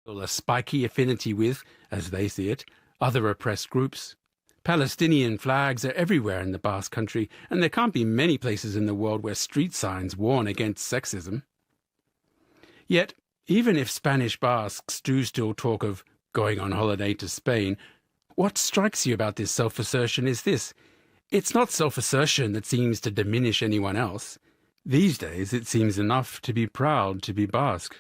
a spiky affinity with, as they see it, other oppressed groups. Palestinian flags are everywhere in the Basque Country, and there can't be many places in the world where street signs warn against sexism. Yet, even if Spanish Basques do still talk of going on holiday to Spain, what strikes you about this self-assertion is this: it's not self-assertion that seems to diminish anyone else. These days it seems enough to be proud to be Basque.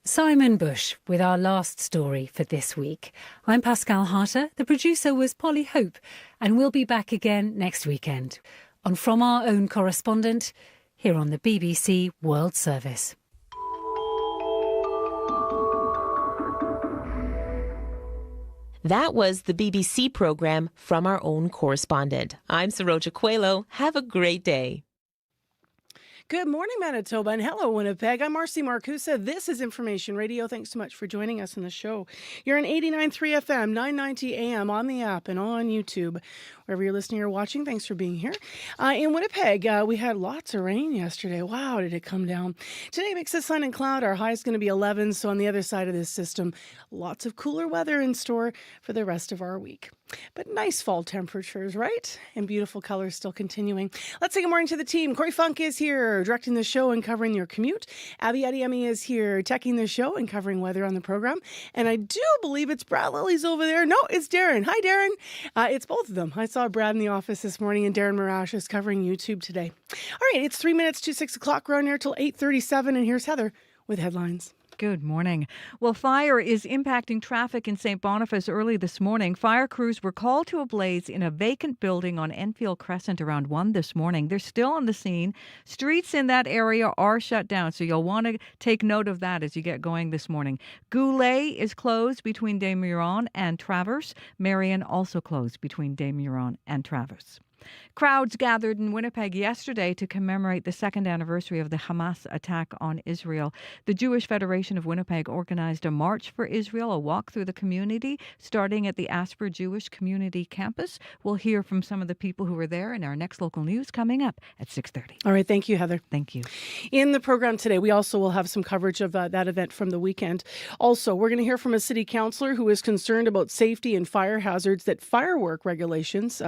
Simon Bush with our last story for this week. I'm Pascal Harter, the producer was Polly Hope, and we'll be back again next weekend on From Our Own Correspondent here on the BBC World Service. That was the BBC programme From Our Own Correspondent. I'm Saroja Coelho. Have a great day. Good morning, Manitoba, and hello, Winnipeg. I'm Marcy Marcusa. This is Information Radio. Thanks so much for joining us in the show. You're on 89.3 FM, 990 AM, on the app and on YouTube. Wherever you're listening or watching, thanks for being here. In Winnipeg, we had lots of rain yesterday. Wow, did it come down. Today, mix of sun and cloud. Our high is going to be 11, so on the other side of this system, lots of cooler weather in store for the rest of our week. But nice fall temperatures, right? And beautiful colors still continuing. Let's say good morning to the team. Corey Funk is here, directing the show and covering your commute. Abby Adiemi is here, teching the show and covering weather on the program. And I do believe it's Brad Lilly's over there. No, it's Darren. Hi, Darren. It's both of them. I saw Brad in the office this morning, and Darren Marash is covering YouTube today. All right, it's 3 minutes to 6 o'clock. We're on here till 8:37, and here's Heather with headlines. Good morning. Well, fire is impacting traffic in St. Boniface early this morning. Fire crews were called to a blaze in a vacant building on Enfield Crescent around 1 this morning. They're still on the scene. Streets in that area are shut down, so you'll want to take note of that as you get going this morning. Goulet is closed between Des Moines and Traverse. Marion also closed between Des Moines and Traverse. Crowds gathered in Winnipeg yesterday to commemorate the second anniversary of the Hamas attack on Israel. The Jewish Federation of Winnipeg organized a March for Israel, a walk through the community, starting at the Asper Jewish Community Campus. We'll hear from some of the people who were there in our next local news coming up at 6:30. All right, thank you, Heather. Thank you. In the program today, we also will have some coverage of that event from the weekend. Also, we're going to hear from a city councillor who is concerned about safety and fire hazards that firework regulations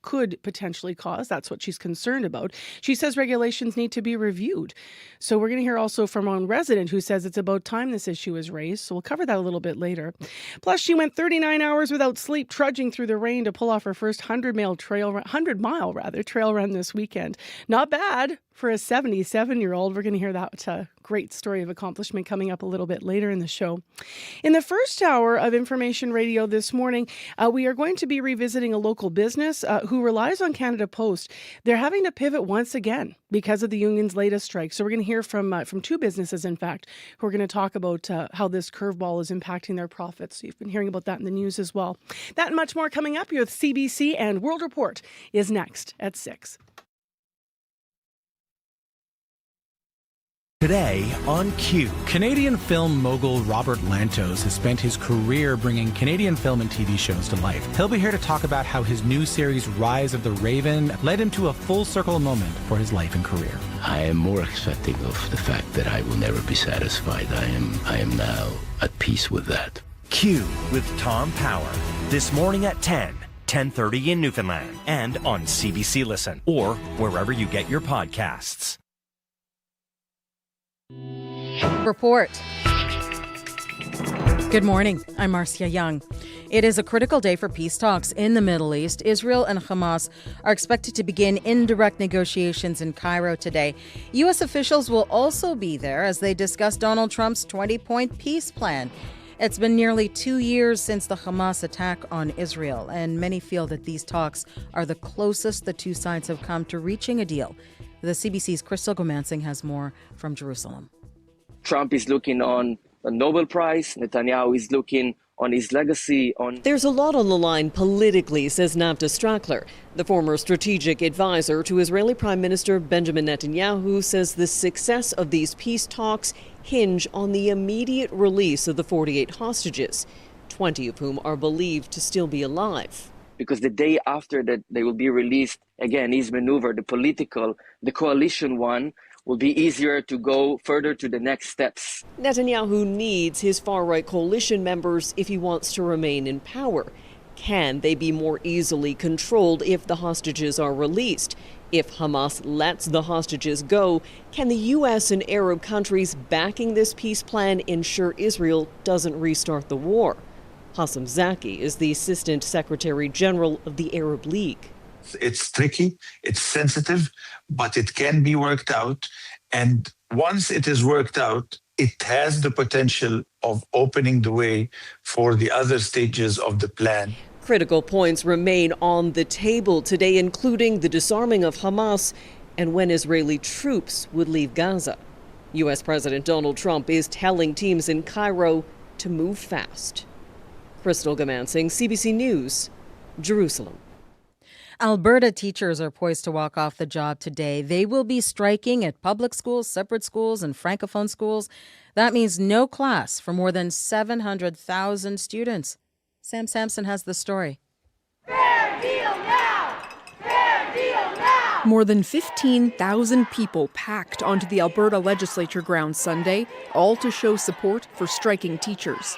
could potentially cause. That's what she's concerned about. She says regulations need to be reviewed. So we're going to hear also from one resident who says it's about time this issue is raised. So we'll cover that a little bit later. Plus, she went 39 hours without sleep, trudging through the rain to pull off her first 100-mile trail run this weekend. Not bad for a 77-year-old. We're going to hear that great story of accomplishment coming up a little bit later in the show. In the first hour of Information Radio this morning, we are going to be revisiting a local business who relies on Canada Post. They're having to pivot once again because of the union's latest strike. So we're going to hear from two businesses, in fact, who are going to talk about how this curveball is impacting their profits. So you've been hearing about that in the news as well. That and much more coming up here with CBC, and World Report is next at 6. Today on Q. Canadian film mogul Robert Lantos has spent his career bringing Canadian film and TV shows to life. He'll be here to talk about how his new series Rise of the Raven led him to a full circle moment for his life and career. I am more accepting of the fact that I will never be satisfied. I am now at peace with that. Q with Tom Power. This morning at 10:30 in Newfoundland, and on CBC Listen, or wherever you get your podcasts. Report. Good morning. I'm Marcia Young. It is a critical day for peace talks in the Middle East. Israel and Hamas are expected to begin indirect negotiations in Cairo today. U.S. officials will also be there as they discuss Donald Trump's 20-point peace plan. It's been nearly 2 years since the Hamas attack on Israel, and many feel that these talks are the closest the two sides have come to reaching a deal. The CBC's Crystal Gomansing has more from Jerusalem. Trump is looking on a Nobel Prize. Netanyahu is looking on his legacy. There's a lot on the line politically, says Navta Strackler. The former strategic advisor to Israeli Prime Minister Benjamin Netanyahu says the success of these peace talks hinge on the immediate release of the 48 hostages, 20 of whom are believed to still be alive. Because the day after that they will be released, again, his maneuver, the coalition one, will be easier to go further to the next steps. Netanyahu needs his far-right coalition members if he wants to remain in power. Can they be more easily controlled if the hostages are released? If Hamas lets the hostages go, can the U.S. and Arab countries backing this peace plan ensure Israel doesn't restart the war? Hassam Zaki is the Assistant Secretary General of the Arab League. It's tricky, it's sensitive, but it can be worked out. And once it is worked out, it has the potential of opening the way for the other stages of the plan. Critical points remain on the table today, including the disarming of Hamas and when Israeli troops would leave Gaza. U.S. President Donald Trump is telling teams in Cairo to move fast. Crystal Gamansing, CBC News, Jerusalem. Alberta teachers are poised to walk off the job today. They will be striking at public schools, separate schools, and francophone schools. That means no class for more than 700,000 students. Sam Sampson has the story. Fair deal now! Fair deal now! More than 15,000 people packed onto the Alberta Legislature grounds Sunday, all to show support for striking teachers.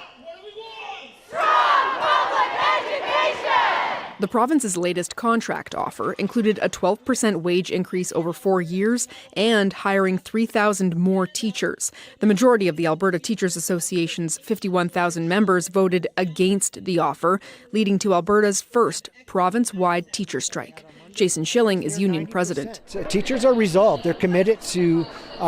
The province's latest contract offer included a 12% wage increase over 4 years and hiring 3,000 more teachers. The majority of the Alberta Teachers Association's 51,000 members voted against the offer, leading to Alberta's first province-wide teacher strike. Jason Schilling is union president. Teachers are resolved. They're committed to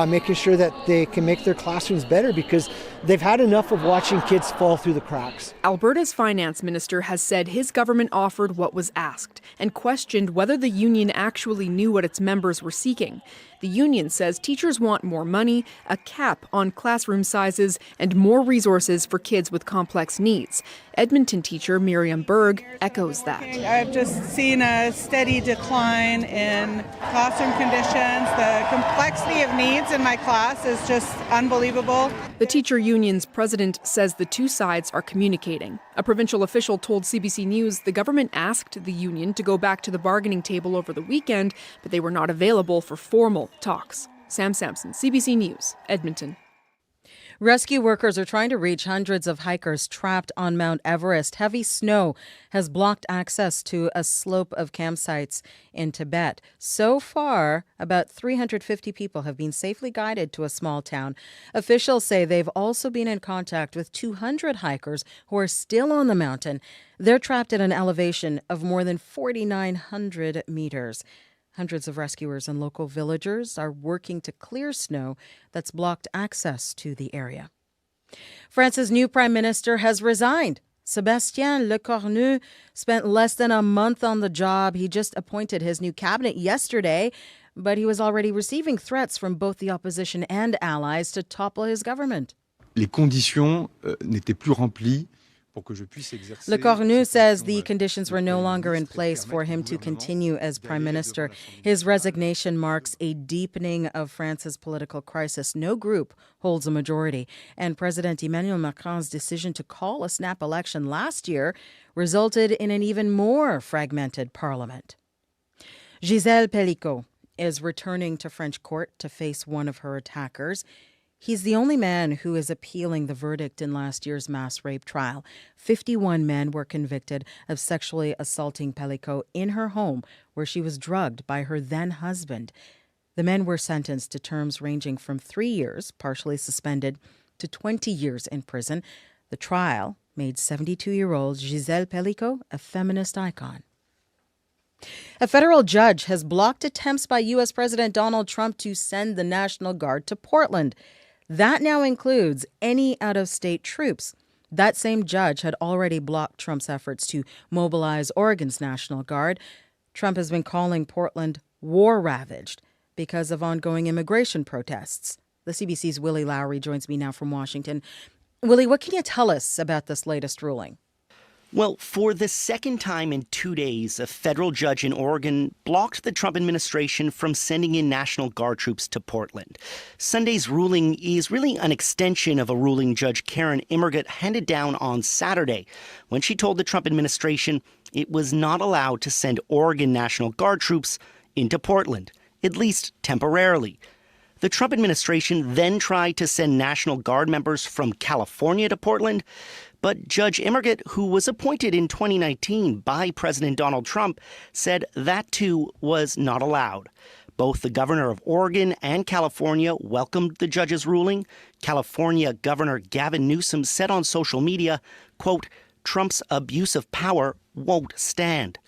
making sure that they can make their classrooms better because they've had enough of watching kids fall through the cracks. Alberta's finance minister has said his government offered what was asked and questioned whether the union actually knew what its members were seeking. The union says teachers want more money, a cap on classroom sizes, and more resources for kids with complex needs. Edmonton teacher Miriam Berg echoes that. I've just seen a steady decline in classroom conditions. The complexity of needs in my class is just unbelievable. The teacher union's president says the two sides are communicating. A provincial official told CBC News the government asked the union to go back to the bargaining table over the weekend, but they were not available for formal talks. Sam Sampson, CBC News, Edmonton. Rescue workers are trying to reach hundreds of hikers trapped on Mount Everest. Heavy snow has blocked access to a slope of campsites in Tibet. So far, about 350 people have been safely guided to a small town. Officials say they've also been in contact with 200 hikers who are still on the mountain. They're trapped at an elevation of more than 4,900 meters. Hundreds of rescuers and local villagers are working to clear snow that's blocked access to the area. France's new prime minister has resigned. Sébastien Lecornu spent less than a month on the job. He just appointed his new cabinet yesterday, but he was already receiving threats from both the opposition and allies to topple his government. Les conditions n'étaient plus remplies. Lecornu says the conditions were no longer in place for him to continue as prime minister. His resignation marks a deepening of France's political crisis. No group holds a majority, and President Emmanuel Macron's decision to call a snap election last year resulted in an even more fragmented parliament. Gisèle Pellicot is returning to French court to face one of her attackers. He's the only man who is appealing the verdict in last year's mass rape trial. 51 men were convicted of sexually assaulting Pellicot in her home, where she was drugged by her then-husband. The men were sentenced to terms ranging from 3 years, partially suspended, to 20 years in prison. The trial made 72-year-old Gisèle Pellicot a feminist icon. A federal judge has blocked attempts by U.S. President Donald Trump to send the National Guard to Portland. That now includes any out-of-state troops. That same judge had already blocked Trump's efforts to mobilize Oregon's National Guard. Trump has been calling Portland war-ravaged because of ongoing immigration protests. The CBC's Willie Lowry joins me now from Washington. Willie, what can you tell us about this latest ruling? Well, for the second time in 2 days, a federal judge in Oregon blocked the Trump administration from sending in National Guard troops to Portland. Sunday's ruling is really an extension of a ruling Judge Karen Immergut handed down on Saturday when she told the Trump administration it was not allowed to send Oregon National Guard troops into Portland, at least temporarily. The Trump administration then tried to send National Guard members from California to Portland, but Judge Immergut, who was appointed in 2019 by President Donald Trump, said that too was not allowed. Both the governor of Oregon and California welcomed the judge's ruling. California Governor Gavin Newsom said on social media, quote, "Trump's abuse of power won't stand."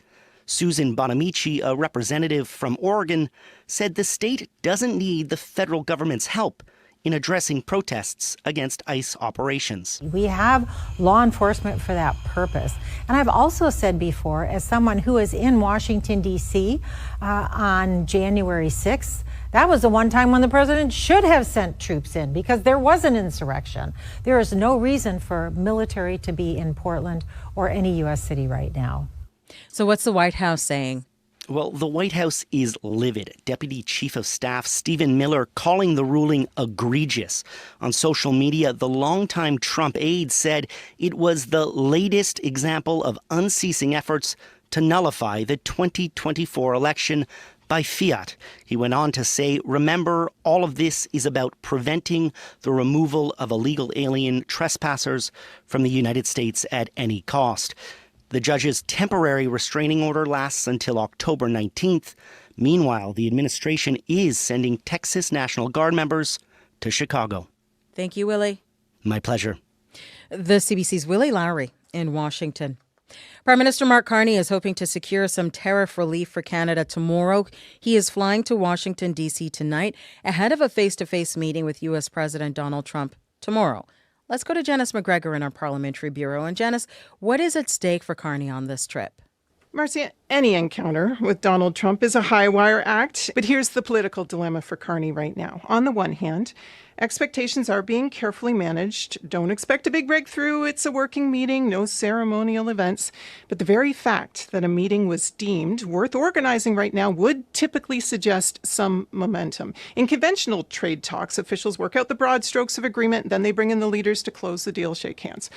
Susan Bonamici, a representative from Oregon, said the state doesn't need the federal government's help in addressing protests against ICE operations. We have law enforcement for that purpose. And I've also said before, as someone who was in Washington, D.C. On January 6th, that was the one time when the president should have sent troops in because there was an insurrection. There is no reason for military to be in Portland or any U.S. city right now. So what's the White House saying? Well, the White House is livid. Deputy Chief of Staff Stephen Miller calling the ruling egregious. On social media, the longtime Trump aide said it was the latest example of unceasing efforts to nullify the 2024 election by fiat. He went on to say, remember, all of this is about preventing the removal of illegal alien trespassers from the United States at any cost. The judge's temporary restraining order lasts until October 19th. Meanwhile, the administration is sending Texas National Guard members to Chicago. Thank you, Willie. My pleasure. The CBC's Willie Lowry in Washington. Prime Minister Mark Carney is hoping to secure some tariff relief for Canada tomorrow. He is flying to Washington, D.C. tonight ahead of a face-to-face meeting with U.S. President Donald Trump tomorrow. Let's go to Janice McGregor in our Parliamentary Bureau. And Janice, what is at stake for Carney on this trip? Marcia, any encounter with Donald Trump is a high-wire act, but here's the political dilemma for Carney right now. On the one hand, expectations are being carefully managed. Don't expect a big breakthrough. It's a working meeting, no ceremonial events. But the very fact that a meeting was deemed worth organizing right now would typically suggest some momentum. In conventional trade talks, officials work out the broad strokes of agreement, then they bring in the leaders to close the deal, shake hands.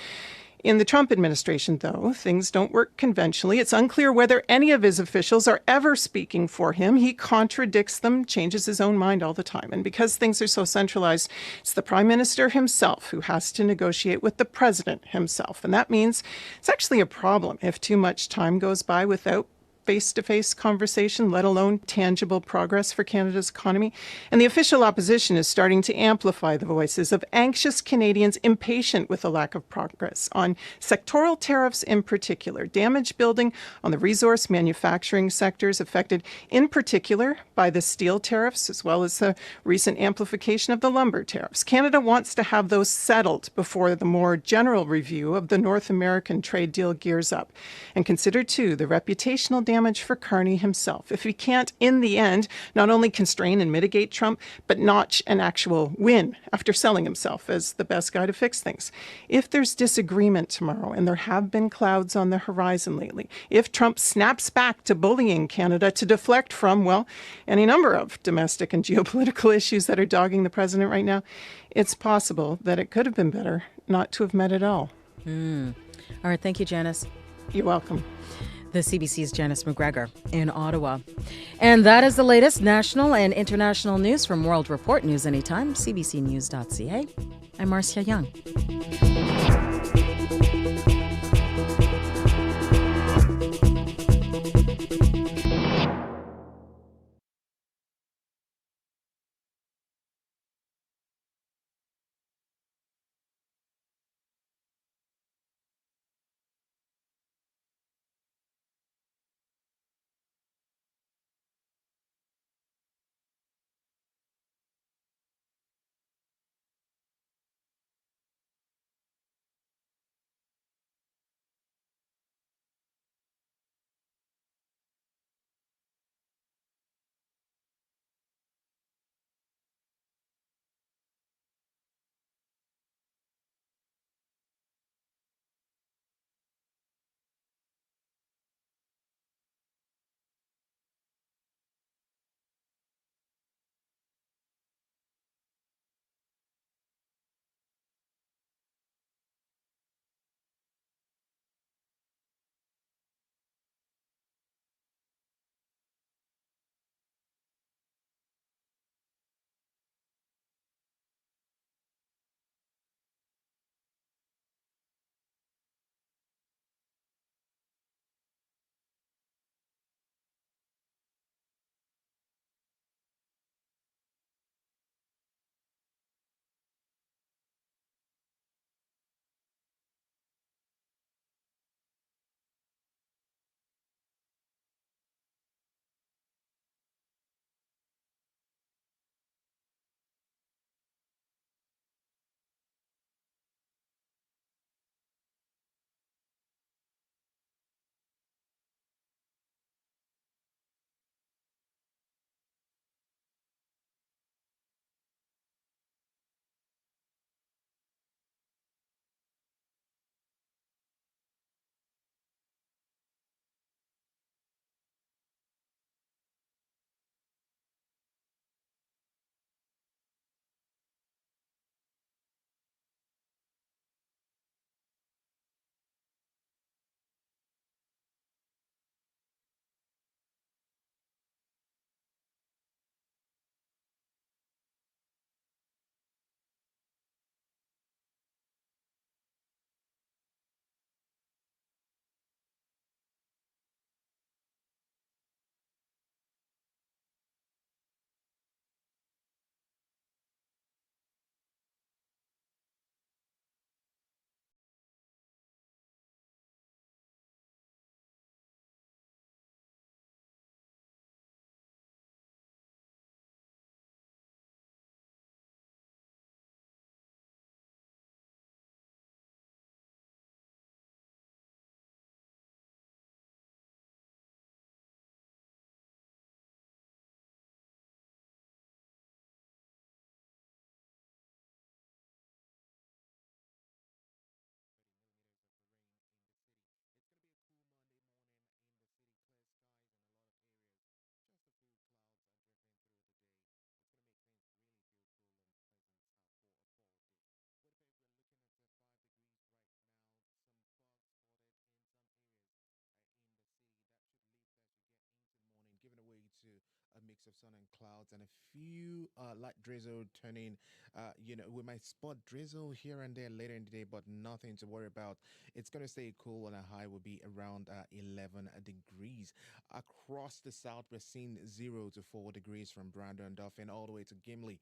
In the Trump administration, though, things don't work conventionally. It's unclear whether any of his officials are ever speaking for him. He contradicts them, changes his own mind all the time. And because things are so centralized, it's the prime minister himself who has to negotiate with the president himself. And that means it's actually a problem if too much time goes by without face-to-face conversation, let alone tangible progress for Canada's economy. And the official opposition is starting to amplify the voices of anxious Canadians impatient with the lack of progress on sectoral tariffs in particular, damage building on the resource manufacturing sectors affected in particular by the steel tariffs, as well as the recent amplification of the lumber tariffs. Canada wants to have those settled before the more general review of the North American trade deal gears up. And consider, too, the reputational damage for Carney himself if he can't, in the end, not only constrain and mitigate Trump, but notch an actual win after selling himself as the best guy to fix things. If there's disagreement tomorrow, and there have been clouds on the horizon lately, if Trump snaps back to bullying Canada to deflect from, well, any number of domestic and geopolitical issues that are dogging the president right now, it's possible that it could have been better not to have met at all. All right. Thank you, Janice. You're welcome. The CBC's Janice McGregor in Ottawa. And that is the latest national and international news from World Report News Anytime, cbcnews.ca. I'm Marcia Young. mix of sun and clouds and a few light drizzle turning, we might spot drizzle here and there later in the day, but nothing to worry about. It's going to stay cool and a high will be around 11 degrees. Across the south, we're seeing 0 to 4 degrees from Brandon and Dauphin all the way to Gimli.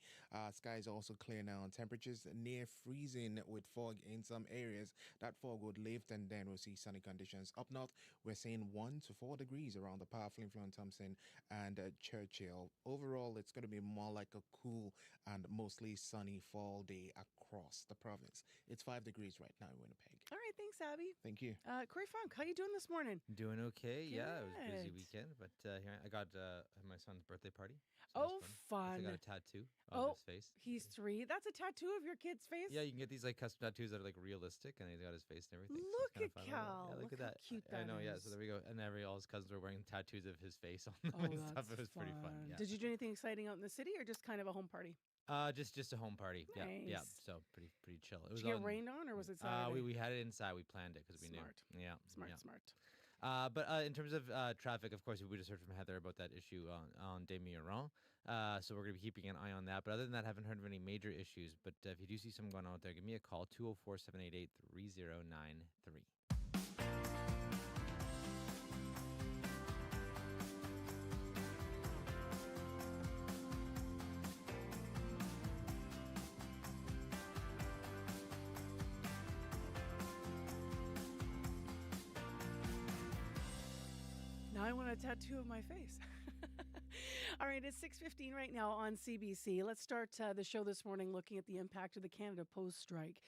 Skies also clear now and temperatures near freezing with fog in some areas. That fog would lift and then we'll see sunny conditions. Up north, we're seeing 1 to 4 degrees around the powerful influence Thompson and Churchill. Overall, it's going to be more like a cool and mostly sunny fall day across the province. It's 5 degrees right now in Winnipeg. All right, thanks, Abby. Thank you. Corey Funk, how you doing this morning? Doing okay. Yeah, it was a busy Good. weekend, but here I got my son's birthday party. Oh, I fun. got a tattoo on his face. He's 3. That's a tattoo of your kid's face? Yeah, you can get these like custom tattoos that are like realistic, and he's got his face and everything. Look so at Cal. Yeah, look at how that. cute that I know, yeah. is. So there we go. And all his cousins were wearing tattoos of his face on them Oh, and stuff. that's It was pretty fun. Yeah. Did you do anything exciting out in the city or just kind of a home party? Just a home party. Nice. Yeah. So pretty chill. It was Did you get rained on or was it Saturday? We had it inside. We planned it because we knew. Yeah. Smart. But in terms of traffic, of course, we just heard from Heather about that issue on Des Mirons. So we're going to be keeping an eye on that. But other than that, I haven't heard of any major issues. But if you do see something going on out there, give me a call, 204-788-3093. Now I want a tattoo of my face. All right, it's 6:15 right now on CBC. Let's start the show this morning looking at the impact of the Canada Post strike.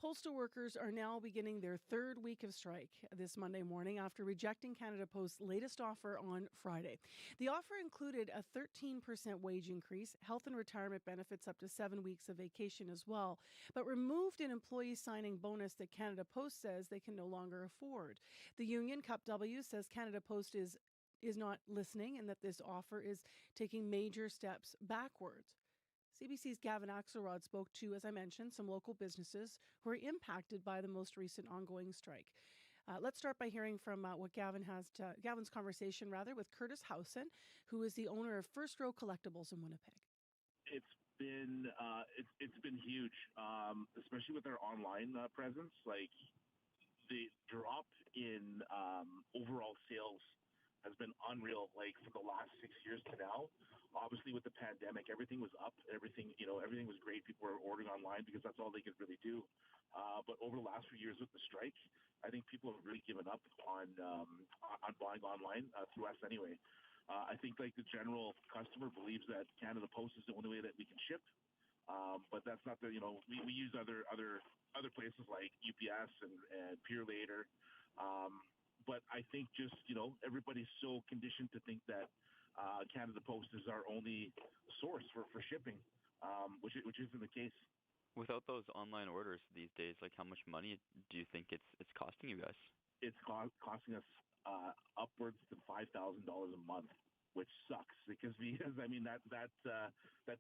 Postal workers are now beginning their 3rd week of strike this Monday morning after rejecting Canada Post's latest offer on Friday. The offer included a 13% wage increase, health and retirement benefits up to 7 weeks of vacation as well, but removed an employee signing bonus that Canada Post says they can no longer afford. The union, Cup W, says Canada Post is not listening and that this offer is taking major steps backwards. CBC's Gavin Axelrod spoke to, as I mentioned, some local businesses who are impacted by the most recent ongoing strike. Let's start by hearing from Gavin's conversation with Curtis Howson, who is the owner of First Row Collectibles in Winnipeg. It's been huge, especially with our online presence. Like the drop in overall sales has been unreal, like for the last 6 years to now. Obviously with the pandemic, everything was up, everything was great. People were ordering online because that's all they could really do. But over the last few years with the strike, I think people have really given up on buying online through us anyway. I think like the general customer believes that Canada Post is the only way that we can ship. But that's not we use other places like UPS and Pure Later. But I think just, everybody's so conditioned to think that Canada Post is our only source for shipping, which isn't the case. Without those online orders these days, like how much money do you think it's costing you guys? It's costing us upwards to $5,000 a month, which sucks because I mean that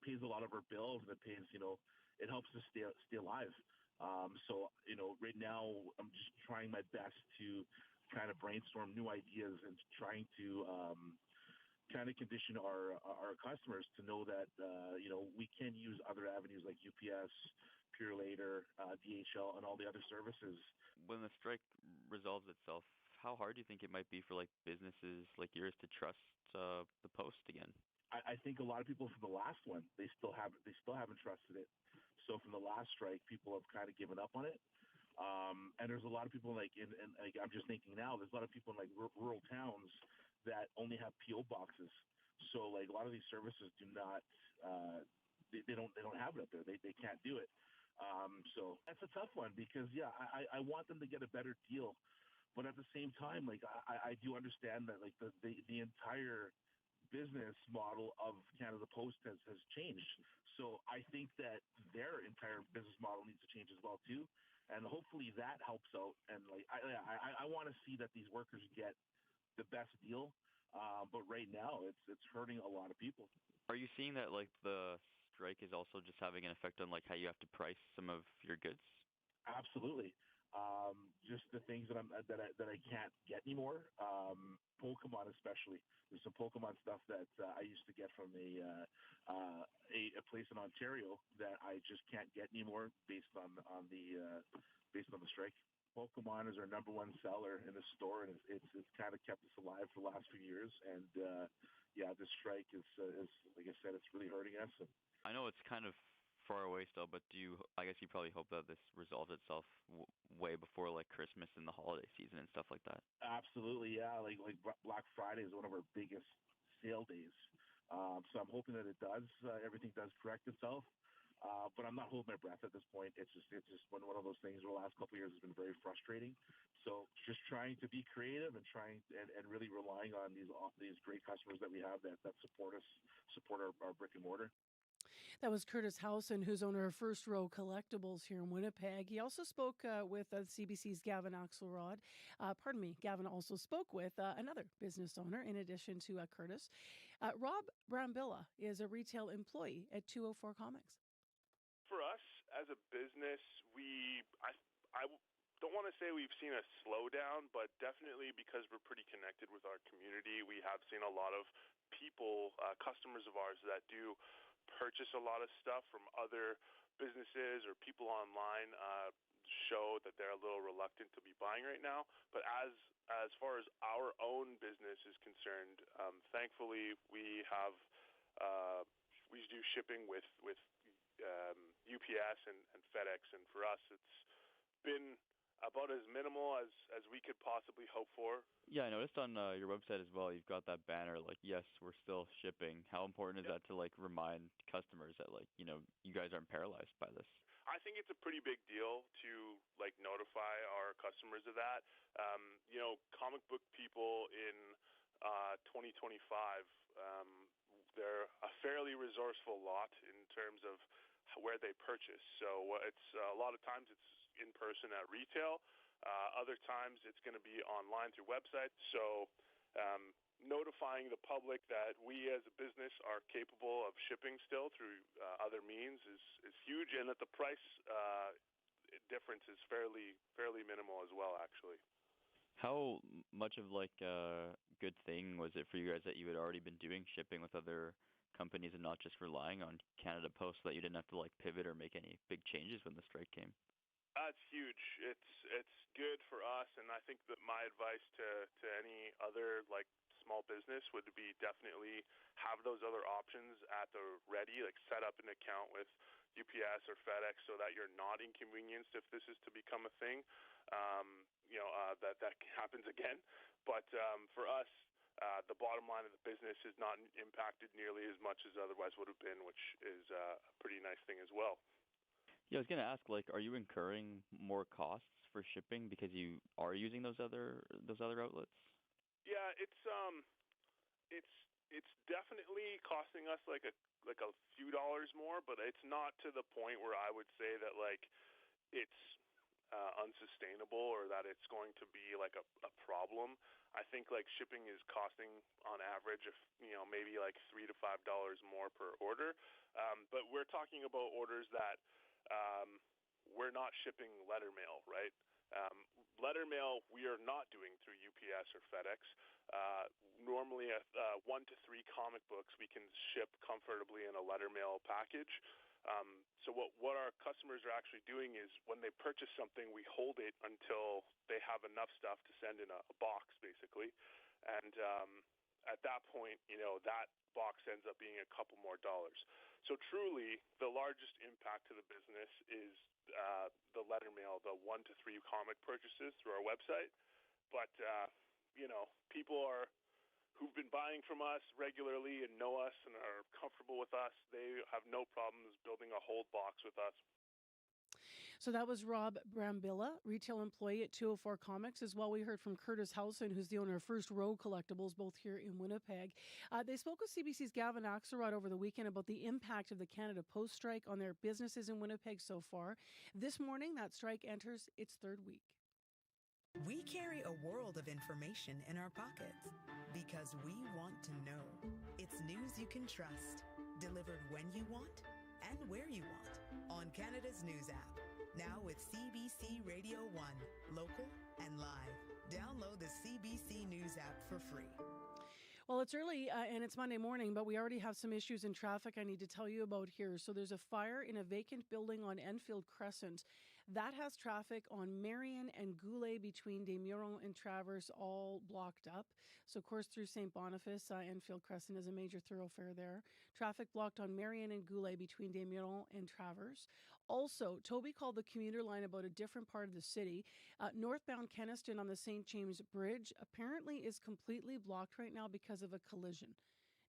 pays a lot of our bills. That pays it helps us stay alive. So right now I'm just trying my best to kind of brainstorm new ideas and trying to kind of condition our customers to know that we can use other avenues like UPS, Pure Later, DHL, and all the other services. When the strike resolves itself, how hard do you think it might be for like businesses like yours to trust the Post again? I think a lot of people from the last one they still haven't trusted it. So from the last strike, people have kind of given up on it. And there's a lot of people like I'm just thinking now, there's a lot of people in like rural towns that only have PO boxes. So like a lot of these services do not, they don't have it up there. They can't do it. So that's a tough one because I want them to get a better deal, but at the same time, like I do understand that like the entire business model of Canada Post has changed. So I think that their entire business model needs to change as well too. And hopefully that helps out. And like I want to see that these workers get the best deal. But right now it's hurting a lot of people. Are you seeing that like the strike is also just having an effect on like how you have to price some of your goods? Absolutely. Just the things that I can't get anymore. Pokemon especially. There's some Pokemon stuff that I used to get from a place in Ontario that I just can't get anymore based on the strike. Pokemon is our number one seller in the store, and it's kind of kept us alive for the last few years. And this strike is like I said, it's really hurting us. I know it's kind of far away still, but I guess you probably hope that this resolves itself way before like Christmas and the holiday season and stuff like that. Absolutely, yeah. Like Black Friday is one of our biggest sale days, so I'm hoping that it does. Everything does correct itself, but I'm not holding my breath at this point. It's just one of those things where the last couple of years has been very frustrating. So just trying to be creative and really relying on these great customers that we have that support our brick and mortar. That was Curtis Howson, who's owner of First Row Collectibles here in Winnipeg. He also spoke with CBC's Gavin Axelrod. Gavin also spoke with another business owner in addition to Curtis. Rob Brambilla is a retail employee at 204 Comics. For us as a business, I don't want to say we've seen a slowdown, but definitely because we're pretty connected with our community, we have seen a lot of people, customers of ours that do purchase a lot of stuff from other businesses or people online show that they're a little reluctant to be buying right now. But as far as our own business is concerned, thankfully we do shipping with UPS and FedEx, and for us it's been about as minimal as we could possibly hope for. Yeah, I noticed on your website as well, you've got that banner like, yes, we're still shipping. How important is that to like remind customers that you guys aren't paralyzed by this? I think it's a pretty big deal to like notify our customers of that. Comic book people in 2025, they're a fairly resourceful lot in terms of where they purchase. So it's a lot of times it's in person at retail. Other times it's going to be online through websites. So notifying the public that we as a business are capable of shipping still through other means is huge, and that the price difference is fairly minimal as well, actually. How much of like a good thing was it for you guys that you had already been doing shipping with other companies and not just relying on Canada Post, so that you didn't have to like pivot or make any big changes when the strike came? It's huge. It's good for us, and I think that my advice to any other like small business would be definitely have those other options at the ready, like set up an account with UPS or FedEx so that you're not inconvenienced if this is to become a thing. That happens again. But for us, the bottom line of the business is not impacted nearly as much as otherwise would have been, which is a pretty nice thing as well. Yeah, I was going to ask, like, are you incurring more costs for shipping because you are using those other outlets? Yeah, it's definitely costing us like a few dollars more, but it's not to the point where I would say that like it's unsustainable or that it's going to be like a problem. I think like shipping is costing on average maybe like $3 to $5 more per order, but we're talking about orders that we're not shipping letter mail, right? Letter mail we are not doing through UPS or FedEx. Normally 1 to 3 comic books we can ship comfortably in a letter mail package. So what our customers are actually doing is when they purchase something, we hold it until they have enough stuff to send in a box, basically. And at that point, that box ends up being a couple more dollars. So truly, the largest impact to the business is the letter mail, the 1 to 3 comic purchases through our website. But, people who've been buying from us regularly and know us and are comfortable with us, they have no problems building a hold box with us. So that was Rob Brambilla, retail employee at 204 Comics. As well, we heard from Curtis Howson, who's the owner of First Row Collectibles, both here in Winnipeg. They spoke with CBC's Gavin Axelrod over the weekend about the impact of the Canada Post strike on their businesses in Winnipeg so far. This morning, that strike enters its 3rd week. We carry a world of information in our pockets because we want to know. It's news you can trust, delivered when you want and where you want on Canada's news app. Now with CBC Radio 1, local and live. Download the CBC News app for free. Well, it's early and it's Monday morning, but we already have some issues in traffic I need to tell you about here. So there's a fire in a vacant building on Enfield Crescent. That has traffic on Marion and Goulet between Des Mureaux and Traverse all blocked up. So, of course, through St. Boniface, Enfield Crescent is a major thoroughfare there. Traffic blocked on Marion and Goulet between Des Mureaux and Traverse. Also, Toby called the commuter line about a different part of the city. Northbound Kenniston on the St. James Bridge apparently is completely blocked right now because of a collision.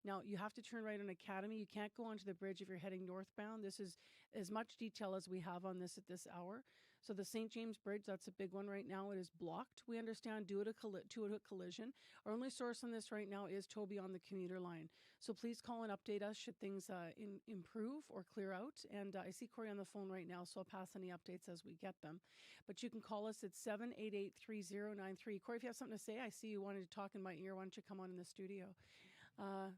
Now, you have to turn right on Academy. You can't go onto the bridge if you're heading northbound. This is as much detail as we have on this at this hour. So the St. James Bridge, that's a big one right now. It is blocked, we understand, due to a collision. Our only source on this right now is Toby on the commuter line. So please call and update us should things improve or clear out. And I see Corey on the phone right now, so I'll pass any updates as we get them. But you can call us at 788-3093. Corey, if you have something to say, I see you wanted to talk in my ear. Why don't you come on in the studio?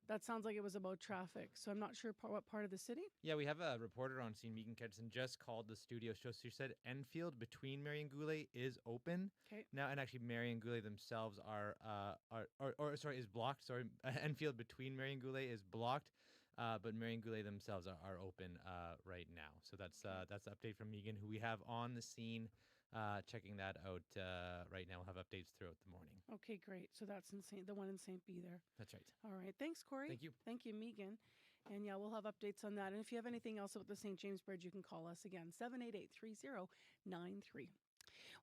That sounds like it was about traffic. So I'm not sure what part of the city. Yeah, we have a reporter on scene, Megan Kedson, just called the studio show. She said Enfield between Marion Goulet is open. Okay. Now, and actually Marion Goulet themselves is blocked. Sorry, Enfield between Marion Goulet is blocked. But Marion Goulet themselves are open right now. So that's the update from Megan, who we have on the scene, checking that out right now. We'll have updates throughout the morning. Okay, great. So that's the one in St. B there. That's right. All right. Thanks, Corey. Thank you. Thank you, Megan. And yeah, we'll have updates on that. And if you have anything else about the St. James Bridge, you can call us again, 788-3093.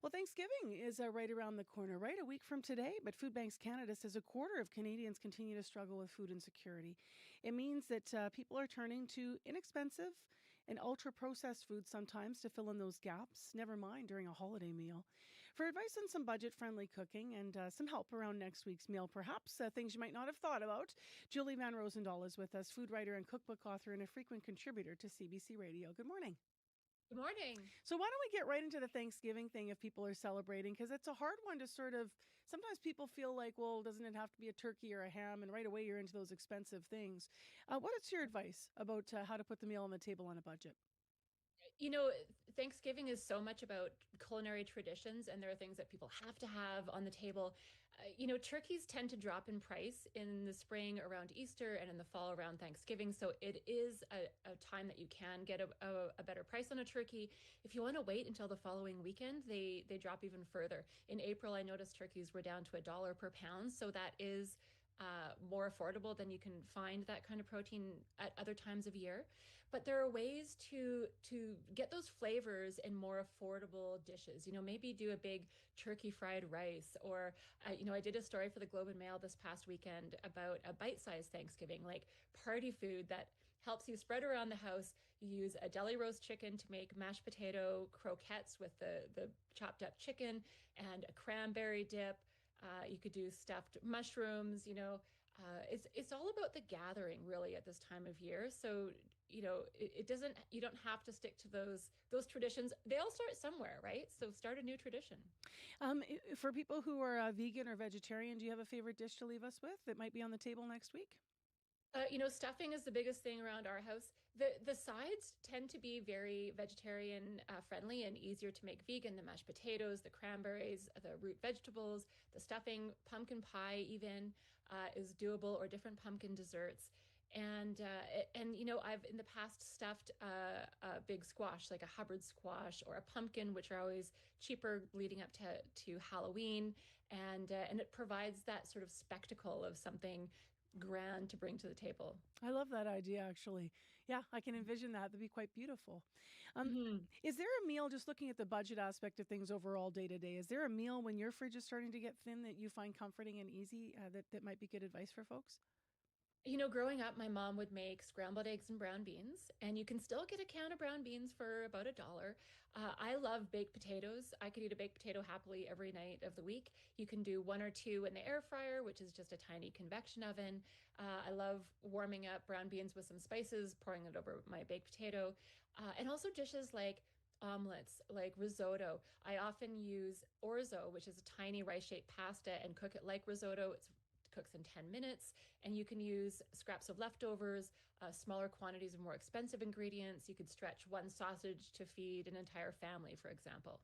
Well, Thanksgiving is right around the corner, right? A week from today. But Food Banks Canada says a quarter of Canadians continue to struggle with food insecurity. It means that people are turning to inexpensive and ultra-processed food sometimes to fill in those gaps, never mind during a holiday meal. For advice on some budget-friendly cooking and some help around next week's meal, perhaps things you might not have thought about, Julie Van Rosendaal is with us, food writer and cookbook author and a frequent contributor to CBC Radio. Good morning. Good morning. So why don't we get right into the Thanksgiving thing if people are celebrating? Because it's a hard one to sometimes people feel like, well, doesn't it have to be a turkey or a ham? And right away you're into those expensive things. What is your advice about how to put the meal on the table on a budget? You know, Thanksgiving is so much about culinary traditions, and there are things that people have to have on the table. Turkeys tend to drop in price in the spring around Easter and in the fall around Thanksgiving. So it is a time that you can get a better price on a turkey. If you want to wait until the following weekend, they drop even further. In April, I noticed turkeys were down to $1 per pound. So that is more affordable than you can find that kind of protein at other times of year. But there are ways to get those flavors in more affordable dishes. Maybe do a big turkey fried rice, or I did a story for the Globe and Mail this past weekend about a bite-sized Thanksgiving, like party food that helps you spread around the house. You use a deli roast chicken to make mashed potato croquettes with the chopped up chicken and a cranberry dip. You could do stuffed mushrooms, it's all about the gathering really at this time of year. So, you don't have to stick to those traditions. They all start somewhere, right? So start a new tradition. For people who are vegan or vegetarian, do you have a favorite dish to leave us with that might be on the table next week? Stuffing is the biggest thing around our house. The sides tend to be very vegetarian friendly and easier to make vegan. The mashed potatoes, the cranberries, the root vegetables, the stuffing, pumpkin pie even is doable, or different pumpkin desserts. And I've in the past stuffed a big squash, like a Hubbard squash, or a pumpkin, which are always cheaper leading up to Halloween. And it provides that sort of spectacle of something grand to bring to the table. I love that idea, actually. Yeah, I can envision that. That'd be quite beautiful. Is there a meal, just looking at the budget aspect of things overall day to day, is there a meal when your fridge is starting to get thin that you find comforting and easy that might be good advice for folks? Growing up, my mom would make scrambled eggs and brown beans, and you can still get a can of brown beans for about $1. I love baked potatoes. I could eat a baked potato happily every night of the week. You can do one or two in the air fryer, which is just a tiny convection oven. I love warming up brown beans with some spices, pouring it over my baked potato, and also dishes like omelets, like risotto. I often use orzo, which is a tiny rice-shaped pasta, and cook it like risotto. It cooks in 10 minutes, and you can use scraps of leftovers, smaller quantities of more expensive ingredients. You could stretch one sausage to feed an entire family, for example.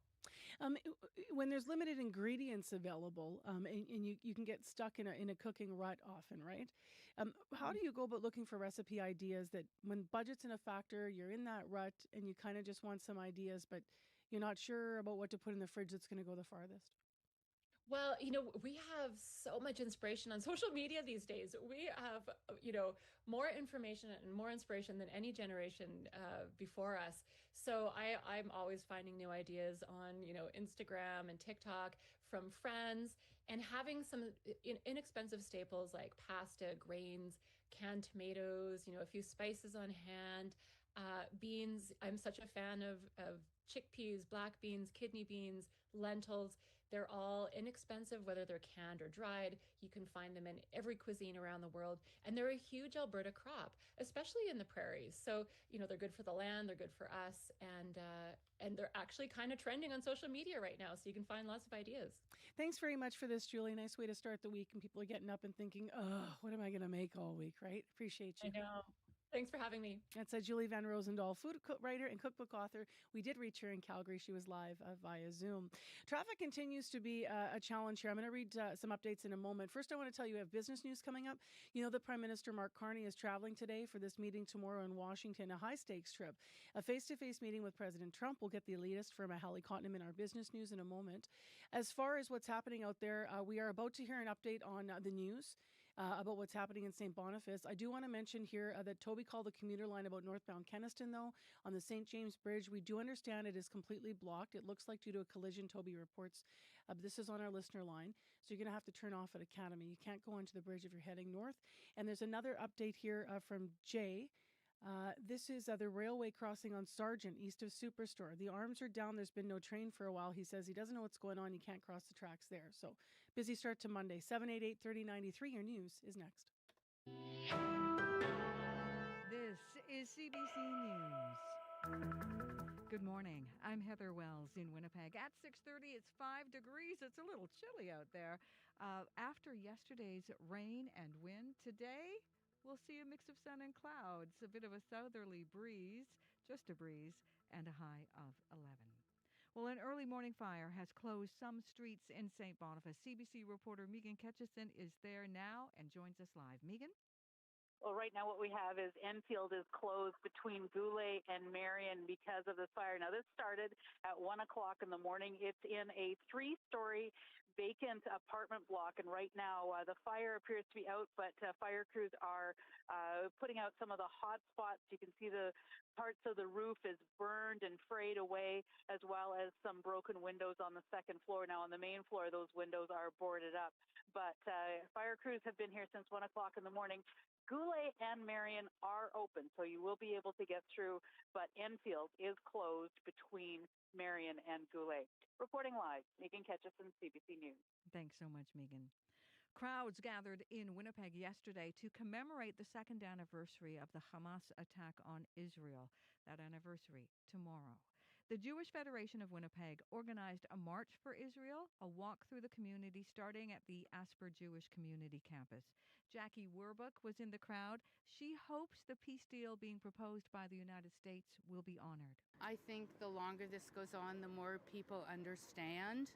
When there's limited ingredients available, and you can get stuck in a cooking rut often, right? How do you go about looking for recipe ideas that when budget's in a factor, you're in that rut and you kind of just want some ideas, but you're not sure about what to put in the fridge that's going to go the farthest? Well, we have so much inspiration on social media these days. We have, more information and more inspiration than any generation before us. So I'm always finding new ideas on, Instagram and TikTok from friends, and having some inexpensive staples like pasta, grains, canned tomatoes, a few spices on hand, beans. I'm such a fan of chickpeas, black beans, kidney beans, lentils. They're all inexpensive, whether they're canned or dried. You can find them in every cuisine around the world. And they're a huge Alberta crop, especially in the prairies. So, they're good for the land, they're good for us. And they're actually kind of trending on social media right now. So you can find lots of ideas. Thanks very much for this, Julie. Nice way to start the week. And people are getting up and thinking, oh, what am I going to make all week, right? Appreciate you. I know. Thanks for having me. That's Julie Van Rosendaal, food writer and cookbook author. We did reach her in Calgary. She was live via Zoom. Traffic continues to be a challenge here. I'm going to read some updates in a moment. First, I want to tell you we have business news coming up. You know that Prime Minister Mark Carney is traveling today for this meeting tomorrow in Washington, a high-stakes trip. A face-to-face meeting with President Trump. We'll get the elitist from Hallie Cottonham in our business news in a moment. As far as what's happening out there, we are about to hear an update on the news about what's happening in St. Boniface. I do want to mention here that Toby called the commuter line about northbound Kenniston, though, on the St. James Bridge. We do understand it is completely blocked. It looks like due to a collision, Toby reports. This is on our listener line, so you're going to have to turn off at Academy. You can't go onto the bridge if you're heading north. And there's another update here from Jay. This is the railway crossing on Sargent, east of Superstore. The arms are down. There's been no train for a while. He says he doesn't know what's going on. You can't cross the tracks there. So busy start to Monday. 788-3093. Your news is next. This is CBC News. Good morning. I'm Heather Wells in Winnipeg. At 6:30, it's 5 degrees. It's a little chilly out there. After yesterday's rain and wind, today we'll see a mix of sun and clouds, a bit of a southerly breeze, just a breeze, and a high of 11. Well, an early morning fire has closed some streets in St. Boniface. CBC reporter Megan Ketchison is there now and joins us live. Megan? Well, right now what we have is Enfield is closed between Goulet and Marion because of the fire. Now, this started at 1 o'clock in the morning. It's in a 3-story vacant apartment block, and right now the fire appears to be out, but fire crews are putting out some of the hot spots. You can see the parts of the roof is burned and frayed away, as well as some broken windows on the second floor. Now, on the main floor, those windows are boarded up. But fire crews have been here since 1 o'clock in the morning. Goulet and Marion are open, so you will be able to get through, but Enfield is closed between Marion and Goulet. Reporting live, Megan Ketchison, CBC News. Thanks so much, Megan. Crowds gathered in Winnipeg yesterday to commemorate the second anniversary of the Hamas attack on Israel. That anniversary tomorrow. The Jewish Federation of Winnipeg organized a march for Israel, a walk through the community starting at the Asper Jewish Community Campus. Jackie Werbuck was in the crowd. She hopes the peace deal being proposed by the United States will be honored. I think the longer this goes on, the more people understand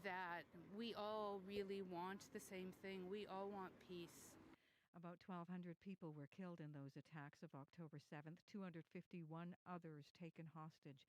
that we all really want the same thing. We all want peace. About 1,200 people were killed in those attacks of October 7th, 251 others taken hostage.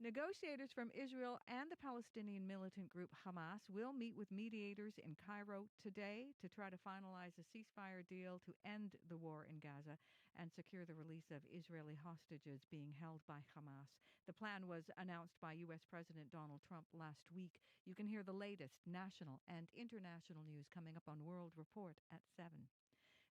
Negotiators from Israel and the Palestinian militant group Hamas will meet with mediators in Cairo today to try to finalize a ceasefire deal to end the war in Gaza and secure the release of Israeli hostages being held by Hamas. The plan was announced by U.S. President Donald Trump last week. You can hear the latest national and international news coming up on World Report at 7.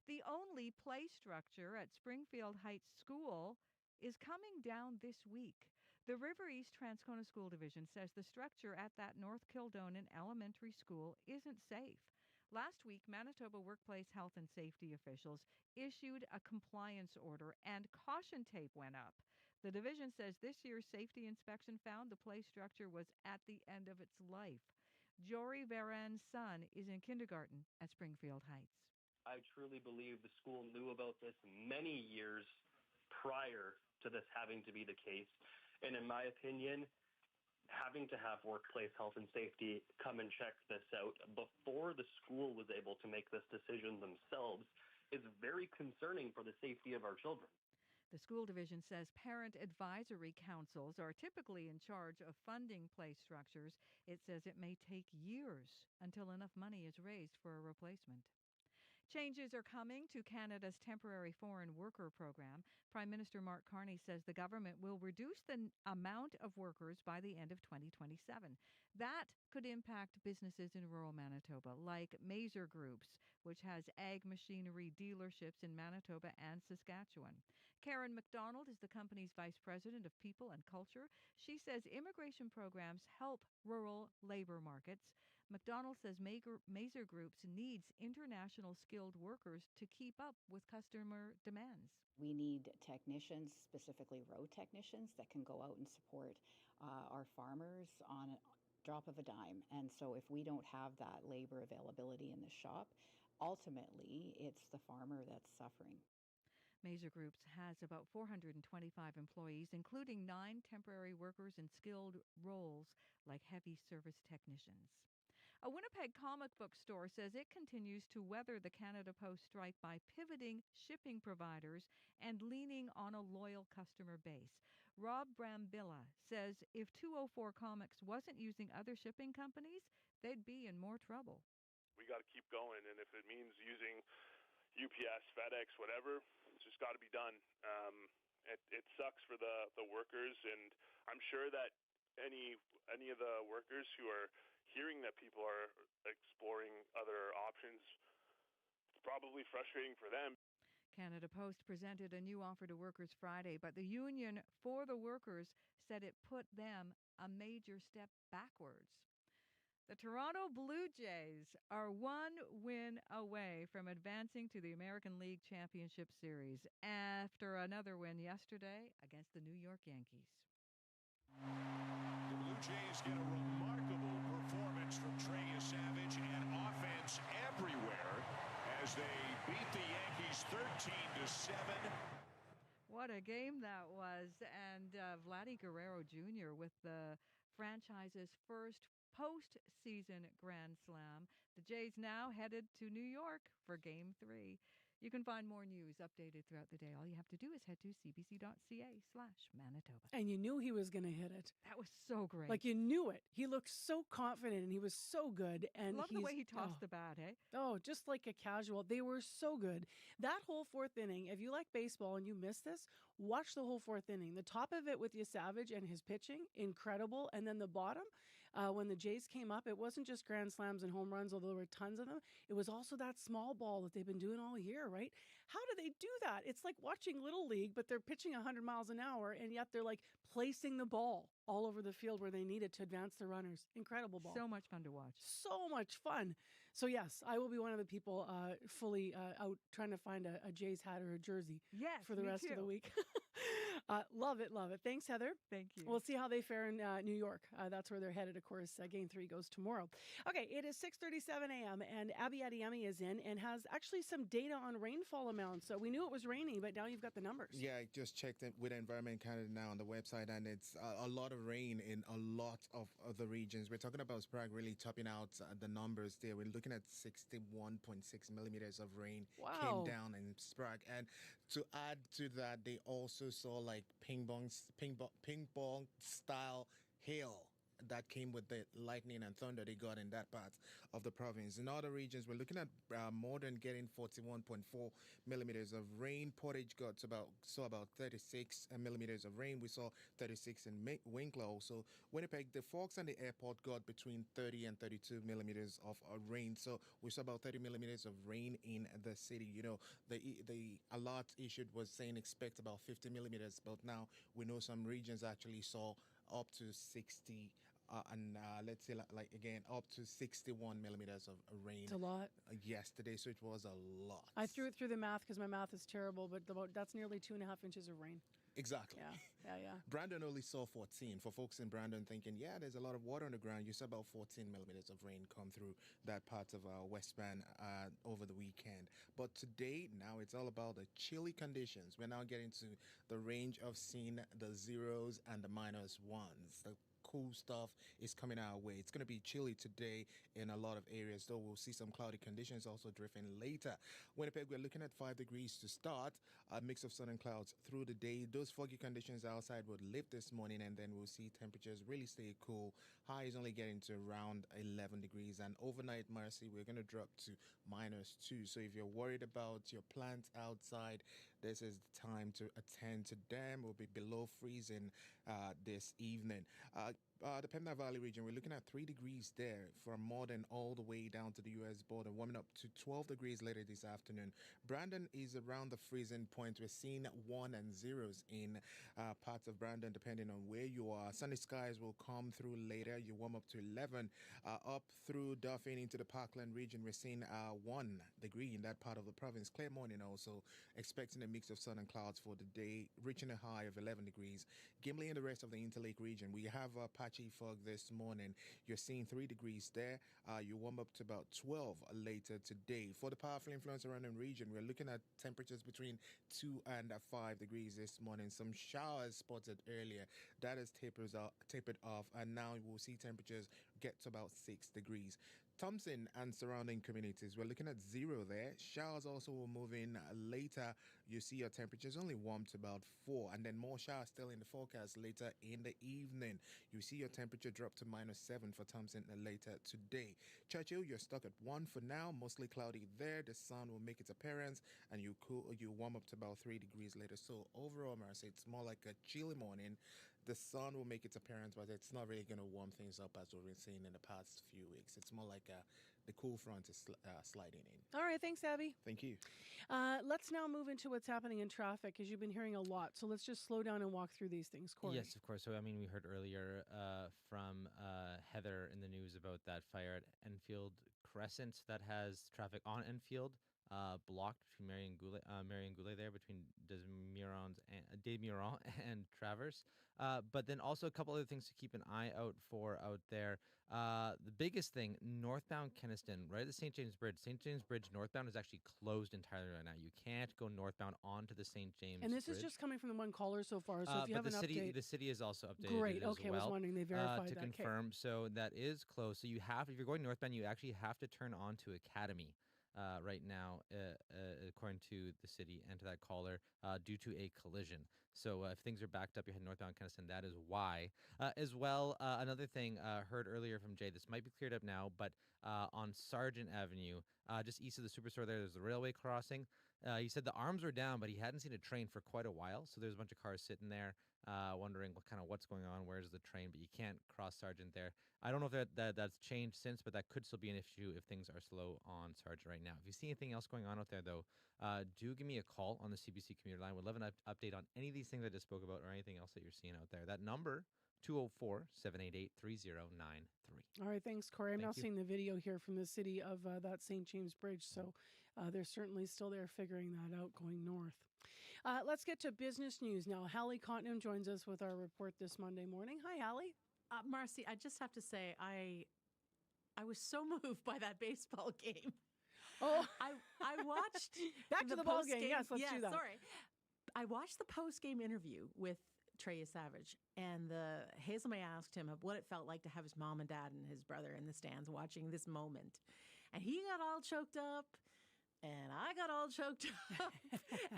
The only play structure at Springfield Heights School is coming down this week. The River East Transcona School Division says the structure at that North Kildonan Elementary School isn't safe. Last week, Manitoba workplace health and safety officials issued a compliance order and caution tape went up. The division says this year's safety inspection found the play structure was at the end of its life. Jory Varan's son is in kindergarten at Springfield Heights. I truly believe the school knew about this many years prior to this having to be the case. And in my opinion, having to have workplace health and safety come and check this out before the school was able to make this decision themselves is very concerning for the safety of our children. The school division says parent advisory councils are typically in charge of funding play structures. It says it may take years until enough money is raised for a replacement. Changes are coming to Canada's temporary foreign worker program. Prime Minister Mark Carney says the government will reduce the amount of workers by the end of 2027. That could impact businesses in rural Manitoba, like Mazer Groups, which has ag machinery dealerships in Manitoba and Saskatchewan. Karen McDonald is the company's vice president of people and culture. She says immigration programs help rural labor markets. McDonald says Mazer Groups needs international skilled workers to keep up with customer demands. We need technicians, specifically road technicians, that can go out and support our farmers on a drop of a dime. And so if we don't have that labor availability in the shop, ultimately it's the farmer that's suffering. Mazer Groups has about 425 employees, including 9 temporary workers in skilled roles like heavy service technicians. A Winnipeg comic book store says it continues to weather the Canada Post strike by pivoting shipping providers and leaning on a loyal customer base. Rob Brambilla says if 204 Comics wasn't using other shipping companies, they'd be in more trouble. We got to keep going, and if it means using UPS, FedEx, whatever, it's just got to be done. It sucks for the workers, and I'm sure that any of the workers who are hearing that people are exploring other options, it's probably frustrating for them. Canada Post presented a new offer to workers Friday, but the Union for the Workers said it put them a major step backwards. The Toronto Blue Jays are one win away from advancing to the American League Championship Series after another win yesterday against the New York Yankees. The Blue Jays get a remarkable performance from Trey Savage and offense everywhere as they beat the Yankees 13-7. What a game that was. And Vladdy Guerrero Jr. with the franchise's first postseason Grand Slam. The Jays now headed to New York for Game 3. You can find more news updated throughout the day. All you have to do is head to cbc.ca/Manitoba. And you knew he was going to hit it. That was so great. Like, you knew it. He looked so confident and he was so good. And love the way he tossed the bat, eh? Oh, just like a casual. They were so good. That whole fourth inning, if you like baseball and you missed this, watch the whole fourth inning. The top of it with Savage and his pitching, incredible. And then the bottom, when the Jays came up, it wasn't just grand slams and home runs, although there were tons of them. It was also that small ball that they've been doing all year, right? How do they do that? It's like watching Little League, but they're pitching 100 miles an hour, and yet they're like placing the ball all over the field where they need it to advance the runners. Incredible ball. So much fun to watch. So much fun. So, yes, I will be one of the people fully out trying to find a Jays hat or a jersey for the rest of the week. Love it, love it. Thanks, Heather. Thank you. We'll see how they fare in New York. That's where they're headed, of course. Game 3 goes tomorrow. Okay, it is 6:37 a.m., and Abby Adiemi is in and has actually some data on rainfall amounts. So we knew it was raining, but now you've got the numbers. Yeah, I just checked it with Environment Canada now on the website, and it's a lot of rain in a lot of the regions. We're talking about Sprague really topping out the numbers there. We're looking at 61.6 millimeters of rain came down in Sprague. And to add to that, they also saw like ping pong style hail that came with the lightning and thunder they got in that part of the province. In other regions, we're looking at more than getting 41.4 millimeters of rain. Portage saw about 36 millimeters of rain. We saw 36 in Winklow. So Winnipeg, the Forks and the airport got between 30 and 32 millimeters of rain. So we saw about 30 millimeters of rain in the city. You know, the alert issued was saying expect about 50 millimeters, but now we know some regions actually saw up to 60 let's say like again up to 61 millimeters of rain. It's a lot. Yesterday, so it was a lot. I threw it through the math because my math is terrible, but that's nearly 2.5 inches of rain. Exactly. Yeah. Brandon only saw 14. For folks in Brandon thinking, yeah, there's a lot of water on the ground, you saw about 14 millimeters of rain come through that part of West Van over the weekend. But today, now it's all about the chilly conditions. We're now getting to the range of seeing the zeros and the minus ones. The cool stuff is coming our way. It's going to be chilly today in a lot of areas, though we'll see some cloudy conditions also drifting later. Winnipeg, we're looking at 5 degrees to start, a mix of sun and clouds through the day. Those foggy conditions outside would lift this morning, and then we'll see temperatures really stay cool. High is only getting to around 11 degrees, and overnight, Marcy, we're going to drop to -2. So if you're worried about your plants outside, this is the time to attend to them. We'll be below freezing this evening. The Pembina Valley region, we're looking at 3 degrees there from Morden all the way down to the U.S. border, warming up to 12 degrees later this afternoon. Brandon is around the freezing point. We're seeing 1 and 0s in parts of Brandon, depending on where you are. Sunny skies will come through later. You warm up to 11. Up through Dauphin into the Parkland region, we're seeing 1 degree in that part of the province. Clear morning also, expecting a mix of sun and clouds for the day, reaching a high of 11 degrees. Gimli and the rest of the Interlake region, we have patchy fog this morning. You're seeing 3 degrees there. You warm up to about 12 later today. For the powerful influence around the region, we're looking at temperatures between 2 and 5 degrees this morning. Some showers spotted earlier. That has tapered off, and now we'll see temperatures get to about 6 degrees. Thompson and surrounding communities, we're looking at 0 there. Showers also will move in later. You see your temperatures only warm to about 4, and then more showers still in the forecast later in the evening. You see your temperature drop to -7 for Thompson later today. Churchill, you're stuck at 1 for now, mostly cloudy there. The sun will make its appearance, and you warm up to about 3 degrees later. So overall, Marcy, it's more like a chilly morning. The sun will make its appearance, but it's not really going to warm things up as we've been seeing in the past few weeks. It's more like the cool front is sliding in. All right, thanks, Abby. Thank you. Let's now move into what's happening in traffic, because you've been hearing a lot. So let's just slow down and walk through these things. Corey. Yes, of course. So, I mean, we heard earlier from Heather in the news about that fire at Enfield Crescent that has traffic on Enfield blocked between Marion Goulet there, between Desmurons and Traverse. But then also a couple other things to keep an eye out for out there. The biggest thing, northbound Kenniston, right at the St. James Bridge. St. James Bridge northbound is actually closed entirely right now. You can't go northbound onto the St. James And this Bridge. is just coming from the one caller so far. So if you have an update. The city is also updated. Great. As Okay, well, I was wondering, they verified to that. confirm. Okay. So that is closed. So you have, if you're going northbound, you actually have to turn on to Academy. Right now, according to the city and to that caller, due to a collision. So if things are backed up, you're heading northbound Kenniston, that is why. As well, another thing heard earlier from Jay, this might be cleared up now, but on Sargent Avenue, just east of the Superstore there's the railway crossing. He said the arms were down, but he hadn't seen a train for quite a while. So there's a bunch of cars sitting there wondering what's going on, where's the train, but you can't cross Sargent there. I don't know if that's changed since, but that could still be an issue if things are slow on Sargent right now. If you see anything else going on out there, though, do give me a call on the CBC commuter line. We'd love an update on any of these things I just spoke about or anything else that you're seeing out there. That number, 204-788-3093. All right, thanks, Corey. I'm now seeing the video here from the city of that St. James Bridge. So they're certainly still there figuring that out going north. Let's get to business news now. Hallie Cottenham joins us with our report this Monday morning. Hi, Hallie. Marcy, I just have to say, I was so moved by that baseball game. Oh, I watched back to the ball game. Yes, let's do that. Sorry, I watched the post-game interview with Trey Savage, and Hazelmay asked him what it felt like to have his mom and dad and his brother in the stands watching this moment, and he got all choked up. And I got all choked up,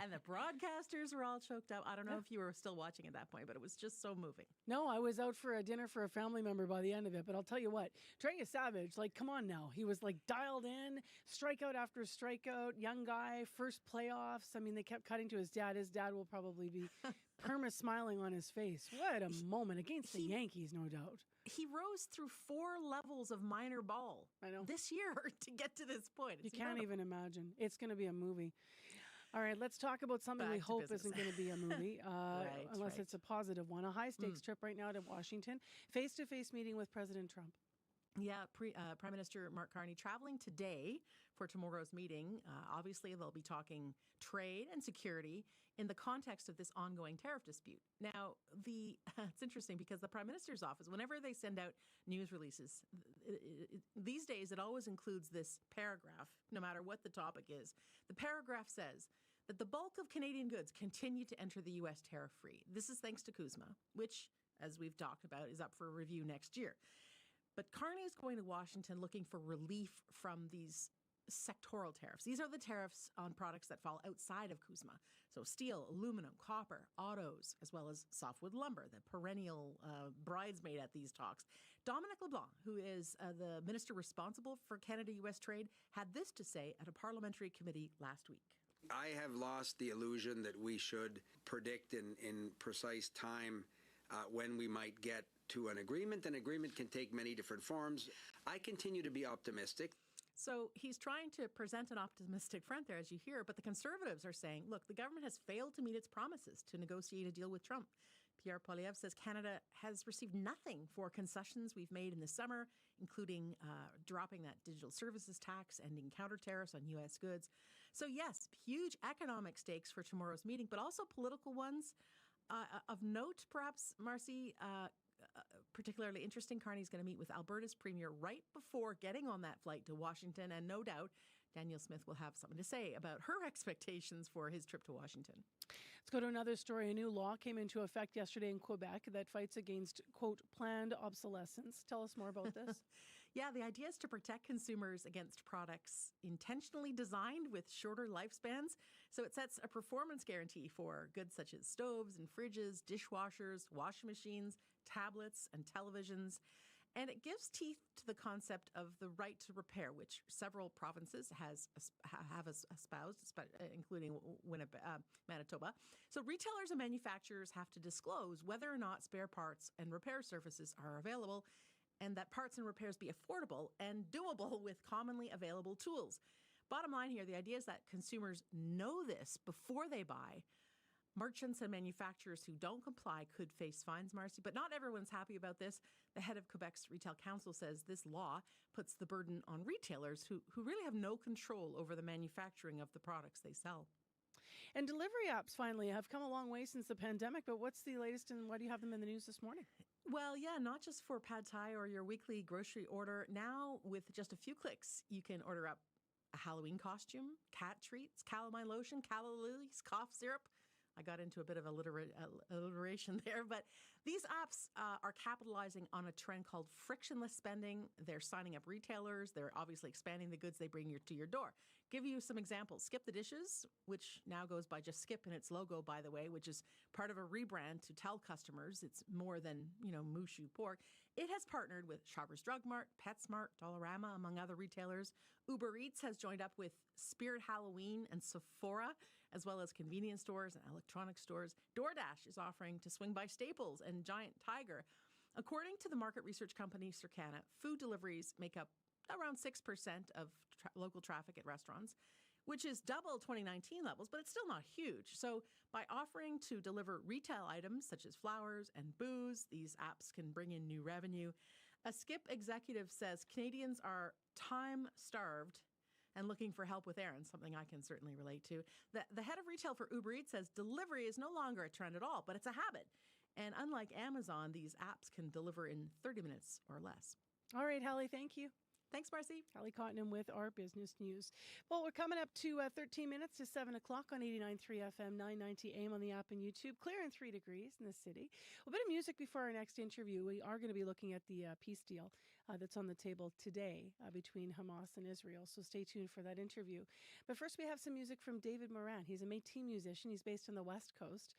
and the broadcasters were all choked up. I don't know if you were still watching at that point, but it was just so moving. No, I was out for a dinner for a family member by the end of it, but I'll tell you what, Trey Savage, come on now. He was dialed in, strikeout after strikeout, young guy, first playoffs. I mean, they kept cutting to his dad. His dad will probably be perma-smiling on his face. What a moment against the Yankees, no doubt. He rose through 4 levels of minor ball this year to get to this point. You can't even imagine. It's going to be a movie. All right, let's talk about something we Back to hope business. isn't going to be a movie, unless Right. it's a positive one. A high-stakes trip right now to Washington, face-to-face meeting with President Trump. Yeah, Prime Minister Mark Carney traveling today for tomorrow's meeting. Obviously, they'll be talking trade and security in the context of this ongoing tariff dispute. Now, it's interesting because the Prime Minister's office, whenever they send out news releases, these days it always includes this paragraph, no matter what the topic is. The paragraph says that the bulk of Canadian goods continue to enter the U.S. tariff-free. This is thanks to CUSMA, which, as we've talked about, is up for review next year. But Carney is going to Washington looking for relief from these sectoral tariffs. These are the tariffs on products that fall outside of CUSMA. So steel, aluminum, copper, autos, as well as softwood lumber, the perennial bridesmaid at these talks. Dominic LeBlanc, who is the minister responsible for Canada-U.S. trade, had this to say at a parliamentary committee last week. I have lost the illusion that we should predict in precise time when we might get to an agreement. An agreement can take many different forms. I continue to be optimistic. So he's trying to present an optimistic front there, as you hear, but the Conservatives are saying, look, the government has failed to meet its promises to negotiate a deal with Trump. Pierre Poilievre says Canada has received nothing for concessions we've made in the summer, including dropping that digital services tax, ending counter tariffs on U.S. goods. So yes, huge economic stakes for tomorrow's meeting, but also political ones. Of note, perhaps, Marcy, particularly interesting, Carney's going to meet with Alberta's premier right before getting on that flight to Washington, and no doubt Danielle Smith will have something to say about her expectations for his trip to Washington. Let's go to another story. A new law came into effect yesterday in Quebec that fights against, quote, planned obsolescence. Tell us more about this. Yeah, the idea is to protect consumers against products intentionally designed with shorter lifespans. So it sets a performance guarantee for goods such as stoves and fridges, dishwashers, washing machines, tablets, and televisions. And it gives teeth to the concept of the right to repair, which several provinces have espoused, including Manitoba. So retailers and manufacturers have to disclose whether or not spare parts and repair services are available, and that parts and repairs be affordable and doable with commonly available tools. Bottom line here, the idea is that consumers know this before they buy. Merchants and manufacturers who don't comply could face fines, Marcy, but not everyone's happy about this. The head of Quebec's Retail Council says this law puts the burden on retailers who really have no control over the manufacturing of the products they sell. And delivery apps finally have come a long way since the pandemic, but what's the latest and why do you have them in the news this morning? Well, yeah, not just for pad thai or your weekly grocery order. Now, with just a few clicks, you can order up a Halloween costume, cat treats, calamine lotion, calla lilies, cough syrup. I got into a bit of alliteration there, but these apps are capitalizing on a trend called frictionless spending. They're signing up retailers. They're obviously expanding the goods they bring to your door. Give you some examples. Skip the Dishes, which now goes by just Skip in its logo, by the way, which is part of a rebrand to tell customers it's more than, Mushu pork. It has partnered with Shoppers Drug Mart, PetSmart, Dollarama, among other retailers. Uber Eats has joined up with Spirit Halloween and Sephora, as well as convenience stores and electronic stores. DoorDash is offering to swing by Staples and Giant Tiger. According to the market research company Circana, food deliveries make up around 6% of local traffic at restaurants, which is double 2019 levels, but it's still not huge. So by offering to deliver retail items such as flowers and booze, these apps can bring in new revenue. A Skip executive says Canadians are time-starved and looking for help with errands, something I can certainly relate to. The head of retail for Uber Eats says delivery is no longer a trend at all, but it's a habit. And unlike Amazon, these apps can deliver in 30 minutes or less. All right, Hallie, thank you. Thanks, Marcy. Hallie Cottonham with our business news. Well, we're coming up to 13 minutes to 7 o'clock on 89.3 FM, 990 AM on the app and YouTube. Clear and 3 degrees in the city. A bit of music before our next interview. We are going to be looking at the peace deal that's on the table today between Hamas and Israel. So stay tuned for that interview. But first, we have some music from David Moran. He's a Métis musician. He's based on the West Coast.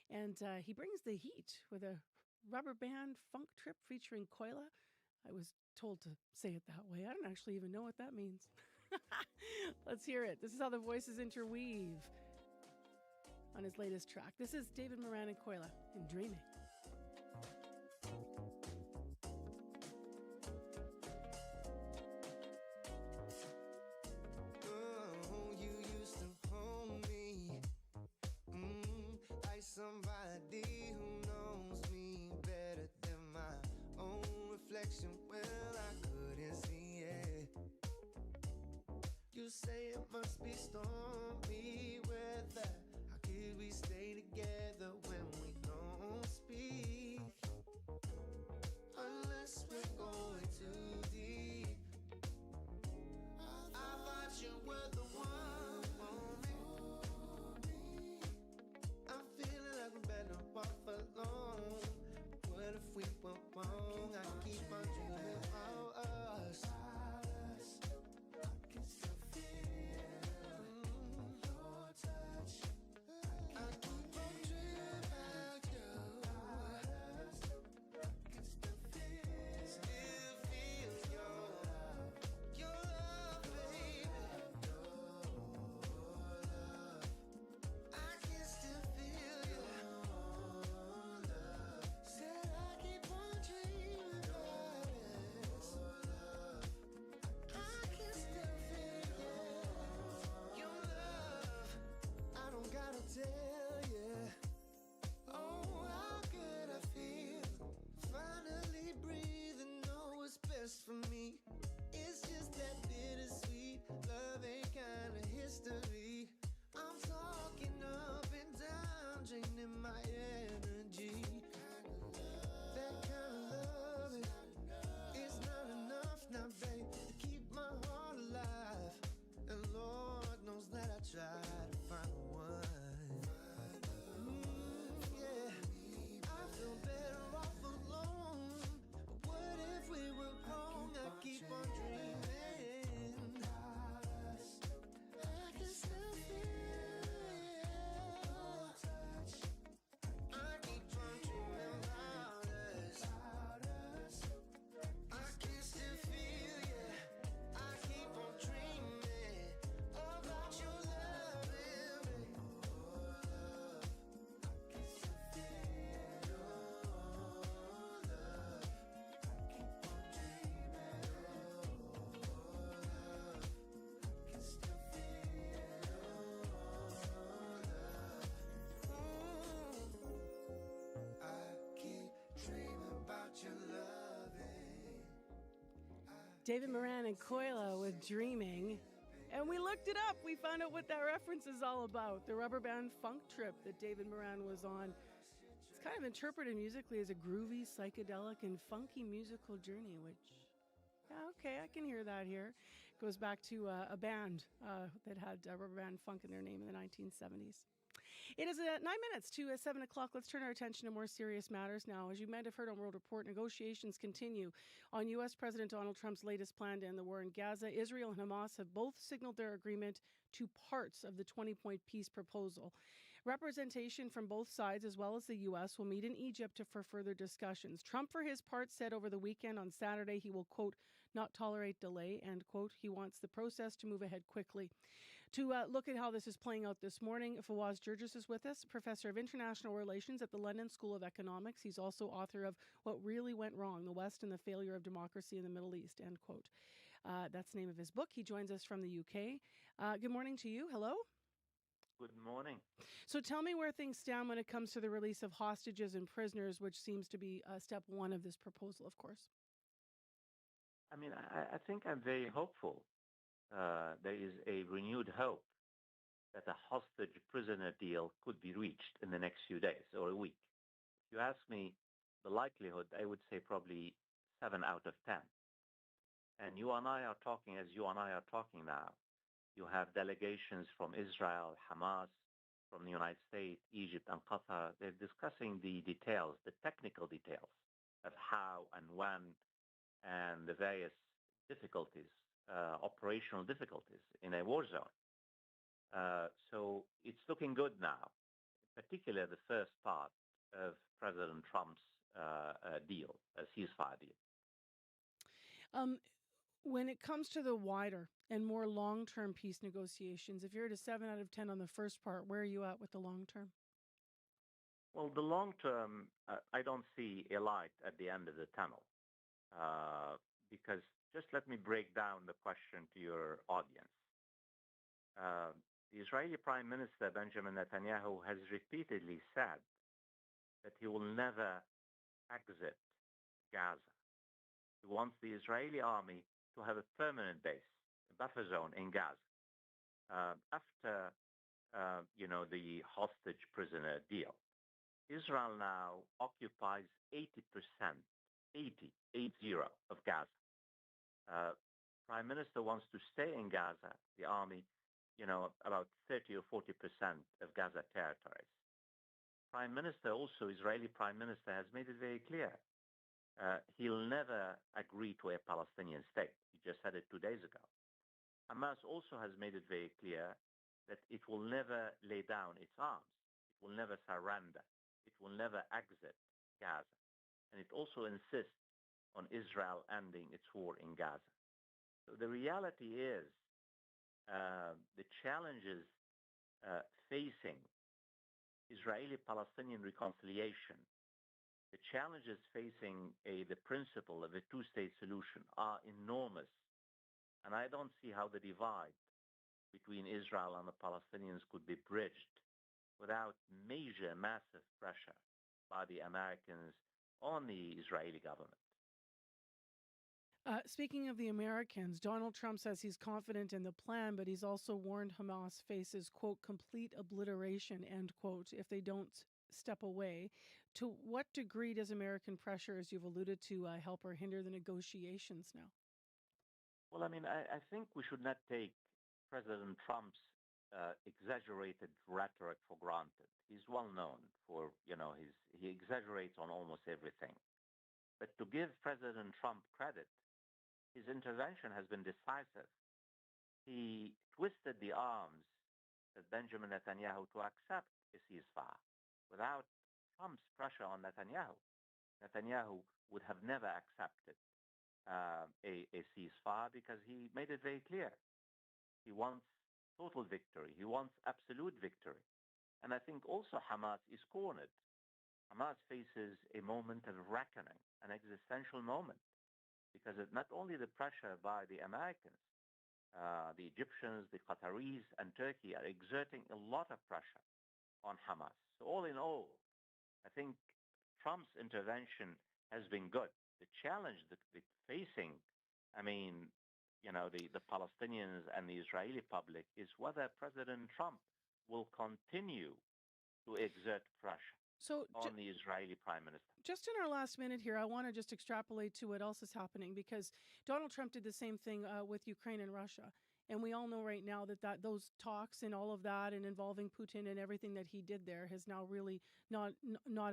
And he brings the heat with a rubber band funk trip featuring Koila. I was told to say it that way. I don't actually even know what that means. Let's hear it. This is how the voices interweave on his latest track. This is David Moran and Koila in Dreaming. Oh, you used to hold me somebody who knows me better than my own reflection. Well, I couldn't see it. You say it must be stormy weather. How could we stay together when we don't speak? Unless we're going too deep. I thought you were the one for me. I'm feeling like we better walk alone. What if we were wrong? I keep on dreaming about us. I can still feel your touch. I keep on dreaming about you. I can still feel your love, baby. I can still feel your love. Said I keep on dreaming about this. I can still feel your love. I don't gotta tell you. Oh, how good I feel. Finally breathing, know what's best for me. It's just that bittersweet love ain't kinda history. I'm talking up and down, draining my energy. That kind of love is not enough now, babe, to keep my heart alive. And Lord knows that I try to find the one. Yeah, I feel better off alone. But what if we were wrong? I keep on dreaming. I can still feel your touch. I keep on dreaming about us. I can still feel you. I keep on dreaming about your love, baby. David Moran and Koila with Dreaming. And we looked it up. We found out what that reference is all about. The rubber band funk trip that David Moran was on. It's kind of interpreted musically as a groovy, psychedelic, and funky musical journey, which, yeah, okay, I can hear that here. Goes back to a band that had rubber band funk in their name in the 1970s. It is 9 minutes to 7 o'clock. Let's turn our attention to more serious matters now. As you might have heard on World Report, negotiations continue on U.S. President Donald Trump's latest plan to end the war in Gaza. Israel and Hamas have both signaled their agreement to parts of the 20-point peace proposal. Representation from both sides, as well as the U.S., will meet in Egypt for further discussions. Trump, for his part, said over the weekend on Saturday he will, quote, not tolerate delay, end quote. He wants the process to move ahead quickly. To look at how this is playing out this morning, Fawaz Gergis is with us, professor of international relations at the London School of Economics. He's also author of What Really Went Wrong, the West and the Failure of Democracy in the Middle East, end quote. That's the name of his book. He joins us from the UK. Good morning to you. Hello. Good morning. So tell me where things stand when it comes to the release of hostages and prisoners, which seems to be step one of this proposal, of course. I mean, I think I'm very hopeful. There is a renewed hope that a hostage prisoner deal could be reached in the next few days or a week. If you ask me the likelihood, I would say probably 7 out of 10. And you and I are talking, as you and I are talking now, you have delegations from Israel, Hamas, from the United States, Egypt, and Qatar. They're discussing the details, the technical details of how and when and the various difficulties, operational difficulties in a war zone. So it's looking good now, particularly the first part of President Trump's deal, a ceasefire deal. When it comes to the wider and more long-term peace negotiations, if you're at a 7 out of 10 on the first part, where are you at with the long term? Well, the long term, I don't see a light at the end of the tunnel. Because just let me break down the question to your audience. The Israeli Prime Minister Benjamin Netanyahu has repeatedly said that he will never exit Gaza. He wants the Israeli army to have a permanent base, a buffer zone in Gaza. After the hostage prisoner deal, Israel now occupies 80%, 80 of Gaza. Prime Minister wants to stay in Gaza, the army, about 30 or 40% of Gaza territories. Prime Minister, also Israeli Prime Minister, has made it very clear. He'll never agree to a Palestinian state. He just said it 2 days ago. Hamas also has made it very clear that it will never lay down its arms. It will never surrender. It will never exit Gaza. And it also insists on Israel ending its war in Gaza. So the reality is the challenges facing Israeli-Palestinian reconciliation, the challenges facing the principle of a two-state solution are enormous. And I don't see how the divide between Israel and the Palestinians could be bridged without major, massive pressure by the Americans on the Israeli government. Speaking of the Americans, Donald Trump says he's confident in the plan, but he's also warned Hamas faces, quote, complete obliteration, end quote, if they don't step away. To what degree does American pressure, as you've alluded to, help or hinder the negotiations now? Well, I think we should not take President Trump's exaggerated rhetoric for granted. He's well known for, he exaggerates on almost everything. But to give President Trump credit, his intervention has been decisive. He twisted the arms of Benjamin Netanyahu to accept a ceasefire. Without Trump's pressure on Netanyahu, Netanyahu would have never accepted a ceasefire because he made it very clear. He wants total victory. He wants absolute victory. And I think also Hamas is cornered. Hamas faces a moment of reckoning, an existential moment, because of not only the pressure by the Americans, the Egyptians, the Qataris, and Turkey are exerting a lot of pressure on Hamas. So all in all, I think Trump's intervention has been good. The challenge that it's facing, the Palestinians and the Israeli public is whether President Trump will continue to exert pressure on the Israeli Prime Minister. Just in our last minute here, I want to just extrapolate to what else is happening, because Donald Trump did the same thing with Ukraine and Russia. And we all know right now that those talks and all of that and involving Putin and everything that he did there has now really not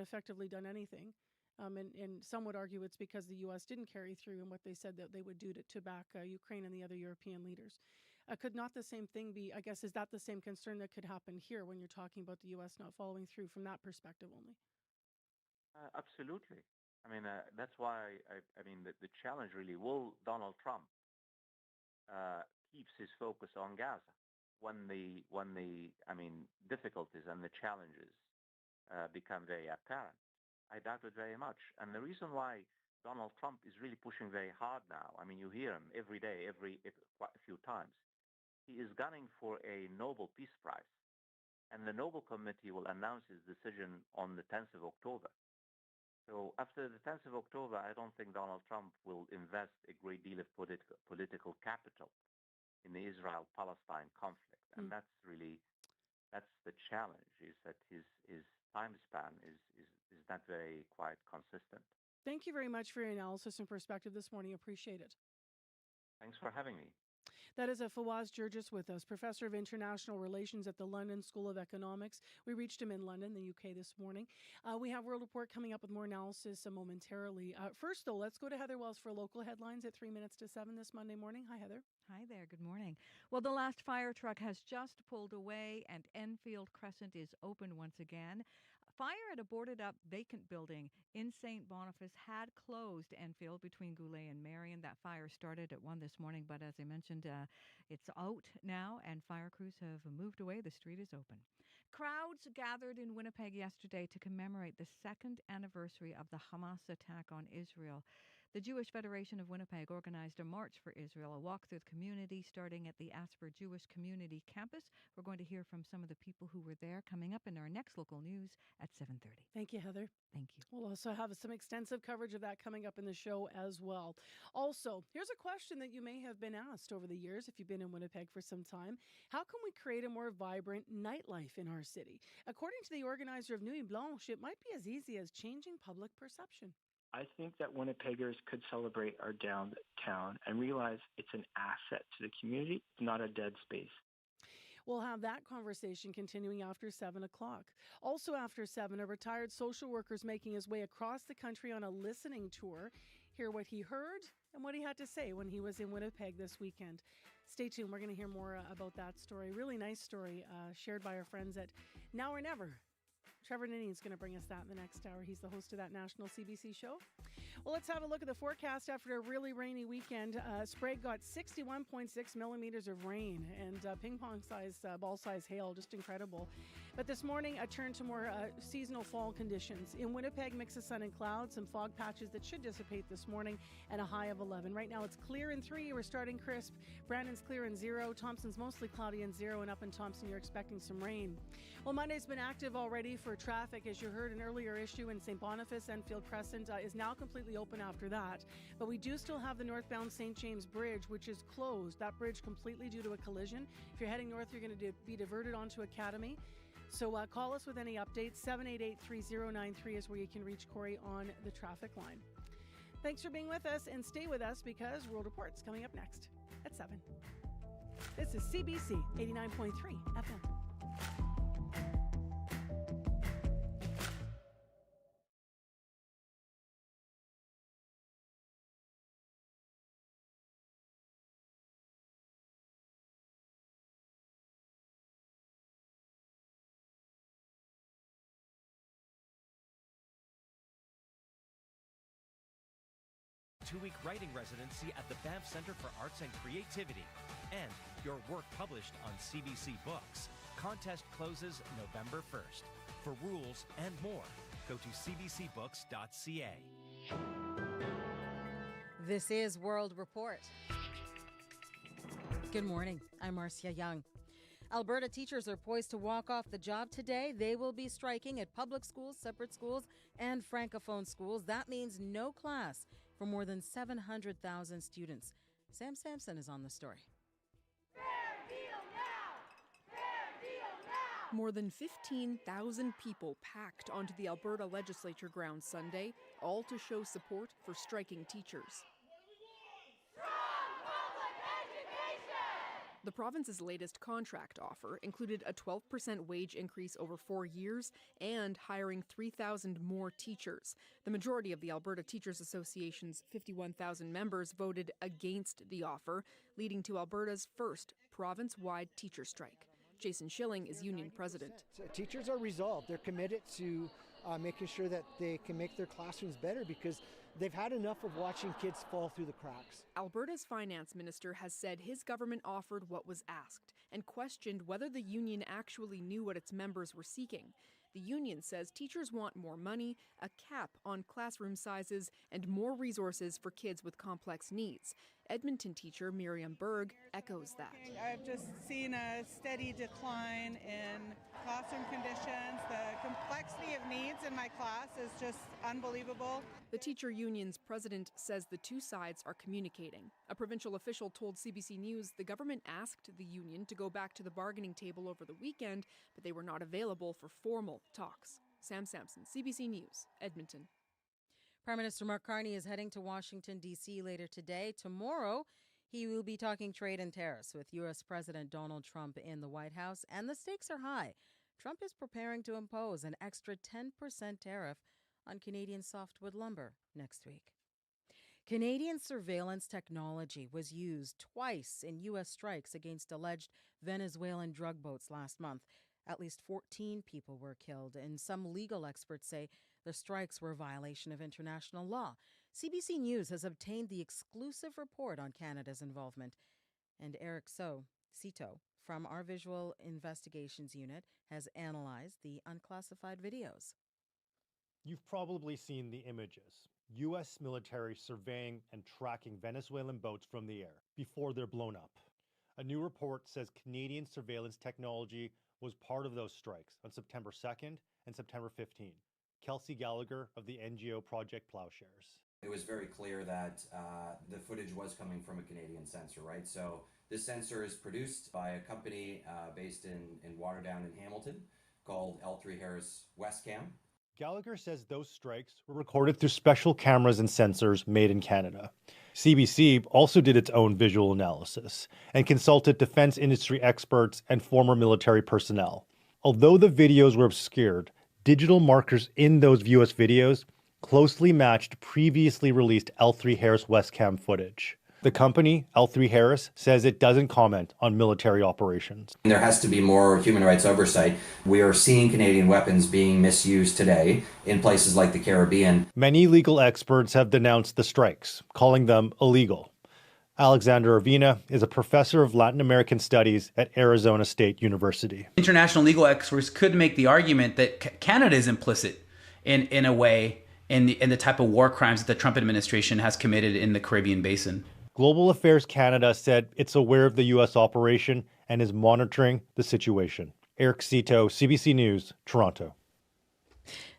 effectively done anything. And some would argue it's because the U.S. didn't carry through in what they said that they would do to back Ukraine and the other European leaders. Could not the same thing be, I guess, is that the same concern that could happen here when you're talking about the U.S. not following through from that perspective only? Absolutely. That's why, the challenge really, will Donald Trump keeps his focus on Gaza when the difficulties and the challenges become very apparent? I doubt it very much. And the reason why Donald Trump is really pushing very hard now, you hear him every day, quite a few times. He is gunning for a Nobel Peace Prize. And the Nobel Committee will announce his decision on the 10th of October. So after the 10th of October, I don't think Donald Trump will invest a great deal of political capital in the Israel-Palestine conflict. And that's the challenge, is that his time span is not very quite consistent. Thank you very much for your analysis and perspective this morning. Appreciate it. Thanks for having me. That is Fawaz Gergis with us, Professor of International Relations at the London School of Economics. We reached him in London, the UK, this morning. We have World Report coming up with more analysis momentarily. First, though, let's go to Heather Wells for local headlines at 3 minutes to 7 this Monday morning. Hi, Heather. Hi there. Good morning. Well, the last fire truck has just pulled away and Enfield Crescent is open once again. Fire at a boarded-up vacant building in St. Boniface had closed Enfield between Goulet and Marion. That fire started at 1 this morning, but as I mentioned, it's out now and fire crews have moved away. The street is open. Crowds gathered in Winnipeg yesterday to commemorate the second anniversary of the Hamas attack on Israel. The Jewish Federation of Winnipeg organized a march for Israel, a walk through the community starting at the Asper Jewish Community Campus. We're going to hear from some of the people who were there coming up in our next local news at 7:30. Thank you, Heather. Thank you. We'll also have some extensive coverage of that coming up in the show as well. Also, here's a question that you may have been asked over the years if you've been in Winnipeg for some time. How can we create a more vibrant nightlife in our city? According to the organizer of Nuit Blanche, it might be as easy as changing public perception. I think that Winnipeggers could celebrate our downtown and realize it's an asset to the community, not a dead space. We'll have that conversation continuing after 7 o'clock. Also after 7, a retired social worker is making his way across the country on a listening tour. Hear what he heard and what he had to say when he was in Winnipeg this weekend. Stay tuned. We're going to hear more about that story. Really nice story shared by our friends at Now or Never. Trevor Ninney is going to bring us that in the next hour. He's the host of that national CBC show. Well, let's have a look at the forecast after a really rainy weekend. Sprague got 61.6 millimeters of rain and ping pong size, ball size hail, just incredible. But this morning, a turn to more seasonal fall conditions. In Winnipeg, mix of sun and clouds, some fog patches that should dissipate this morning, and a high of 11. Right now, it's clear in 3. We're starting crisp. Brandon's clear in 0. Thompson's mostly cloudy in 0. And up in Thompson, you're expecting some rain. Well, Monday's been active already for traffic. As you heard, an earlier issue in St. Boniface, Enfield Crescent is now completely open after that. But we do still have the northbound St. James Bridge, which is closed. That bridge completely due to a collision. If you're heading north, you're going to be diverted onto Academy. So call us with any updates. 788-3093 is where you can reach Corey on the traffic line. Thanks for being with us, and stay with us because World Report's coming up next at 7. This is CBC 89.3 FM. Two-week writing residency at the Banff Center for Arts and Creativity, and your work published on CBC Books. Contest closes November 1st. For rules and more, go to cbcbooks.ca. This is World Report. Good morning. I'm Marcia Young. Alberta teachers are poised to walk off the job today. They will be striking at public schools, separate schools, and francophone schools. That means no class for more than 700,000 students. Sam Sampson is on the story. More than 15,000 people packed onto the Alberta Legislature grounds Sunday, all to show support for striking teachers. The province's latest contract offer included a 12% wage increase over 4 years and hiring 3,000 more teachers. The majority of the Alberta Teachers Association's 51,000 members voted against the offer, leading to Alberta's first province-wide teacher strike. Jason Schilling is union president. Teachers are resolved. They're committed to making sure that they can make their classrooms better because they've had enough of watching kids fall through the cracks. Alberta's finance minister has said his government offered what was asked and questioned whether the union actually knew what its members were seeking. The union says teachers want more money, a cap on classroom sizes, and more resources for kids with complex needs. Edmonton teacher Miriam Berg echoes that. I've just seen a steady decline in classroom conditions. The complexity of needs in my class is just unbelievable. The teacher union's president says the two sides are communicating. A provincial official told CBC News the government asked the union to go back to the bargaining table over the weekend, but they were not available for formal talks. Sam Sampson, CBC News, Edmonton. Prime Minister Mark Carney is heading to Washington, D.C. later today. Tomorrow, he will be talking trade and tariffs with U.S. President Donald Trump in the White House, and the stakes are high. Trump is preparing to impose an extra 10% tariff on Canadian softwood lumber next week. Canadian surveillance technology was used twice in U.S. strikes against alleged Venezuelan drug boats last month. At least 14 people were killed, and some legal experts say the strikes were a violation of international law. CBC News has obtained the exclusive report on Canada's involvement, and Eric Cito from our Visual Investigations Unit has analyzed the unclassified videos. You've probably seen the images. U.S. military surveying and tracking Venezuelan boats from the air before they're blown up. A new report says Canadian surveillance technology was part of those strikes on September 2nd and September 15th. Kelsey Gallagher of the NGO Project Plowshares. It was very clear that the footage was coming from a Canadian sensor, right? So this sensor is produced by a company based in Waterdown and Hamilton called L3 Harris Westcam. Gallagher says those strikes were recorded through special cameras and sensors made in Canada. CBC also did its own visual analysis and consulted defense industry experts and former military personnel. Although the videos were obscured, digital markers in those US videos closely matched previously released L3 Harris Westcam footage. The company, L3 Harris, says it doesn't comment on military operations. There has to be more human rights oversight. We are seeing Canadian weapons being misused today in places like the Caribbean. Many legal experts have denounced the strikes, calling them illegal. Alexander Avina is a professor of Latin American studies at Arizona State University. International legal experts could make the argument that Canada is implicit in a way in the type of war crimes that the Trump administration has committed in the Caribbean basin. Global Affairs Canada said it's aware of the U.S. operation and is monitoring the situation. Eric Cito, CBC News, Toronto.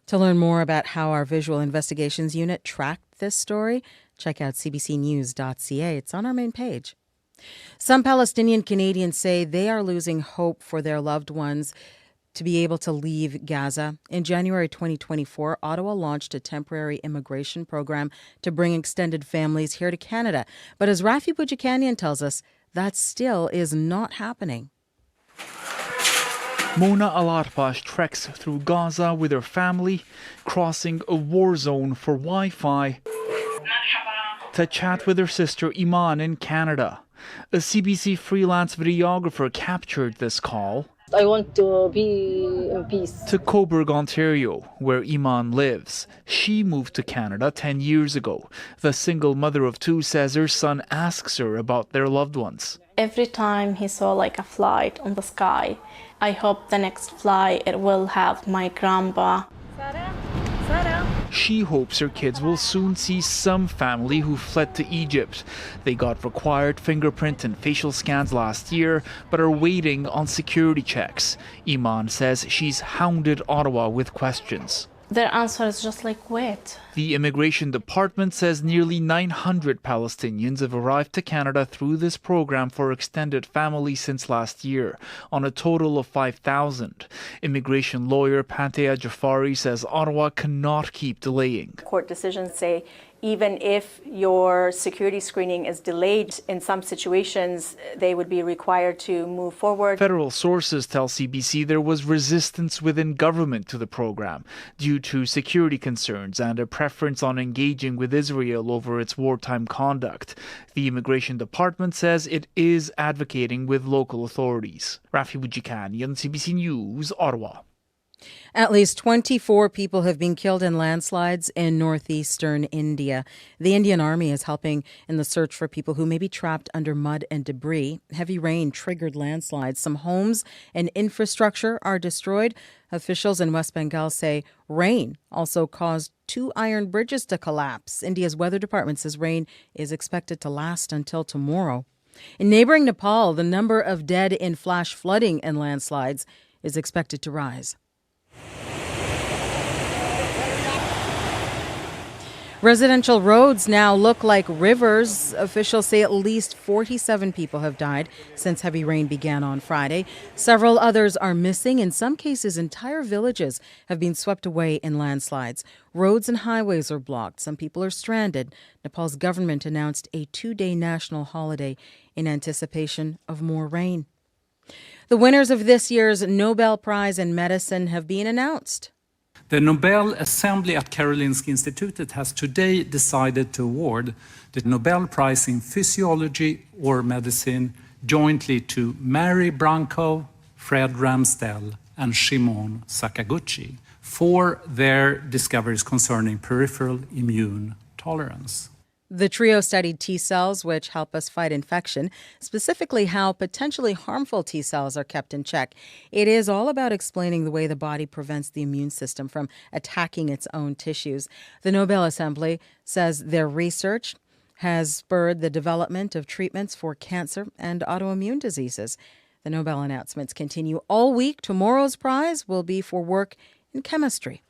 To learn more about how our Visual Investigations Unit tracked this story, check out cbcnews.ca. It's on our main page. Some Palestinian Canadians say they are losing hope for their loved ones to be able to leave Gaza. In January 2024, Ottawa launched a temporary immigration program to bring extended families here to Canada. But as Rafi Boudjikanian tells us, that still is not happening. Mona Alarpash treks through Gaza with her family, crossing a war zone for Wi-Fi to chat with her sister Iman in Canada. A CBC freelance videographer captured this call. I want to be in peace. To Cobourg, Ontario, where Iman lives. She moved to Canada 10 years ago. The single mother of two says her son asks her about their loved ones. Every time he saw like a flight on the sky, I hope the next flight it will have my grandpa. She hopes her kids will soon see some family who fled to Egypt. They got required fingerprint and facial scans last year, but are waiting on security checks. Iman says she's hounded Ottawa with questions. Their answer is just like, wait. The Immigration Department says nearly 900 Palestinians have arrived to Canada through this program for extended families since last year, on a total of 5,000. Immigration lawyer Pantea Jafari says Ottawa cannot keep delaying. Court decisions say even if your security screening is delayed, in some situations they would be required to move forward. Federal sources tell CBC there was resistance within government to the program due to security concerns and a preference on engaging with Israel over its wartime conduct. The Immigration Department says it is advocating with local authorities. Rafi Boudjikanian, CBC News, Ottawa. At least 24 people have been killed in landslides in northeastern India. The Indian Army is helping in the search for people who may be trapped under mud and debris. Heavy rain triggered landslides. Some homes and infrastructure are destroyed. Officials in West Bengal say rain also caused 2 iron bridges to collapse. India's weather department says rain is expected to last until tomorrow. In neighboring Nepal, the number of dead in flash flooding and landslides is expected to rise. Residential roads now look like rivers. Officials say at least 47 people have died since heavy rain began on Friday. Several others are missing. In some cases, entire villages have been swept away in landslides. Roads and highways are blocked. Some people are stranded. Nepal's government announced a 2-day national holiday in anticipation of more rain. The winners of this year's Nobel Prize in Medicine have been announced. The Nobel Assembly at Karolinska Institutet has today decided to award the Nobel Prize in Physiology or Medicine jointly to Mary Branco, Fred Ramsdell, and Shimon Sakaguchi for their discoveries concerning peripheral immune tolerance. The trio studied T cells, which help us fight infection, specifically how potentially harmful T cells are kept in check. It is all about explaining the way the body prevents the immune system from attacking its own tissues. The Nobel Assembly says their research has spurred the development of treatments for cancer and autoimmune diseases. The Nobel announcements continue all week. Tomorrow's prize will be for work in chemistry.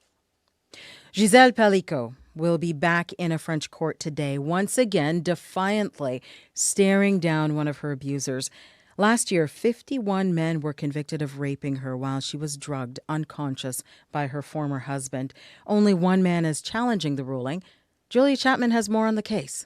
Gisèle Pellicot will be back in a French court today, once again defiantly staring down one of her abusers. Last year, 51 men were convicted of raping her while she was drugged unconscious by her former husband. Only one man is challenging the ruling. Julia Chapman has more on the case.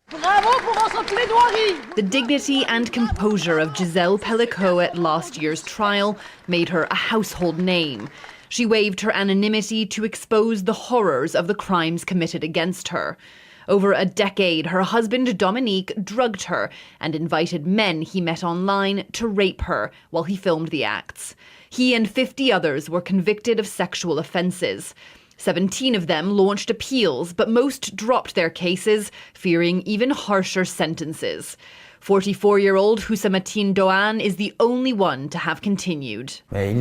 The dignity and composure of Gisèle Pellicot at last year's trial made her a household name. She waived her anonymity to expose the horrors of the crimes committed against her. Over a decade, her husband Dominique drugged her and invited men he met online to rape her while he filmed the acts. He and 50 others were convicted of sexual offences. 17 of them launched appeals, but most dropped their cases, fearing even harsher sentences. 44-year-old Hussamatine Doan is the only one to have continued. His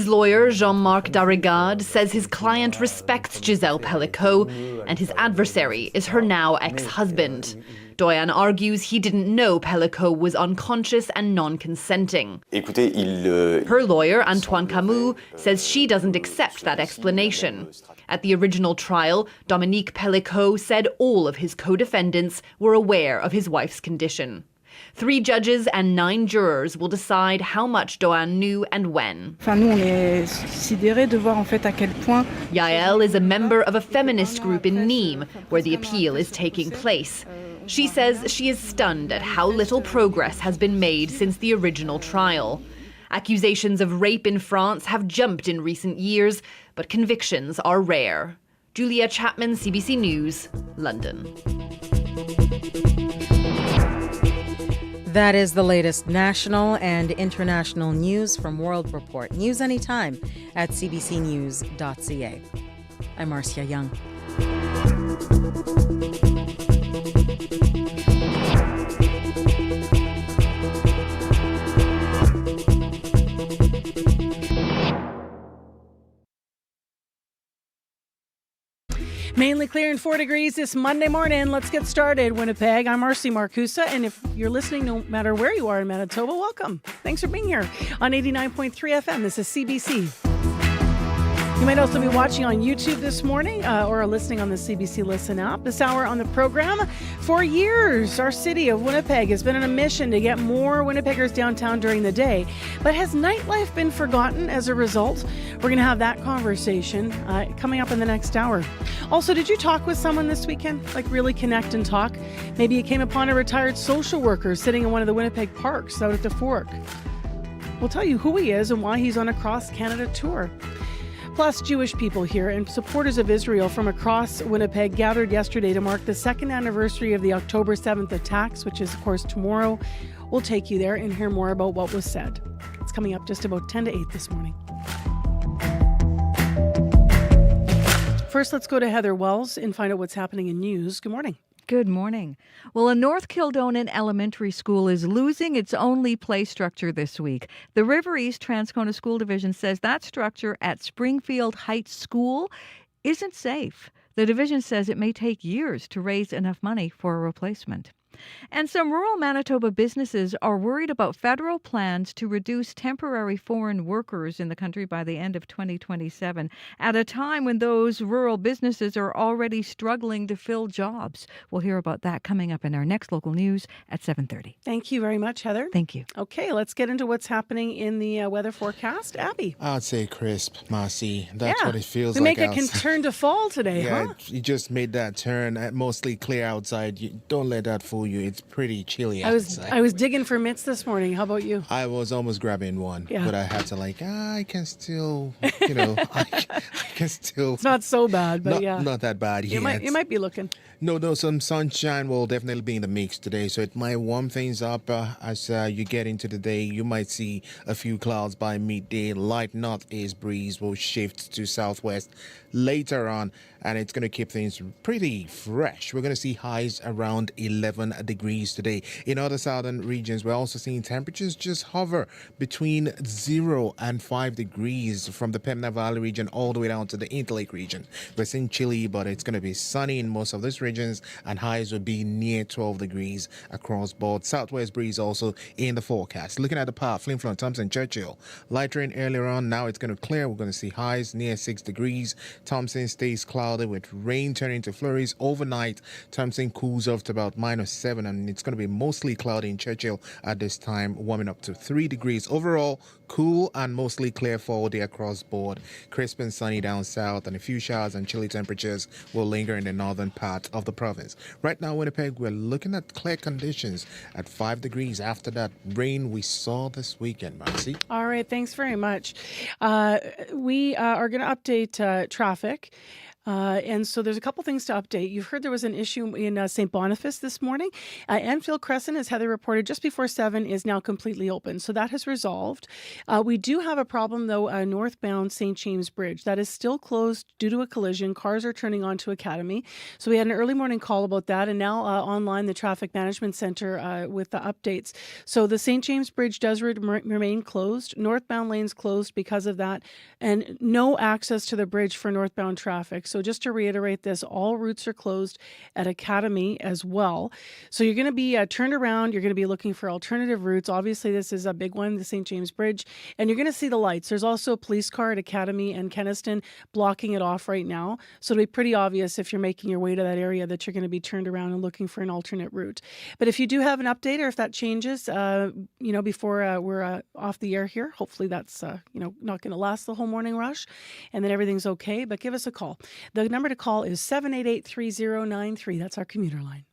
lawyer, Jean-Marc Darrigade, says his client respects Gisèle Pellicot, and his adversary is her now ex-husband. Doyan argues he didn't know Pellicot was unconscious and non-consenting. Her lawyer, Antoine Camus, says she doesn't accept that explanation. At the original trial, Dominique Pellicot said all of his co-defendants were aware of his wife's condition. 3 judges and 9 jurors will decide how much Doan knew and when. Yael is a member of a feminist group in Nîmes, where the appeal is taking place. She says she is stunned at how little progress has been made since the original trial. Accusations of rape in France have jumped in recent years, but convictions are rare. Julia Chapman, CBC News, London. That is the latest national and international news from World Report. News anytime at cbcnews.ca. I'm Marcia Young. Mainly clear and 4 degrees this Monday morning. Let's get started. Winnipeg, I'm Marcy Marcusa, and if you're listening no matter where you are in Manitoba, welcome. Thanks for being here on 89.3 FM. This is CBC. You might also be watching on YouTube this morning or listening on the CBC Listen app. This hour on the program, for years, our city of Winnipeg has been on a mission to get more Winnipeggers downtown during the day. But has nightlife been forgotten as a result? We're going to have that conversation coming up in the next hour. Also, did you talk with someone this weekend? Like really connect and talk? Maybe you came upon a retired social worker sitting in one of the Winnipeg parks out at the Fork. We'll tell you who he is and why he's on a cross-Canada tour. Plus, Jewish people here and supporters of Israel from across Winnipeg gathered yesterday to mark the 2nd anniversary of the October 7th attacks, which is, of course, tomorrow. We'll take you there and hear more about what was said. It's coming up just about 10 to 8 this morning. First, let's go to Heather Wells and find out what's happening in news. Good morning. Good morning. Well, a North Kildonan elementary school is losing its only play structure this week. The River East Transcona School Division says that structure at Springfield Heights School isn't safe. The division says it may take years to raise enough money for a replacement. And some rural Manitoba businesses are worried about federal plans to reduce temporary foreign workers in the country by the end of 2027, at a time when those rural businesses are already struggling to fill jobs. We'll hear about that coming up in our next local news at 7:30. Thank you very much, Heather. Thank you. Okay, let's get into what's happening in the weather forecast. Abby. I'd say crisp, Marcy. That's what it feels we like. We make a turn to fall today, yeah, huh? You just made that turn. Mostly clear outside. Don't let that fool you. you, it's pretty chilly I outside. was digging for mitts this morning. How about you? I was almost grabbing one, Yeah. but I had to I can still, I can still. It's not so bad, but not that bad you yet. might be looking. No, some sunshine will definitely be in the mix today, so it might warm things up as you get into the day. You might see a few clouds by midday. Light northeast breeze will shift to southwest later on, and it's going to keep things pretty fresh. We're going to see highs around 11 degrees today. In other southern regions, we're also seeing temperatures just hover between 0 and 5 degrees from the Pembina Valley region all the way down to the Interlake region. We're seeing chilly, but it's going to be sunny in most of these regions, and highs will be near 12 degrees across board. Southwest breeze also in the forecast. Looking at the path, Flin Flon, Thompson, Churchill. Light rain earlier on, now it's going to clear. We're going to see highs near 6 degrees. Thompson stays cloudy with rain turning to flurries overnight. Thompson cools off to about -7, and it's going to be mostly cloudy in Churchill at this time, warming up to 3 degrees. Overall, cool and mostly clear for all day across board. Crisp and sunny down south, and a few showers and chilly temperatures will linger in the northern part of the province. Right now, Winnipeg, we're looking at clear conditions at 5 degrees after that rain we saw this weekend, Marcy. All right, thanks very much. We are going to update traffic. And so there's a couple things to update. You've heard there was an issue in St. Boniface this morning. Enfield Crescent, as Heather reported, just before 7 is now completely open. So that has resolved. We do have a problem, though, northbound St. James Bridge. That is still closed due to a collision. Cars are turning onto Academy. So we had an early morning call about that. And now online, the Traffic Management Center with the updates. So the St. James Bridge does remain closed. Northbound lanes closed because of that. And no access to the bridge for northbound traffic. So just to reiterate this, all routes are closed at Academy as well. So you're going to be turned around. You're going to be looking for alternative routes. Obviously, this is a big one, the St. James Bridge. And you're going to see the lights. There's also a police car at Academy and Kenniston blocking it off right now. So it'll be pretty obvious if you're making your way to that area that you're going to be turned around and looking for an alternate route. But if you do have an update or if that changes, before we're off the air here, hopefully that's, not going to last the whole morning rush and then everything's okay. But give us a call. The number to call is 788-3093. That's our commuter line.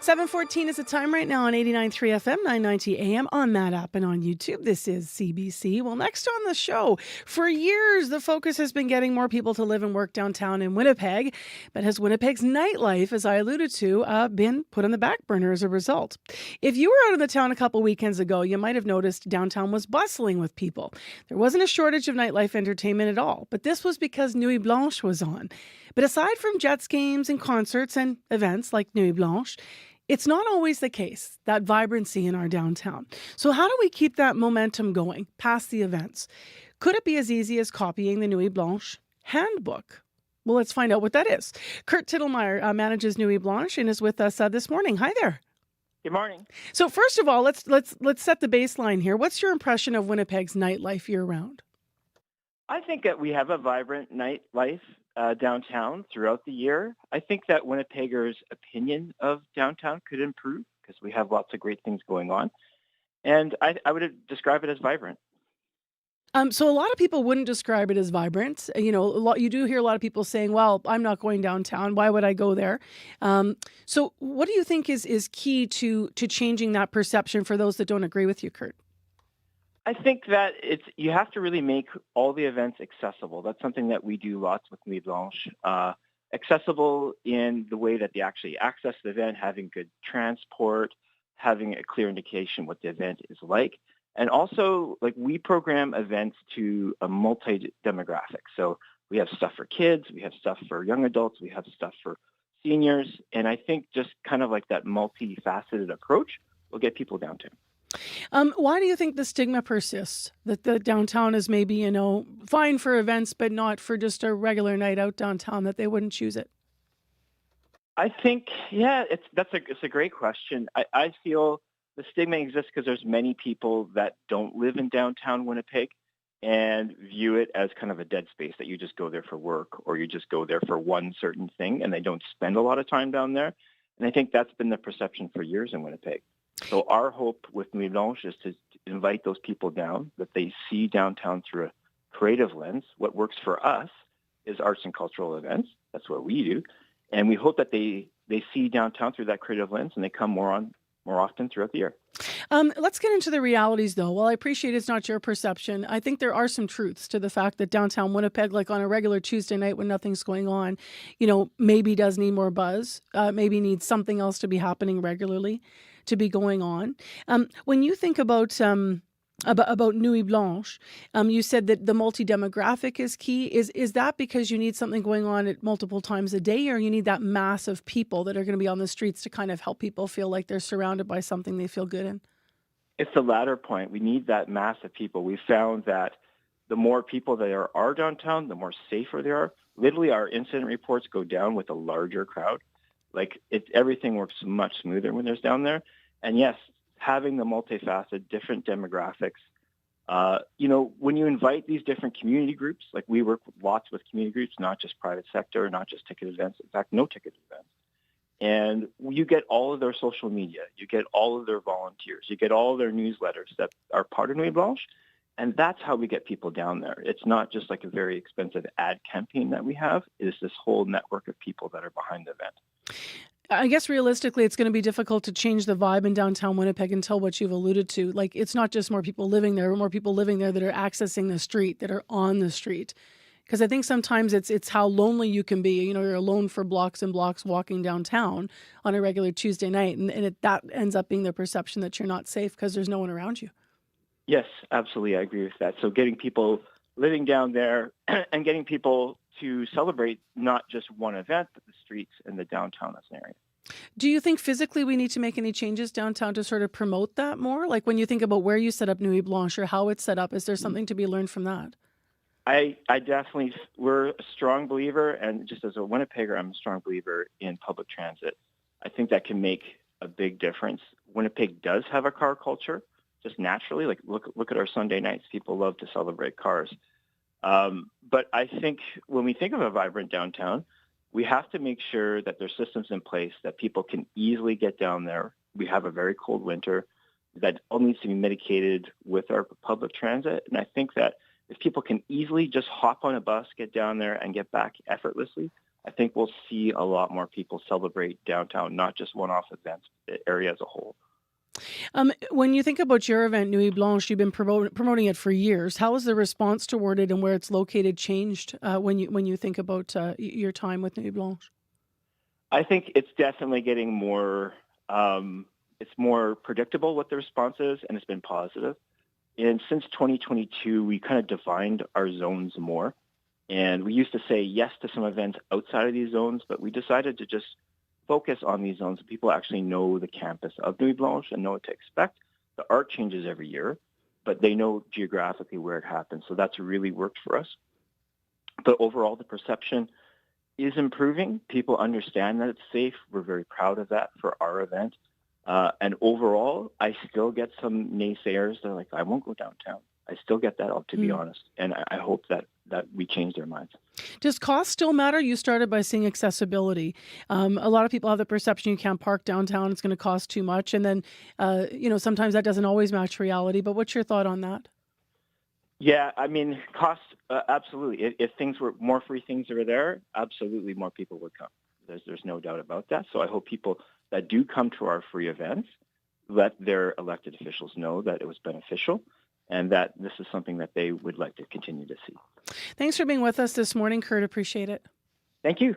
7:14 is the time right now on 89.3 FM, 990 AM, on that app and on YouTube. This is CBC. Well, next on the show, for years, the focus has been getting more people to live and work downtown in Winnipeg. But has Winnipeg's nightlife, as I alluded to, been put on the back burner as a result? If you were out in the town a couple weekends ago, you might have noticed downtown was bustling with people. There wasn't a shortage of nightlife entertainment at all, but this was because Nuit Blanche was on. But aside from Jets games and concerts and events like Nuit Blanche, it's not always the case, that vibrancy in our downtown. So how do we keep that momentum going past the events? Could it be as easy as copying the Nuit Blanche handbook? Well, let's find out what that is. Kurt Tittlemeyer manages Nuit Blanche and is with us this morning. Hi there. Good morning. So first of all, let's set the baseline here. What's your impression of Winnipeg's nightlife year-round? I think that we have a vibrant nightlife downtown throughout the year. I think that Winnipeggers' opinion of downtown could improve because we have lots of great things going on. And I would describe it as vibrant. So a lot of people wouldn't describe it as vibrant. You do hear a lot of people saying, well, I'm not going downtown. Why would I go there? So what do you think is key to changing that perception for those that don't agree with you, Kurt? I think that you have to really make all the events accessible. That's something that we do lots with Nuit Blanche. Accessible in the way that they actually access the event, having good transport, having a clear indication what the event is like. And also, we program events to a multi-demographic. So we have stuff for kids, we have stuff for young adults, we have stuff for seniors. And I think just kind of like that multifaceted approach will get people downtown. Why do you think the stigma persists that the downtown is maybe, fine for events, but not for just a regular night out downtown, that they wouldn't choose it? I think, it's a great question. I feel the stigma exists because there's many people that don't live in downtown Winnipeg and view it as kind of a dead space, that you just go there for work or you just go there for one certain thing and they don't spend a lot of time down there. And I think that's been the perception for years in Winnipeg. So our hope with Nuit Blanche is to invite those people down, that they see downtown through a creative lens. What works for us is arts and cultural events. That's what we do. And we hope that they see downtown through that creative lens and they come more often throughout the year. Let's get into the realities, though. While I appreciate it's not your perception, I think there are some truths to the fact that downtown Winnipeg, like on a regular Tuesday night when nothing's going on, maybe does need more buzz, maybe needs something else to be happening regularly to be going on. When you think about Nuit Blanche, you said that the multi-demographic is key. Is that because you need something going on at multiple times a day, or you need that mass of people that are going to be on the streets to kind of help people feel like they're surrounded by something they feel good in? It's the latter point. We need that mass of people. We found that the more people there are downtown, the more safer they are. Literally, our incident reports go down with a larger crowd. Everything works much smoother when there's down there. And yes, having the multifaceted, different demographics. When you invite these different community groups, like we work lots with community groups, not just private sector, not just ticket events, in fact, no ticket events. And you get all of their social media, you get all of their volunteers, you get all of their newsletters that are part of Nuit Blanche. And that's how we get people down there. It's not just like a very expensive ad campaign that we have. It's this whole network of people that are behind the event. I guess realistically, it's going to be difficult to change the vibe in downtown Winnipeg until what you've alluded to. Like, it's not just more people living there, more people living there that are accessing the street, that are on the street. Because I think sometimes it's how lonely you can be. You're alone for blocks and blocks walking downtown on a regular Tuesday night. And that ends up being the perception that you're not safe because there's no one around you. Yes, absolutely. I agree with that. So getting people living down there and getting people to celebrate not just one event, but the streets and the downtown as an area. Do you think physically we need to make any changes downtown to sort of promote that more? Like when you think about where you set up Nuit Blanche or how it's set up, is there something to be learned from that? I definitely, we're a strong believer, and just as a Winnipegger, I'm a strong believer in public transit. I think that can make a big difference. Winnipeg does have a car culture, just naturally. Like look at our Sunday nights. People love to celebrate cars. But I think when we think of a vibrant downtown, we have to make sure that there's systems in place that people can easily get down there. We have a very cold winter that all needs to be mitigated with our public transit. And I think that if people can easily just hop on a bus, get down there, and get back effortlessly, I think we'll see a lot more people celebrate downtown, not just one-off events, the area as a whole. When you think about your event, Nuit Blanche, you've been promoting it for years. How has the response toward it and where it's located changed when you think about your time with Nuit Blanche? I think it's definitely getting more, it's more predictable what the response is, and it's been positive. And since 2022, we kind of defined our zones more. And we used to say yes to some events outside of these zones, but we decided to just focus on these zones so people actually know the campus of Nuit Blanche and know what to expect. The art changes every year, but they know geographically where it happens. So that's really worked for us. But overall, the perception is improving. People understand that it's safe. We're very proud of that for our event. And overall, I still get some naysayers that are like, I won't go downtown. I still get that, to be honest. And I hope that we change their minds. Does cost still matter? You started by saying accessibility. A lot of people have the perception you can't park downtown. It's going to cost too much. And then, sometimes that doesn't always match reality. But what's your thought on that? Yeah, I mean, cost, absolutely. If things were more free things were there, absolutely more people would come. There's no doubt about that. So I hope people that do come to our free events let their elected officials know that it was beneficial and that this is something that they would like to continue to see. Thanks for being with us this morning, Kurt. Appreciate it. Thank you.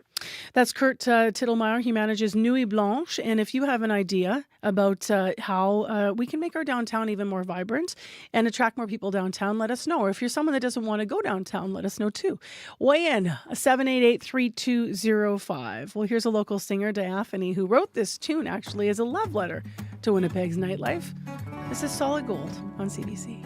That's Kurt Tittlemeyer. He manages Nuit Blanche. And if you have an idea about how we can make our downtown even more vibrant and attract more people downtown, let us know. Or if you're someone that doesn't want to go downtown, let us know too. Weigh in, 788-3205. Well, here's a local singer, Diaphane, who wrote this tune actually as a love letter to Winnipeg's nightlife. This is Solid Gold on CBC.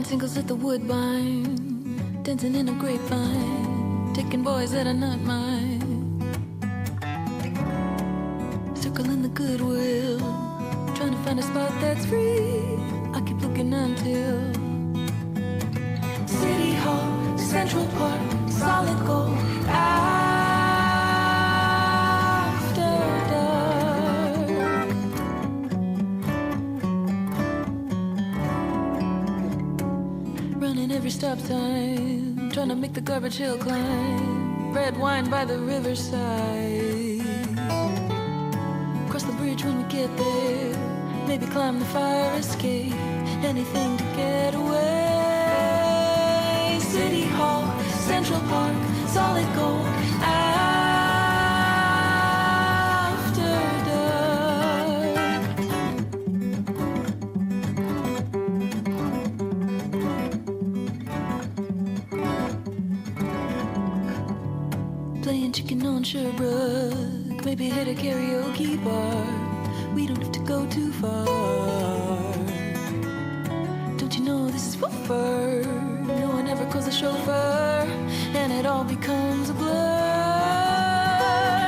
Singles at the Woodbine, dancing in a grapevine, taking boys that are not mine. Circling the Goodwill, trying to find a spot that's free. I keep looking until City Hall, Central Park, solid gold. After dark. Running every stop sign, trying to make the garbage hill climb. Red wine by the riverside. Cross the bridge when we get there. Maybe climb the fire escape. Anything to get away. City Hall, Central Park, solid gold. After dark. Playing chicken on Sherbrooke. Maybe hit a karaoke bar. We don't have to go too far. Don't you know this is far? No one ever calls a chauffeur, and it all becomes a blur.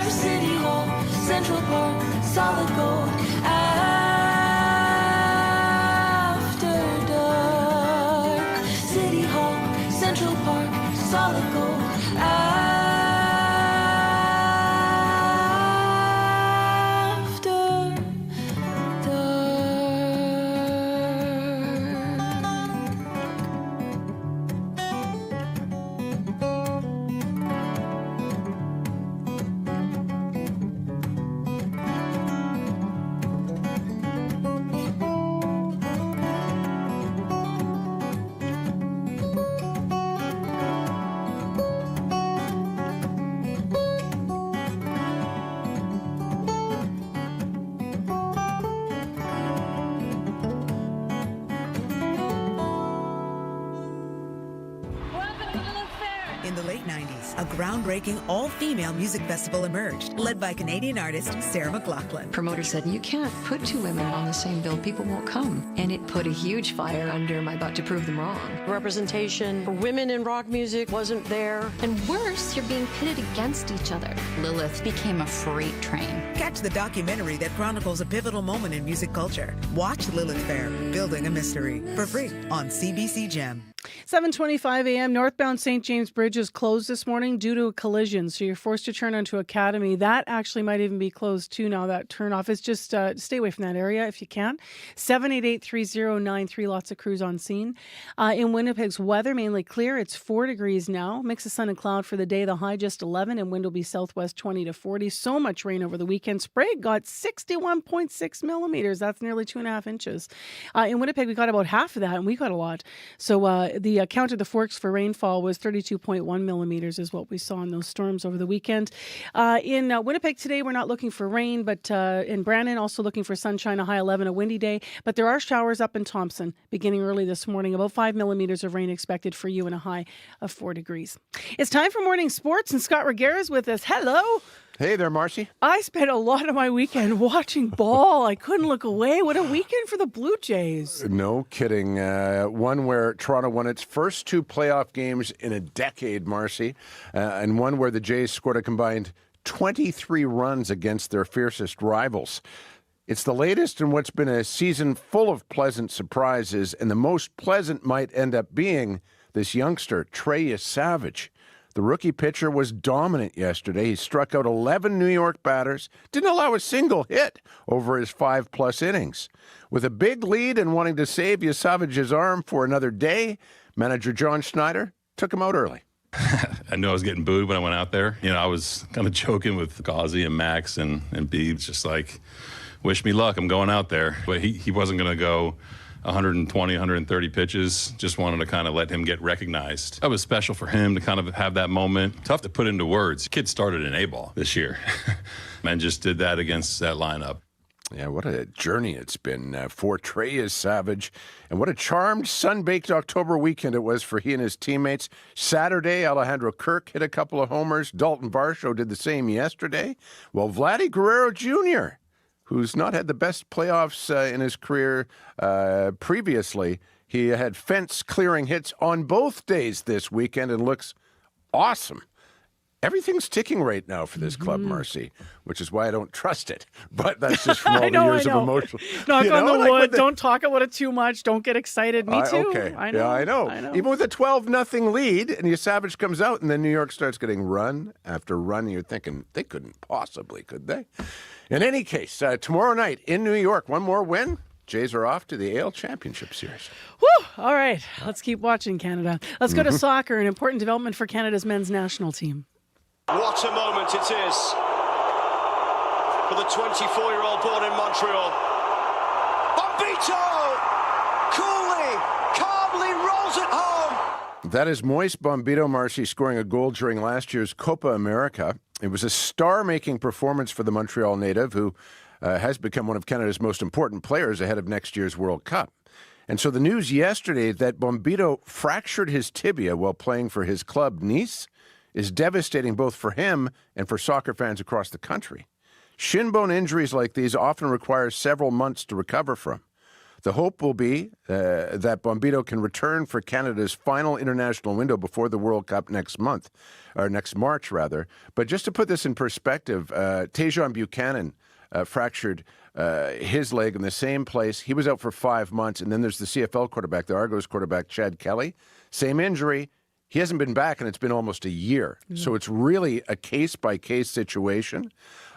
City Hall, Central Park, solid gold. After dark. City Hall, Central Park, solid gold. In the late 90s, a groundbreaking all-female music festival emerged, led by Canadian artist Sarah McLachlan. Promoter said, you can't put two women on the same bill, people won't come. And it put a huge fire under my butt to prove them wrong. Representation for women in rock music wasn't there. And worse, you're being pitted against each other. Lilith became a freight train. Catch the documentary that chronicles a pivotal moment in music culture. Watch Lilith Fair, Building a Mystery, for free on CBC Gem. 7:25 a.m. Northbound St. James Bridge is closed this morning due to a collision. So you're forced to turn onto Academy. That actually might even be closed too now, that turnoff. It's just stay away from that area if you can. 788-3093, lots of crews on scene. In Winnipeg's weather, mainly clear. It's 4 degrees now. Mix of sun and cloud for the day. The high just 11 and wind will be southwest 20 to 40. So much rain over the weekend. Sprague got 61.6 millimeters. That's nearly 2.5 inches. In Winnipeg, we got about half of that, and we got a lot. So the count of the forks for rainfall was 32.1 millimeters is what we saw in those storms over the weekend. In Winnipeg today, we're not looking for rain, but in Brandon, also looking for sunshine, a high 11, a windy day. But there are showers up in Thompson beginning early this morning. About 5 millimeters of rain expected for you and a high of 4 degrees. It's time for morning sports, and Scott Reguera is with us. Hello. Hey there, Marcy. I spent a lot of my weekend watching ball. I couldn't look away. What a weekend for the Blue Jays. No kidding. One where Toronto won its first 2 playoff games in a decade, Marcy, and one where the Jays scored a combined 23 runs against their fiercest rivals. It's the latest in what's been a season full of pleasant surprises, and the most pleasant might end up being this youngster, Trey Savage. The rookie pitcher was dominant yesterday. He struck out 11 New York batters, didn't allow a single hit over his 5+ innings. With a big lead and wanting to save Savage's arm for another day, manager John Schneider took him out early. I knew I was getting booed when I went out there. You know, I was kind of joking with Gauzy and Max and Beebs, just like, wish me luck, I'm going out there. But he wasn't going to go 120, 130 pitches. Just wanted to kind of let him get recognized. That was special for him to kind of have that moment. Tough to put into words. Kid started in A-ball this year and just did that against that lineup. Yeah, what a journey it's been for Trey Savage. And what a charmed, sun-baked October weekend it was for he and his teammates. Saturday, Alejandro Kirk hit a couple of homers. Dalton Varsho did the same yesterday. Well, Vladdy Guerrero Jr., who's not had the best playoffs in his career previously. He had fence-clearing hits on both days this weekend and looks awesome. Everything's ticking right now for this club, Marcy, which is why I don't trust it. But that's just from all the years of emotional. Knock on the like wood. Don't talk about it too much. Don't get excited. Me too. Okay. I know. Yeah, I know. Even with a 12-0 lead, and Savage comes out, and then New York starts getting run after run, and you're thinking, they couldn't possibly, could they? In any case, tomorrow night in New York, one more win. Jays are off to the AL Championship Series. Whew. All right. Let's keep watching, Canada. Let's go to soccer, an important development for Canada's men's national team. What a moment it is for the 24-year-old born in Montreal. Bombito coolly, calmly rolls it home. That is Moise Bombito, Marcy, scoring a goal during last year's Copa America. It was a star-making performance for the Montreal native, who has become one of Canada's most important players ahead of next year's World Cup. And so the news yesterday that Bombito fractured his tibia while playing for his club, Nice, is devastating both for him and for soccer fans across the country. Shin bone injuries like these often require several months to recover from. The hope will be that Bombito can return for Canada's final international window before the World Cup next March. But just to put this in perspective, Tejon Buchanan fractured his leg in the same place. He was out for 5 months. And then there's the CFL quarterback, the Argos quarterback, Chad Kelly. Same injury. He hasn't been back, and it's been almost a year. So it's really a case-by-case situation.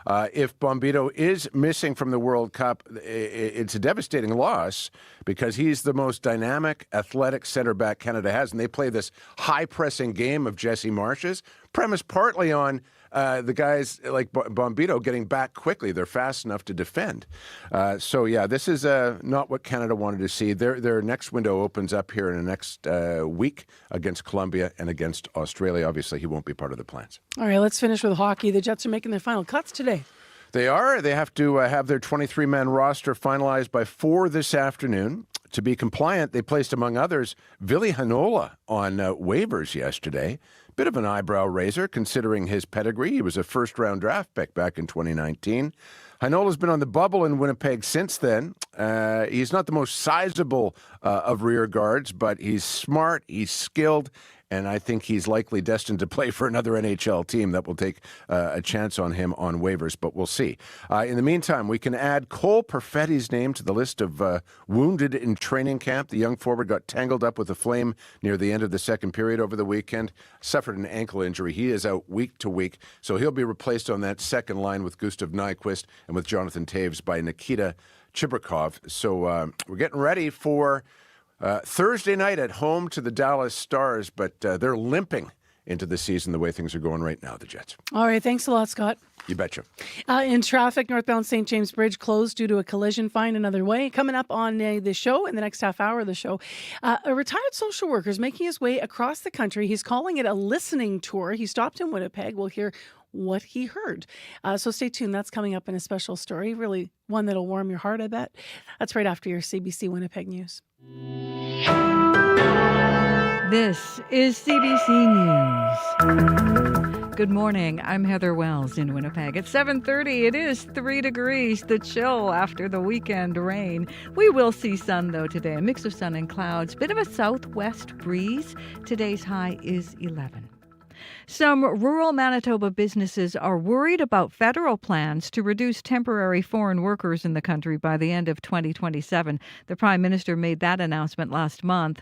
If Bombito is missing from the World Cup, it's a devastating loss because he's the most dynamic, athletic center back Canada has. And they play this high-pressing game of Jesse Marsh's, premised partly on the guys like Bombito getting back quickly. They're fast enough to defend. This is not what Canada wanted to see. Their next window opens up here in the next week against Colombia and against Australia. Obviously, he won't be part of the plans. All right, let's finish with hockey. The Jets are making their final cuts today. They are. They have to have their 23-man roster finalized by 4 this afternoon. To be compliant, they placed, among others, Ville Heinola on waivers yesterday. Bit of an eyebrow raiser, considering his pedigree. He was a first-round draft pick back in 2019. Heinola's been on the bubble in Winnipeg since then. He's not the most sizable of rear guards, but he's smart, he's skilled, and I think he's likely destined to play for another NHL team that will take a chance on him on waivers, but we'll see. In the meantime, we can add Cole Perfetti's name to the list of wounded in training camp. The young forward got tangled up with a flame near the end of the second period over the weekend, suffered an ankle injury. He is out week to week, so he'll be replaced on that second line with Gustav Nyquist and with Jonathan Taves by Nikita Chibrikov. So we're getting ready for Thursday night at home to the Dallas Stars, but they're limping into the season the way things are going right now, the Jets. All right, thanks a lot, Scott. You betcha. In traffic, northbound St. James Bridge closed due to a collision. Find another way. Coming up on the show, in the next half hour of the show, a retired social worker is making his way across the country. He's calling it a listening tour. He stopped in Winnipeg. We'll hear what he heard. So stay tuned. That's coming up in a special story. Really one that'll warm your heart, I bet. That's right after your CBC Winnipeg News. This is CBC News. Good morning. I'm Heather Wells in Winnipeg. At 7:30, it is 3 degrees, the chill after the weekend rain. We will see sun, though, today. A mix of sun and clouds. Bit of a southwest breeze. Today's high is 11. Some rural Manitoba businesses are worried about federal plans to reduce temporary foreign workers in the country by the end of 2027. The Prime Minister made that announcement last month.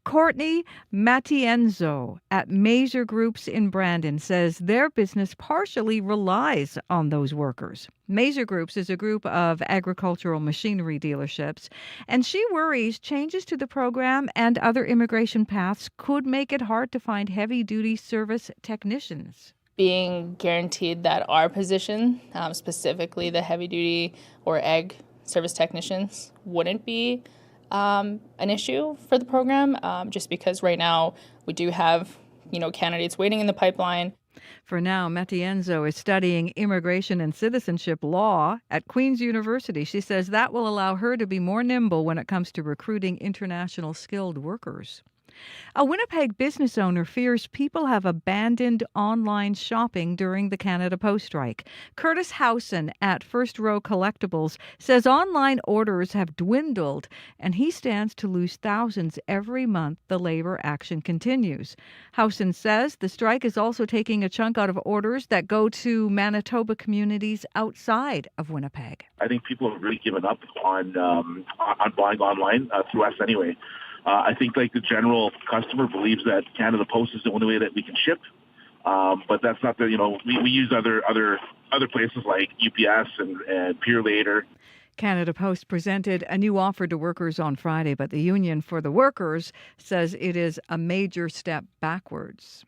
Courtney Matienzo at Mazer Groups in Brandon says their business partially relies on those workers. Mazer Groups is a group of agricultural machinery dealerships, and she worries changes to the program and other immigration paths could make it hard to find heavy-duty service technicians. Being guaranteed that our position, specifically the heavy-duty or ag service technicians, wouldn't be an issue for the program, just because right now we do have, candidates waiting in the pipeline. For now, Matienzo is studying immigration and citizenship law at Queen's University. She says that will allow her to be more nimble when it comes to recruiting international skilled workers. A Winnipeg business owner fears people have abandoned online shopping during the Canada Post strike. Curtis Howson at First Row Collectibles says online orders have dwindled and he stands to lose thousands every month the labor action continues. Howson says the strike is also taking a chunk out of orders that go to Manitoba communities outside of Winnipeg. I think people have really given up on buying online through us anyway. I think like the general customer believes that Canada Post is the only way that we can ship, but that's not the, we use other places like UPS and Peer Later. Canada Post presented a new offer to workers on Friday, but the Union for the Workers says it is a major step backwards.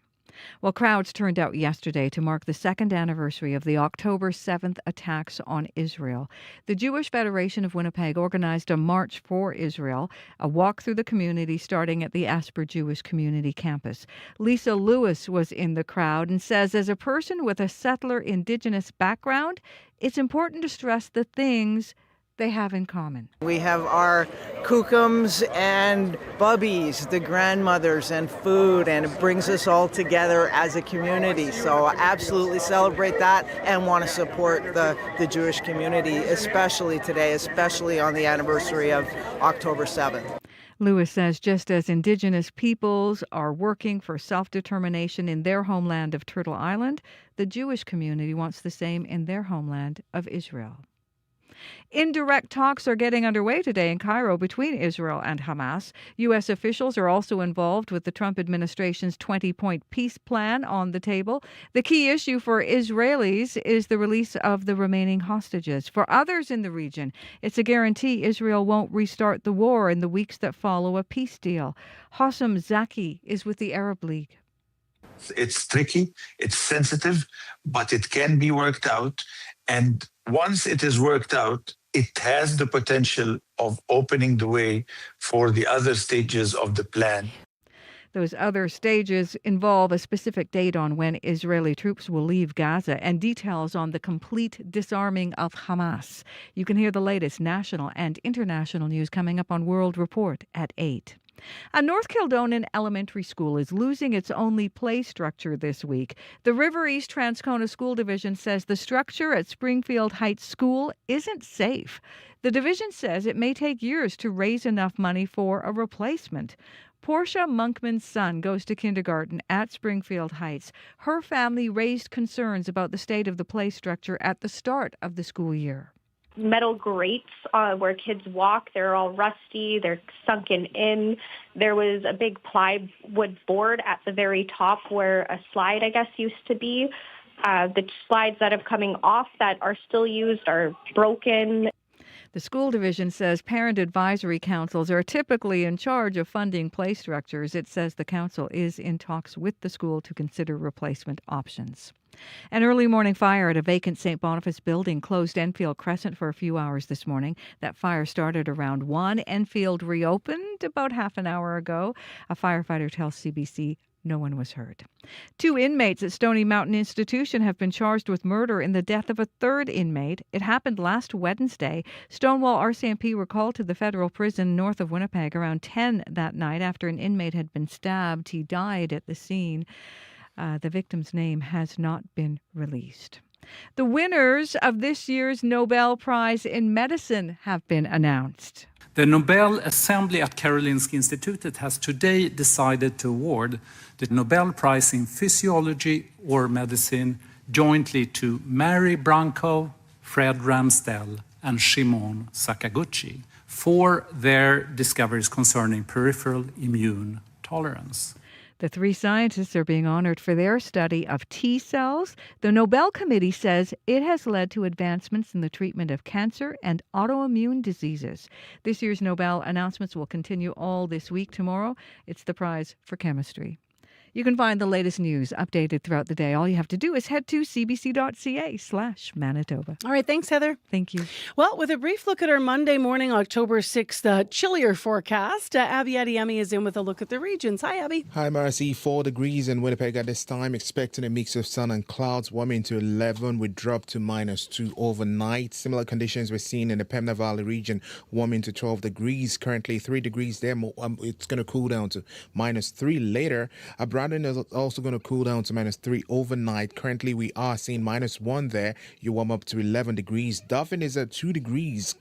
Well, crowds turned out yesterday to mark the second anniversary of the October 7th attacks on Israel. The Jewish Federation of Winnipeg organized a march for Israel, a walk through the community starting at the Asper Jewish Community Campus. Lisa Lewis was in the crowd and says, as a person with a settler Indigenous background, it's important to stress the things they have in common. We have our kookums and bubbies, the grandmothers and food, and it brings us all together as a community. So absolutely celebrate that and want to support the Jewish community, especially today, especially on the anniversary of October 7th. Lewis says just as Indigenous peoples are working for self-determination in their homeland of Turtle Island, the Jewish community wants the same in their homeland of Israel. Indirect talks are getting underway today in Cairo between Israel and Hamas. U.S. officials are also involved with the Trump administration's 20-point peace plan on the table. The key issue for Israelis is the release of the remaining hostages. For others in the region, it's a guarantee Israel won't restart the war in the weeks that follow a peace deal. Hossam Zaki is with the Arab League. It's tricky, it's sensitive, but it can be worked out. And once it is worked out, it has the potential of opening the way for the other stages of the plan. Those other stages involve a specific date on when Israeli troops will leave Gaza and details on the complete disarming of Hamas. You can hear the latest national and international news coming up on World Report at 8. A North Kildonan elementary school is losing its only play structure this week. The River East Transcona School Division says the structure at Springfield Heights School isn't safe. The division says it may take years to raise enough money for a replacement. Portia Monkman's son goes to kindergarten at Springfield Heights. Her family raised concerns about the state of the play structure at the start of the school year. Metal grates where kids walk, they're all rusty, they're sunken in. There was a big plywood board at the very top where a slide, I guess, used to be. The slides that are coming off that are still used are broken. The school division says parent advisory councils are typically in charge of funding play structures. It says the council is in talks with the school to consider replacement options. An early morning fire at a vacant St. Boniface building closed Enfield Crescent for a few hours this morning. That fire started around 1. Enfield reopened about half an hour ago. A firefighter tells CBC no one was hurt. 2 inmates at Stony Mountain Institution have been charged with murder in the death of a third inmate. It happened last Wednesday. Stonewall RCMP were called to the federal prison north of Winnipeg around 10 that night after an inmate had been stabbed. He died at the scene. The victim's name has not been released. The winners of this year's Nobel Prize in Medicine have been announced. The Nobel Assembly at Karolinska Institutet has today decided to award the Nobel Prize in Physiology or Medicine jointly to Mary Branco, Fred Ramsdell, and Shimon Sakaguchi for their discoveries concerning peripheral immune tolerance. The 3 scientists are being honored for their study of T cells. The Nobel Committee says it has led to advancements in the treatment of cancer and autoimmune diseases. This year's Nobel announcements will continue all this week. Tomorrow, it's the prize for chemistry. You can find the latest news updated throughout the day. All you have to do is head to cbc.ca/Manitoba. All right, thanks, Heather. Thank you. Well, with a brief look at our Monday morning, October 6th, chillier forecast, Abby Adiemi is in with a look at the regions. Hi, Abby. Hi, Marcy. 4 degrees in Winnipeg at this time. Expecting a mix of sun and clouds, warming to 11. We drop to -2 overnight. Similar conditions we're seeing in the Pembina Valley region, warming to 12 degrees. Currently 3 degrees there. It's going to cool down to -3 later. Brandon is also going to cool down to -3 overnight. Currently we are seeing -1 there. You warm up to 11 degrees. Dauphin is at 2 degrees,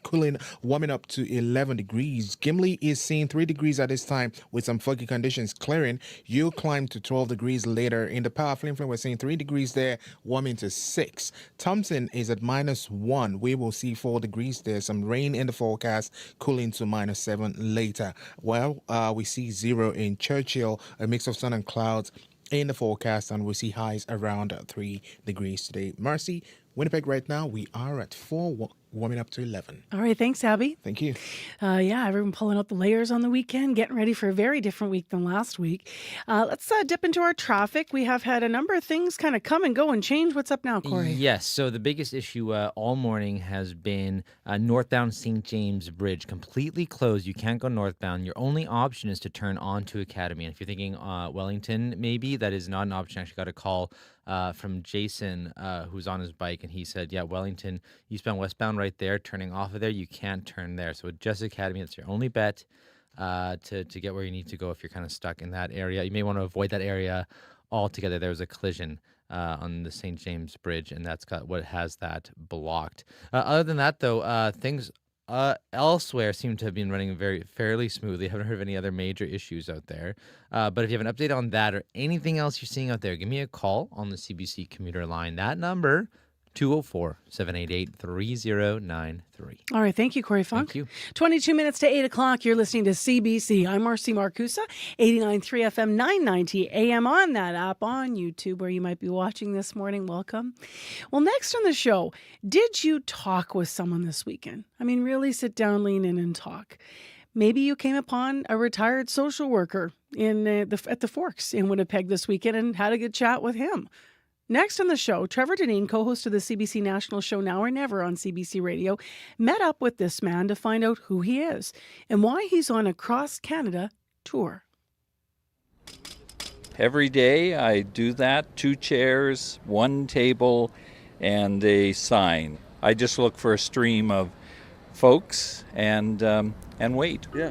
warming up to 11 degrees. Gimli is seeing 3 degrees at this time with some foggy conditions clearing. You'll climb to 12 degrees later. In the Power Flin, we're seeing 3 degrees there, warming to 6. Thompson is at -1. We will see 4 degrees there. Some rain in the forecast, cooling to -7 later. Well, we see 0 in Churchill, a mix of sun and clouds in the forecast, and we'll see highs around 3 degrees today. Marcy, Winnipeg right now, we are at 4, warming up to 11. All right, thanks, Abby. Thank you. Yeah, everyone pulling out the layers on the weekend, getting ready for a very different week than last week. Let's dip into our traffic. We have had a number of things kind of come and go and change. What's up now, Corey? Yes, so the biggest issue all morning has been northbound St. James Bridge, completely closed. You can't go northbound. Your only option is to turn onto Academy. And if you're thinking Wellington, maybe, that is not an option. I actually got a call from Jason, who's on his bike, and he said, yeah, Wellington, eastbound, westbound right there, turning off of there, you can't turn there. So just Academy, that's your only bet to get where you need to go if you're kind of stuck in that area. You may want to avoid that area altogether. There was a collision on the St. James Bridge, and that's what has that blocked. Other than that, though, things elsewhere seem to have been running fairly smoothly. I haven't heard of any other major issues out there. But if you have an update on that or anything else you're seeing out there, give me a call on the CBC commuter line. That number, 204-788-3093. All right, thank you, Corey Funk. Thank you. 22 minutes to 8 o'clock. You're listening to CBC. I'm Marcy Marcusa, 89.3 FM, 990 AM on that app on YouTube where you might be watching this morning. Welcome. Well, next on the show, did you talk with someone this weekend? I mean, really sit down, lean in and talk. Maybe you came upon a retired social worker at the Forks in Winnipeg this weekend and had a good chat with him. Next on the show, Trevor Deneen, co-host of the CBC National show Now or Never on CBC Radio, met up with this man to find out who he is and why he's on a cross-Canada tour. Every day I do that, 2 chairs, 1 table, and a sign. I just look for a stream of folks and wait. Yeah.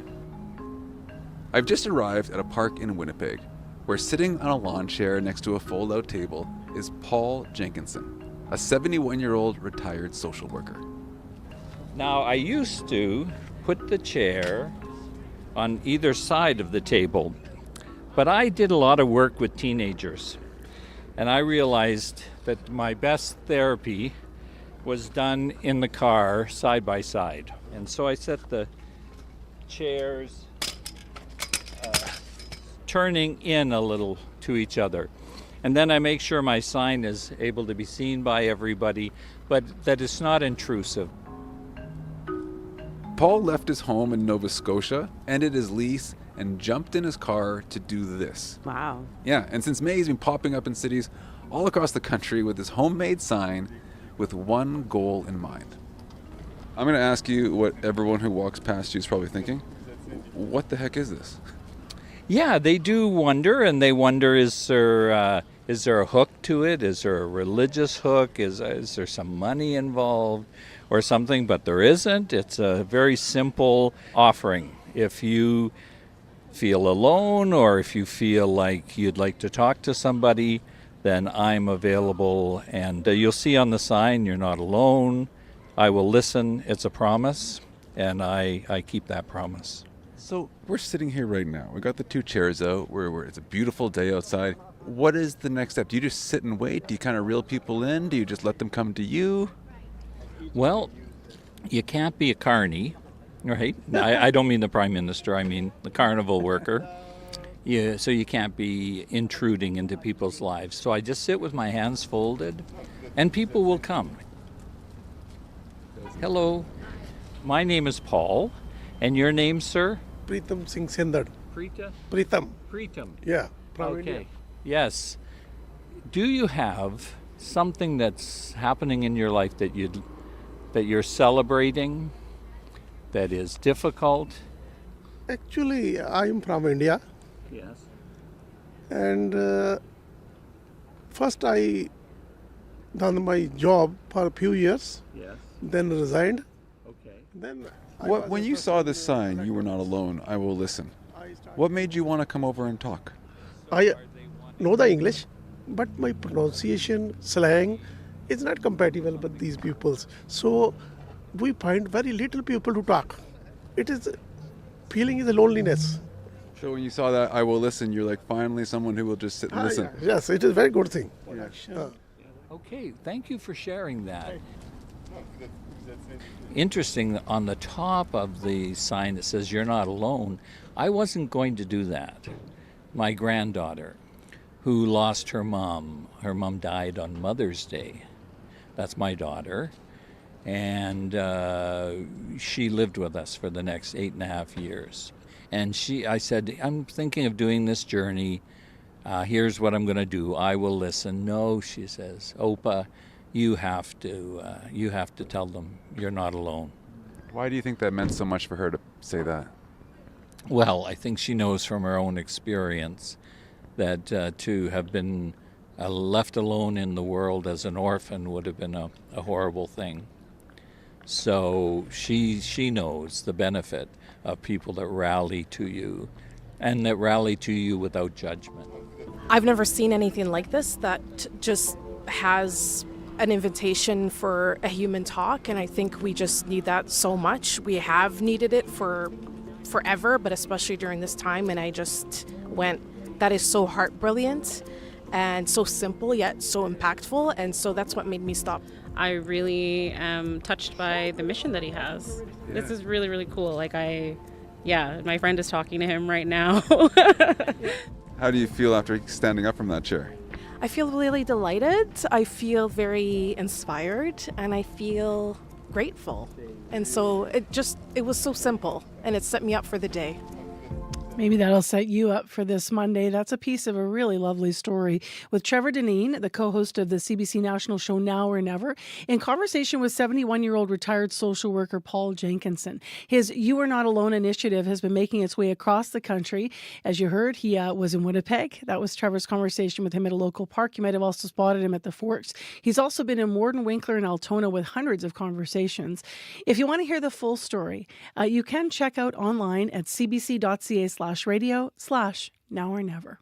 I've just arrived at a park in Winnipeg, where sitting on a lawn chair next to a fold-out table is Paul Jenkinson, a 71-year-old retired social worker. Now, I used to put the chair on either side of the table, but I did a lot of work with teenagers, and I realized that my best therapy was done in the car side by side. And so I set the chairs turning in a little to each other. And then I make sure my sign is able to be seen by everybody, but that it's not intrusive. Paul left his home in Nova Scotia, ended his lease, and jumped in his car to do this. Wow. Yeah, and since May, he's been popping up in cities all across the country with his homemade sign with one goal in mind. I'm going to ask you what everyone who walks past you is probably thinking. What the heck is this? Yeah, they do wonder, and they wonder, is there a hook to it? Is there a religious hook? Is there some money involved or something? But there isn't. It's a very simple offering. If you feel alone or if you feel like you'd like to talk to somebody, then I'm available. And you'll see on the sign, you're not alone. I will listen. It's a promise, and I keep that promise. So we're sitting here right now. We got the 2 chairs out. It's a beautiful day outside. What is the next step? Do you just sit and wait? Do you kind of reel people in? Do you just let them come to you? Well, you can't be a carny, right? I don't mean the Prime Minister. I mean the carnival worker. Yeah, so you can't be intruding into people's lives. So I just sit with my hands folded, and people will come. Hello, my name is Paul, and your name, sir? Pritam Singh Sindar. Preeta? Pritam. Preetam. Yeah. Okay. Yes. Do you have something that's happening in your life that you're celebrating, that is difficult? Actually, I'm from India. Yes. And first I done my job for a few years. Yes. Then resigned. Okay. Then When you saw this sign, "You were not alone, I will listen," what made you want to come over and talk? I know the English, but my pronunciation, slang is not compatible with these pupils. So we find very little people to talk. It is feeling is a loneliness. So when you saw that, "I will listen," you're like, finally someone who will just sit and listen. Yes, it is a very good thing. Okay, thank you for sharing that. Interesting, on the top of the sign that says "You're not alone," I wasn't going to do that. My granddaughter, who lost her mom died on Mother's Day. That's my daughter. And she lived with us for the next 8.5 years. And I said, "I'm thinking of doing this journey. Here's what I'm going to do. I will listen." "No," she says, "Opa, you have to tell them you're not alone." Why do you think that meant so much for her to say that? Well, I think she knows from her own experience that to have been left alone in the world as an orphan would have been a horrible thing. So she knows the benefit of people that rally to you, and that rally to you without judgment. I've never seen anything like this that just has an invitation for a human talk, and I think we just need that so much. We have needed it for forever, but especially during this time, and I just went, that is so heart brilliant and so simple yet so impactful, and so that's what made me stop. I really am touched by the mission that he has. Yeah. This is really, really cool. My friend is talking to him right now. How do you feel after standing up from that chair? I feel really delighted. I feel very inspired, and I feel grateful. And so it was so simple, and it set me up for the day. Maybe that'll set you up for this Monday. That's a piece of a really lovely story with Trevor Deneen, the co-host of the CBC national show Now or Never, in conversation with 71-year-old retired social worker Paul Jenkinson. His You Are Not Alone initiative has been making its way across the country. As you heard, he was in Winnipeg. That was Trevor's conversation with him at a local park. You might have also spotted him at the Forks. He's also been in Morden, Winkler, and Altona with hundreds of conversations. If you want to hear the full story, you can check out online at cbc.ca/radio/Now or Never.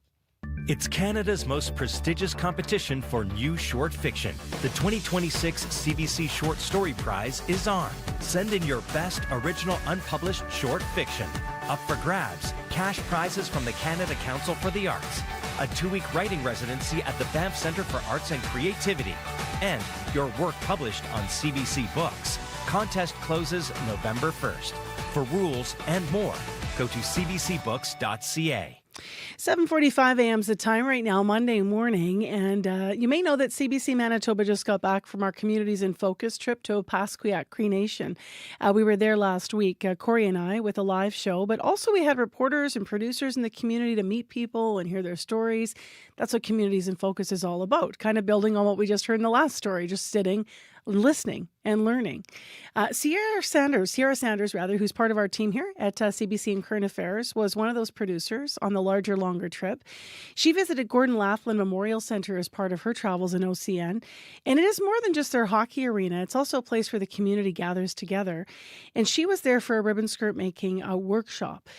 It's Canada's most prestigious competition for new short fiction. The 2026 CBC Short Story Prize is on. Send in your best original unpublished short fiction. Up for grabs, cash prizes from the Canada Council for the Arts, a 2-week writing residency at the Banff Centre for Arts and Creativity, and your work published on CBC Books. Contest closes November 1st. For rules and more, go to cbcbooks.ca. 7:45 a.m. is the time right now, Monday morning, and you may know that CBC Manitoba just got back from our Communities in Focus trip to Opaskwayak Cree Nation. We were there last week, Corey and I, with a live show, but also we had reporters and producers in the community to meet people and hear their stories. That's what Communities in Focus is all about, kind of building on what we just heard in the last story, just sitting, listening and learning. Sierra Sanders, who's part of our team here at CBC and Current Affairs, was one of those producers on the larger, longer trip. She visited Gordon Laughlin Memorial Centre as part of her travels in OCN. And it is more than just their hockey arena. It's also a place where the community gathers together. And she was there for a ribbon skirt making workshop.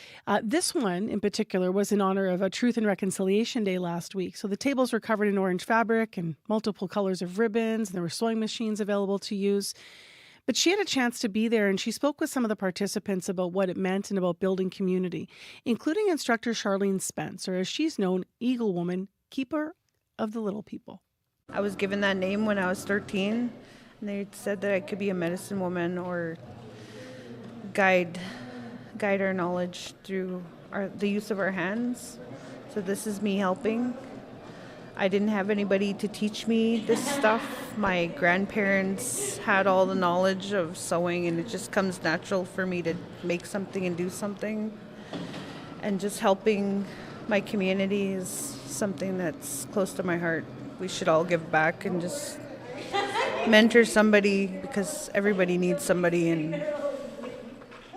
This one in particular was in honor of a Truth and Reconciliation Day last week. So the tables were covered in orange fabric and multiple colors of ribbons. And there were sewing machines available to use. But she had a chance to be there, and she spoke with some of the participants about what it meant and about building community, including instructor Charlene Spence, or as she's known, Eagle Woman, keeper of the little people. I was given that name when I was 13, and they said that I could be a medicine woman or guide our knowledge through the use of our hands. So this is me helping. I didn't have anybody to teach me this stuff. My grandparents had all the knowledge of sewing, and it just comes natural for me to make something and do something. And just helping my community is something that's close to my heart. We should all give back and just mentor somebody because everybody needs somebody, and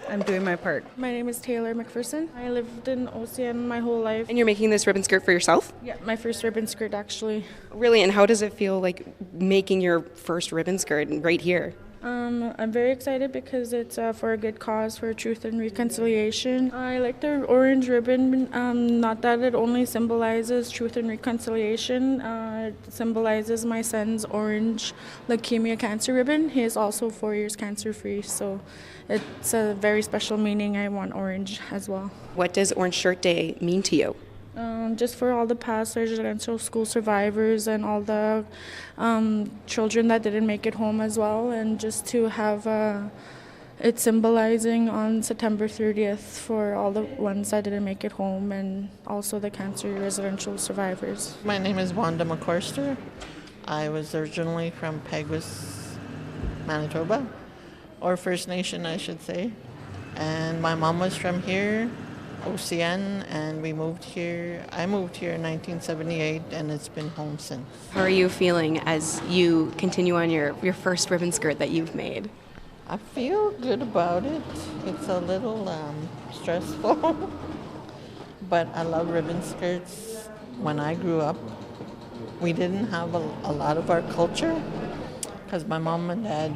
I'm doing my part. My name is Taylor McPherson. I lived in Ocean my whole life. And you're making this ribbon skirt for yourself? Yeah, my first ribbon skirt actually. Really, and how does it feel like making your first ribbon skirt right here? I'm very excited because it's for a good cause, for truth and reconciliation. I like the orange ribbon, not that it only symbolizes truth and reconciliation. It symbolizes my son's orange leukemia cancer ribbon. He is also 4 years cancer-free, so it's a very special meaning. I want orange as well. What does Orange Shirt Day mean to you? Just for all the past residential school survivors and all the children that didn't make it home as well, and just to have it symbolizing on September 30th for all the ones that didn't make it home and also the cancer residential survivors. My name is Wanda McCorster. I was originally from Peguis, Manitoba, or First Nation I should say, and my mom was from here, OCN, and we moved here. I moved here in 1978, and it's been home since. How are you feeling as you continue on your first ribbon skirt that you've made? I feel good about it. It's a little stressful, but I love ribbon skirts. When I grew up, we didn't have a lot of our culture because my mom and dad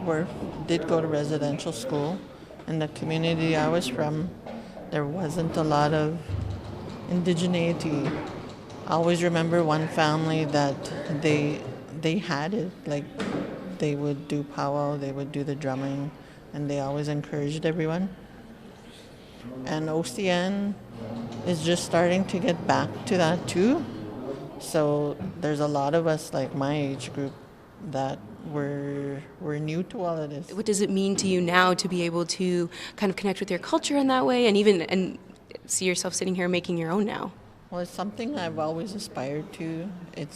did go to residential school. In the community I was from, there wasn't a lot of indigeneity. I always remember one family that they had it, like they would do powwow, they would do the drumming, and they always encouraged everyone. And OCN is just starting to get back to that too. So there's a lot of us, like my age group, that we're new to all of this. What does it mean to you now to be able to kind of connect with your culture in that way and see yourself sitting here making your own now? Well, it's something I've always aspired to. It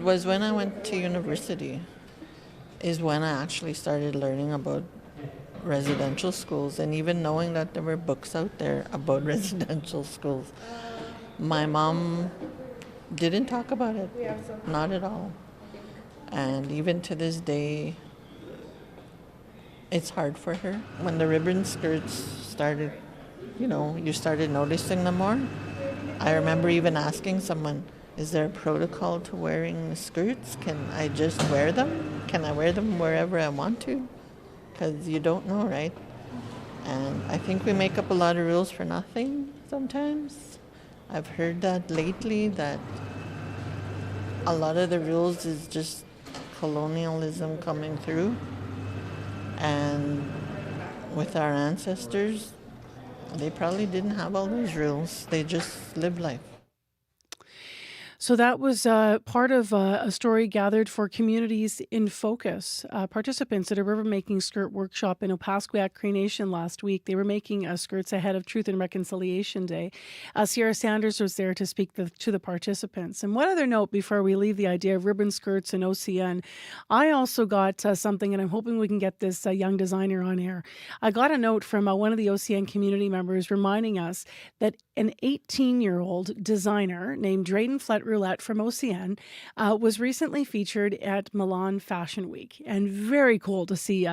was when I went to university is when I actually started learning about residential schools, and even knowing that there were books out there about residential schools. My mom didn't talk about it, not at all. And even to this day, it's hard for her. When the ribbon skirts started, you started noticing them more. I remember even asking someone, is there a protocol to wearing skirts? Can I just wear them? Can I wear them wherever I want to? Because you don't know, right? And I think we make up a lot of rules for nothing sometimes. I've heard that lately, that a lot of the rules is just colonialism coming through, and with our ancestors, they probably didn't have all those rules. They just lived life. So that was part of a story gathered for Communities in Focus. Participants at a ribbon making skirt workshop in Opaskwayak Cree Nation last week. They were making skirts ahead of Truth and Reconciliation Day. Sierra Sanders was there to speak to the participants. And one other note before we leave the idea of ribbon skirts and OCN, I also got something, and I'm hoping we can get this young designer on air. I got a note from one of the OCN community members reminding us that an 18-year-old designer named Drayden Flet-Roulette from OCN was recently featured at Milan Fashion Week, and very cool to see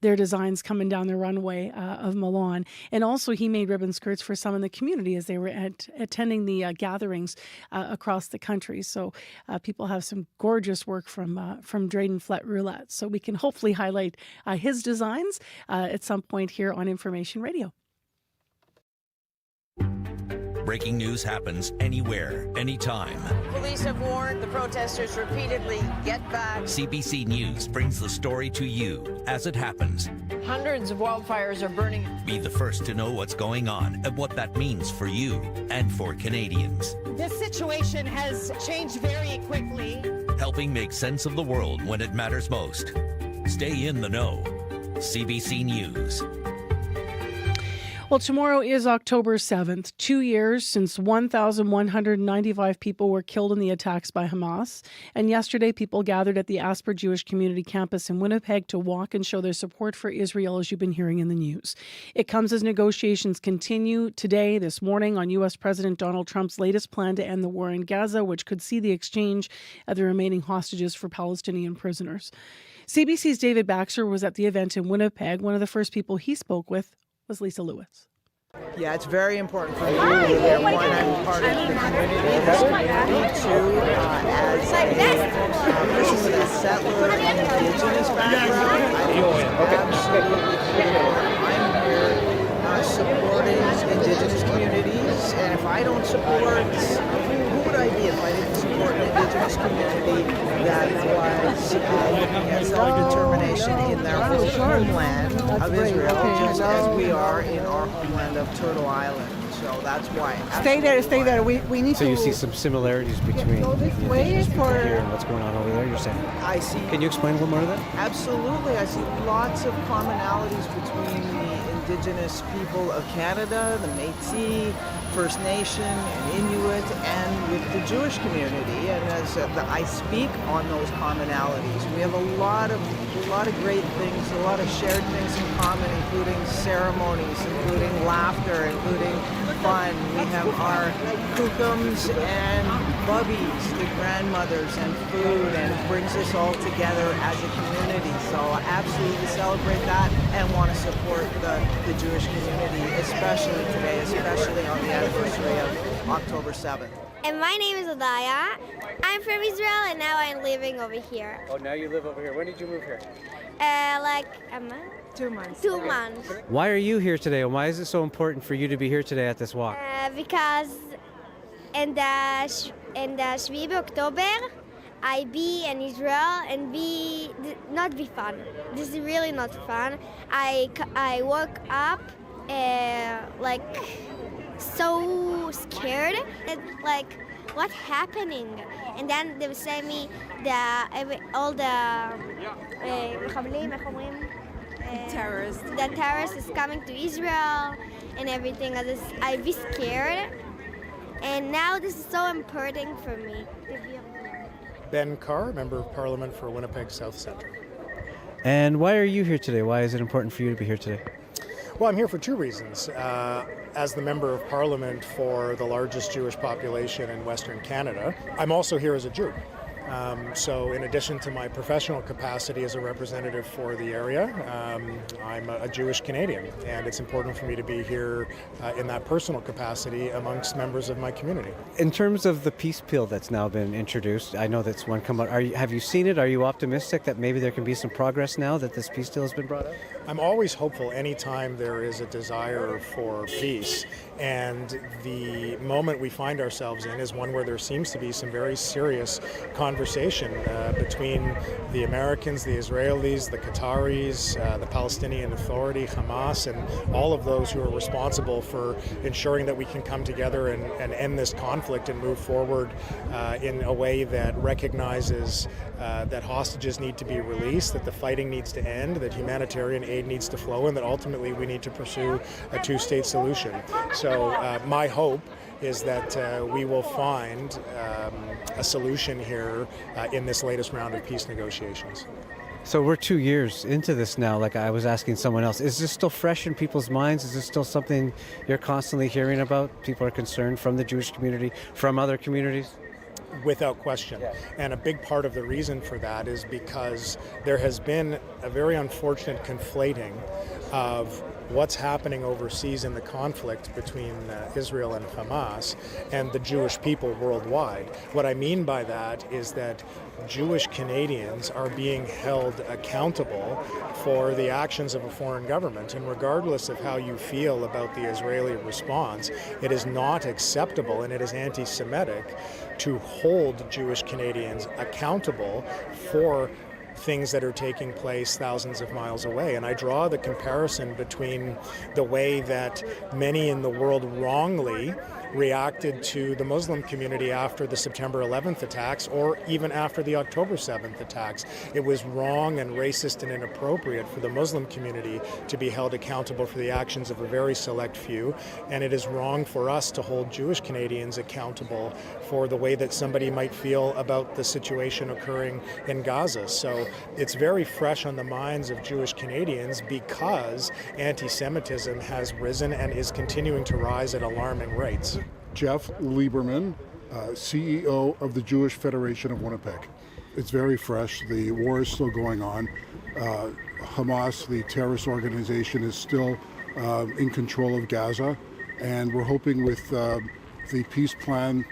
their designs coming down the runway of Milan. And also he made ribbon skirts for some in the community as they were attending the gatherings across the country. So people have some gorgeous work from Drayden Flet-Roulette. So we can hopefully highlight his designs at some point here on Information Radio. Breaking news happens anywhere, anytime. Police have warned the protesters repeatedly, get back. CBC News brings the story to you as it happens. Hundreds of wildfires are burning. Be the first to know what's going on and what that means for you and for Canadians. This situation has changed very quickly. Helping make sense of the world when it matters most. Stay in the know. CBC News. Well, tomorrow is October 7th, 2 years since 1,195 people were killed in the attacks by Hamas. And yesterday, people gathered at the Asper Jewish Community Campus in Winnipeg to walk and show their support for Israel, as you've been hearing in the news. It comes as negotiations continue today, this morning, on U.S. President Donald Trump's latest plan to end the war in Gaza, which could see the exchange of the remaining hostages for Palestinian prisoners. CBC's David Baxter was at the event in Winnipeg. One of the first people he spoke with was Lisa Lewis. Yeah, it's very important for me that one, I'm part of the community, this community, two, as a person with a settler and indigenous background, I think it's absolutely critical. I'm here supporting indigenous communities, and if I don't support, who would I be if I didn't support an indigenous community that was looking at self-determination in their homeland of Israel, just as we are in our homeland of Turtle Island. So that's why. Stay there. We need to... So you see some similarities between the indigenous people here and what's going on over there, you're saying? I see. Can you explain a little more of that? Absolutely. I see lots of commonalities between the indigenous people of Canada, the Métis, First Nation, and Inuit, and with the Jewish community. And as I speak on those commonalities, we have a lot of great things, a lot of shared things in common, including ceremonies, including laughter, including fun. We have our kukums and bubbies, the grandmothers, and food, and it brings us all together as a community. So I absolutely celebrate that and want to support the Jewish community, especially today, especially on the anniversary of October 7th. And my name is Odaya. I'm from Israel, and now I'm living over here. Oh, now you live over here. When did you move here? Like a month? 2 months. 2 months. Why are you here today, and why is it so important for you to be here today at this walk? Because in the 7 October, I be in Israel and not be fun. This is really not fun. I woke up like so scared, and like what's happening? And then they say me all the terrorists. The terrorists is coming to Israel and everything. I be scared, and now this is so important for me to be here. Ben Carr, Member of Parliament for Winnipeg South Centre. And why are you here today? Why is it important for you to be here today? Well, I'm here for two reasons. As the Member of Parliament for the largest Jewish population in Western Canada, I'm also here as a Jew. So in addition to my professional capacity as a representative for the area, I'm a Jewish Canadian, and it's important for me to be here in that personal capacity amongst members of my community. In terms of the peace bill that's now been introduced, I know that's one come out. Have you seen it? Are you optimistic that maybe there can be some progress now that this peace deal has been brought up? I'm always hopeful anytime there is a desire for peace, and the moment we find ourselves in is one where there seems to be some very serious conversation between the Americans, the Israelis, the Qataris, the Palestinian Authority, Hamas, and all of those who are responsible for ensuring that we can come together and end this conflict and move forward in a way that recognizes that hostages need to be released, that the fighting needs to end, that humanitarian aid needs to flow, and that ultimately we need to pursue a two-state solution. So my hope is that we will find a solution here in this latest round of peace negotiations. So we're 2 years into this now, like I was asking someone else. Is this still fresh in people's minds? Is this still something you're constantly hearing about? People are concerned from the Jewish community, from other communities? Without question. And a big part of the reason for that is because there has been a very unfortunate conflating of what's happening overseas in the conflict between Israel and Hamas and the Jewish people worldwide. What I mean by that is that Jewish Canadians are being held accountable for the actions of a foreign government. And regardless of how you feel about the Israeli response, it is not acceptable and it is anti-Semitic to hold Jewish Canadians accountable for things that are taking place thousands of miles away. And I draw the comparison between the way that many in the world wrongly reacted to the Muslim community after the September 11th attacks or even after the October 7th attacks. It was wrong and racist and inappropriate for the Muslim community to be held accountable for the actions of a very select few, and it is wrong for us to hold Jewish Canadians accountable for the way that somebody might feel about the situation occurring in Gaza. So it's very fresh on the minds of Jewish Canadians because anti-Semitism has risen and is continuing to rise at alarming rates. Jeff Lieberman, CEO of the Jewish Federation of Winnipeg. It's very fresh. The war is still going on. Hamas, the terrorist organization, is still in control of Gaza, and we're hoping with the peace plan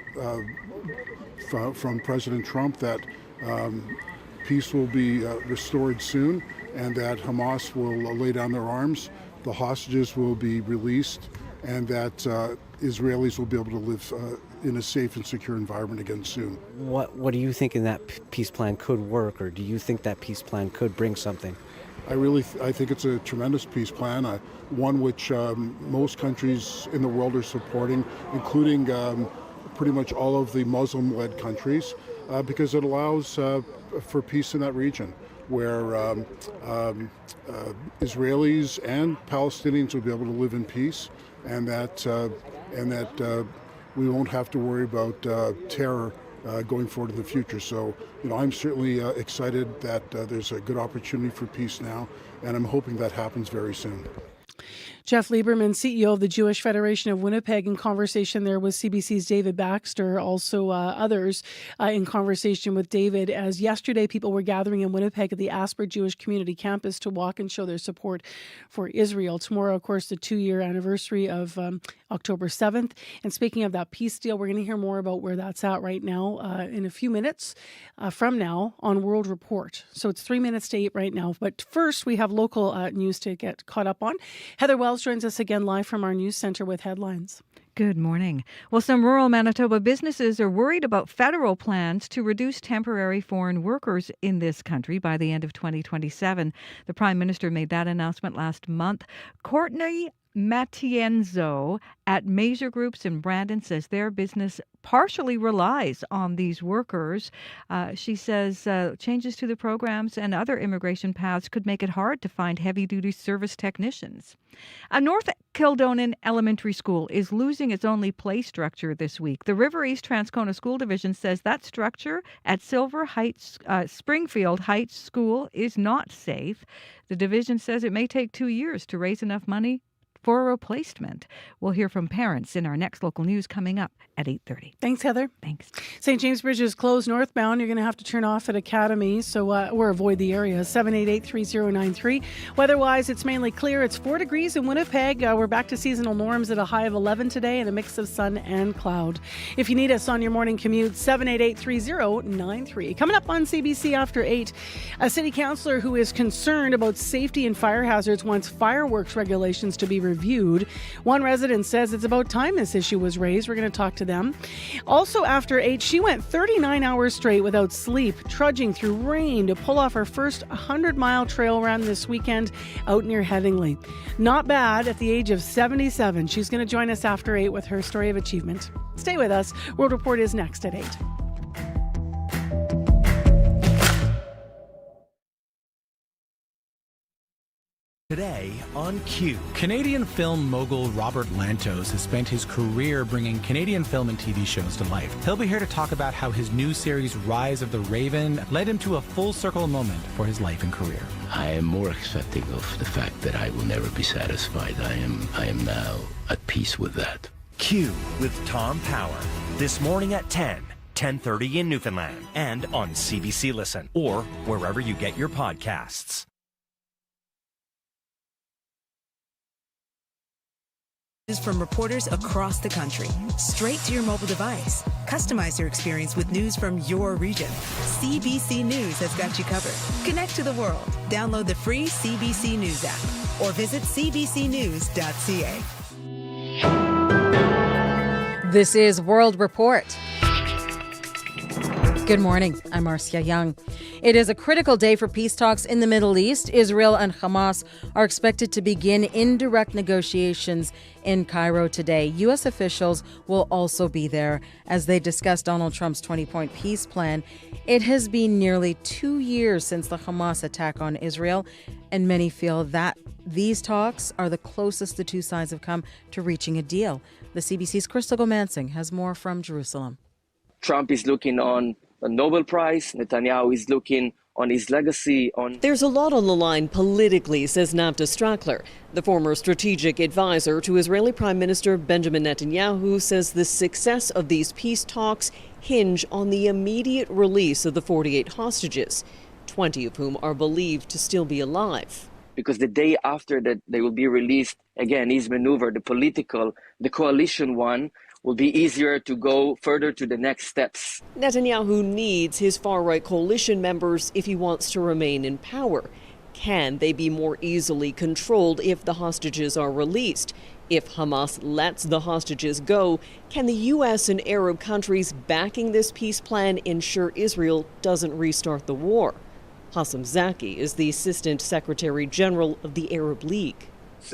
from President Trump that peace will be restored soon and that Hamas will lay down their arms, the hostages will be released, and that Israelis will be able to live in a safe and secure environment again soon. What do you think in that peace plan could work, or do you think that peace plan could bring something? I think it's a tremendous peace plan, one which most countries in the world are supporting, including pretty much all of the Muslim-led countries, because it allows for peace in that region, where Israelis and Palestinians will be able to live in peace, and that we won't have to worry about terror going forward in the future. So, I'm certainly excited that there's a good opportunity for peace now, and I'm hoping that happens very soon. Jeff Lieberman, CEO of the Jewish Federation of Winnipeg, in conversation there with CBC's David Baxter, also others in conversation with David, as yesterday people were gathering in Winnipeg at the Asper Jewish Community Campus to walk and show their support for Israel. Tomorrow, of course, the 2-year anniversary of October 7th. And speaking of that peace deal, we're going to hear more about where that's at right now in a few minutes from now on World Report. So it's 3 minutes to 8 right now. But first, we have local news to get caught up on. Heather Wells joins us again live from our news center with headlines. Good morning. Well, some rural Manitoba businesses are worried about federal plans to reduce temporary foreign workers in this country by the end of 2027. The Prime Minister made that announcement last month. Courtney Matienzo at Major Groups in Brandon says their business partially relies on these workers. She says changes to the programs and other immigration paths could make it hard to find heavy-duty service technicians. A North Kildonan Elementary School is losing its only play structure this week. The River East Transcona School Division says that structure at Silver Heights, Springfield Heights School is not safe. The division says it may take 2 years to raise enough money for a replacement. We'll hear from parents in our next local news coming up at 8:30. Thanks, Heather. Thanks. St. James Bridge is closed northbound. You're going to have to turn off at Academy, or avoid the area. 788-3093. Weather-wise, it's mainly clear. It's 4 degrees in Winnipeg. We're back to seasonal norms at a high of 11 today and a mix of sun and cloud. If you need us on your morning commute, 788-3093. Coming up on CBC after 8, a city councillor who is concerned about safety and fire hazards wants fireworks regulations to be reviewed. One resident says it's about time this issue was raised. We're going to talk to them. Also after 8, she went 39 hours straight without sleep, trudging through rain to pull off her first 100-mile trail run this weekend out near Headingley. Not bad at the age of 77. She's going to join us after 8 with her story of achievement. Stay with us. World Report is next at 8. Today on Q. Canadian film mogul Robert Lantos has spent his career bringing Canadian film and TV shows to life. He'll be here to talk about how his new series Rise of the Raven led him to a full circle moment for his life and career. I am more accepting of the fact that I will never be satisfied. I am now at peace with that. Q with Tom Power. This morning at 10:30 in Newfoundland and on CBC Listen or wherever you get your podcasts. From reporters across the country, straight to your mobile device. Customize your experience with news from your region. CBC News has got you covered. Connect to the world. Download the free CBC News app or visit cbcnews.ca. This is World Report. Good morning. I'm Marcia Young. It is a critical day for peace talks in the Middle East. Israel and Hamas are expected to begin indirect negotiations in Cairo today. U.S. officials will also be there as they discuss Donald Trump's 20-point peace plan. It has been nearly 2 years since the Hamas attack on Israel, and many feel that these talks are the closest the two sides have come to reaching a deal. The CBC's Crystal Gomansing has more from Jerusalem. Trump is looking on a Nobel Prize. Netanyahu is looking on his legacy. There's a lot on the line politically, says Navta Strackler. The former strategic advisor to Israeli Prime Minister Benjamin Netanyahu says the success of these peace talks hinge on the immediate release of the 48 hostages, 20 of whom are believed to still be alive. Because the day after that they will be released, again, his maneuver, the coalition one, will be easier to go further to the next steps. Netanyahu needs his far-right coalition members if he wants to remain in power. Can they be more easily controlled if the hostages are released? If Hamas lets the hostages go, can the U.S. and Arab countries backing this peace plan ensure Israel doesn't restart the war? Hassam Zaki is the Assistant Secretary General of the Arab League.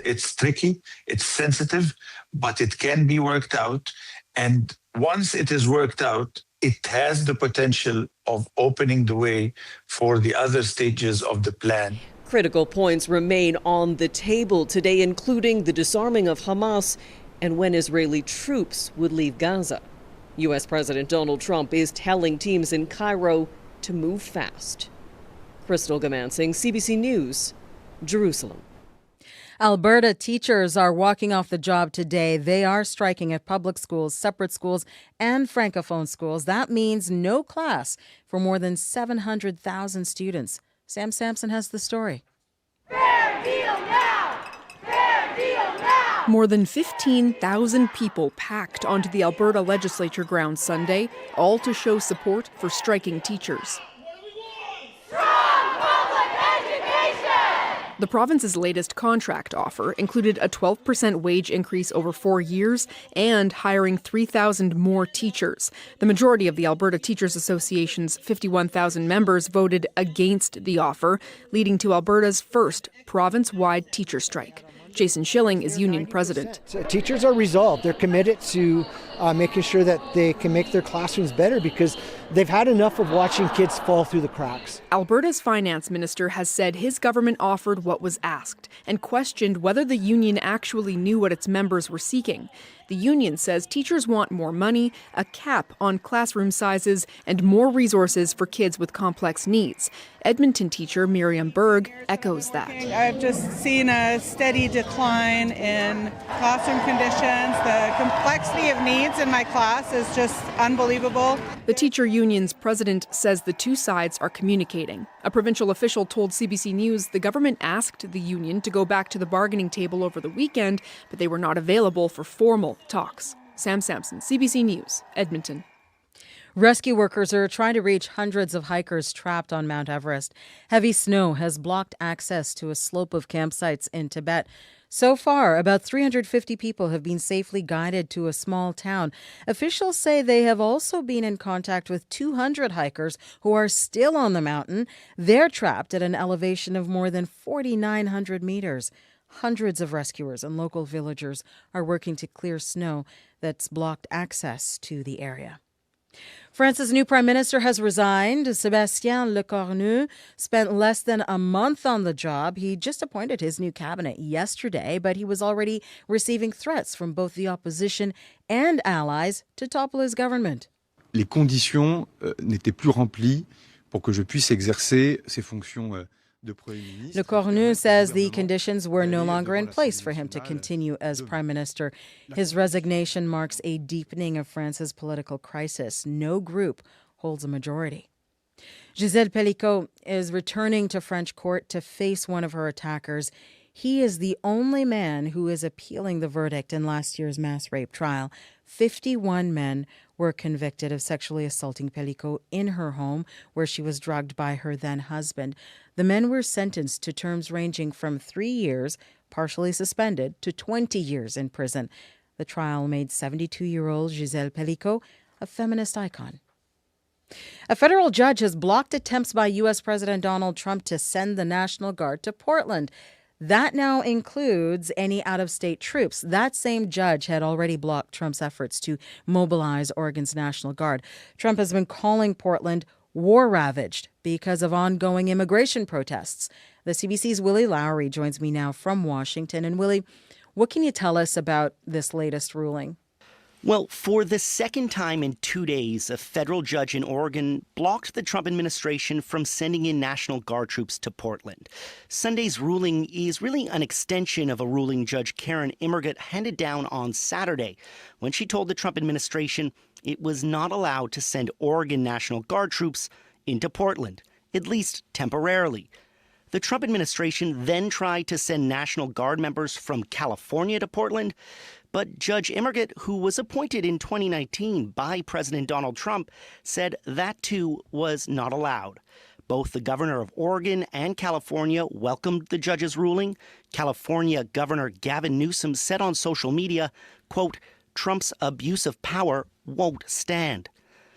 It's tricky, it's sensitive, but it can be worked out. And once it is worked out, it has the potential of opening the way for the other stages of the plan. Critical points remain on the table today, including the disarming of Hamas and when Israeli troops would leave Gaza. U.S. President Donald Trump is telling teams in Cairo to move fast. Crystal Gomansing, CBC News, Jerusalem. Alberta teachers are walking off the job today. They are striking at public schools, separate schools, and francophone schools. That means no class for more than 700,000 students. Sam Sampson has the story. Fair deal now! Fair deal now! More than 15,000 people packed onto the Alberta Legislature grounds Sunday, all to show support for striking teachers. The province's latest contract offer included a 12% wage increase over 4 years and hiring 3,000 more teachers. The majority of the Alberta Teachers Association's 51,000 members voted against the offer, leading to Alberta's first province-wide teacher strike. Jason Schilling is union president. Teachers are resolved. They're committed to making sure that they can make their classrooms better because they've had enough of watching kids fall through the cracks. Alberta's finance minister has said his government offered what was asked and questioned whether the union actually knew what its members were seeking. The union says teachers want more money, a cap on classroom sizes, and more resources for kids with complex needs. Edmonton teacher Miriam Berg echoes that. I've just seen a steady decline in classroom conditions. The complexity of needs in my class is just unbelievable. The teacher union's president says the two sides are communicating. A provincial official told CBC News the government asked the union to go back to the bargaining table over the weekend, but they were not available for formal talks. Sam Sampson, CBC News, Edmonton. Rescue workers are trying to reach hundreds of hikers trapped on Mount Everest. Heavy snow has blocked access to a slope of campsites in Tibet. So far, about 350 people have been safely guided to a small town. Officials say they have also been in contact with 200 hikers who are still on the mountain. They're trapped at an elevation of more than 4,900 meters. Hundreds of rescuers and local villagers are working to clear snow that's blocked access to the area. France's new prime minister has resigned. Sébastien Lecornu spent less than a month on the job. He just appointed his new cabinet yesterday, but he was already receiving threats from both the opposition and allies to topple his government. Les conditions n'étaient plus remplies pour que je puisse exercer ces fonctions Lecornu says the conditions were no longer in place for him to continue as prime minister. His resignation marks a deepening of France's political crisis. No group holds a majority. Gisèle Pellicot is returning to French court to face one of her attackers. He is the only man who is appealing the verdict in last year's mass rape trial. 51 men were convicted of sexually assaulting Pellicot in her home, where she was drugged by her then-husband. The men were sentenced to terms ranging from 3 years, partially suspended, to 20 years in prison. The trial made 72-year-old Gisèle Pellicot a feminist icon. A federal judge has blocked attempts by U.S. President Donald Trump to send the National Guard to Portland. That now includes any out-of-state troops. That same judge had already blocked Trump's efforts to mobilize Oregon's National Guard. Trump has been calling Portland war-ravaged because of ongoing immigration protests. The CBC's Willie Lowry joins me now from Washington. And Willie, what can you tell us about this latest ruling? Well, for the second time in 2 days, a federal judge in Oregon blocked the Trump administration from sending in National Guard troops to Portland. Sunday's ruling is really an extension of a ruling Judge Karen Immergut handed down on Saturday when she told the Trump administration it was not allowed to send Oregon National Guard troops into Portland, at least temporarily. The Trump administration then tried to send National Guard members from California to Portland, but Judge Immergut, who was appointed in 2019 by President Donald Trump, said that too was not allowed. Both the governor of Oregon and California welcomed the judge's ruling. California Governor Gavin Newsom said on social media, quote, "Trump's abuse of power won't stand."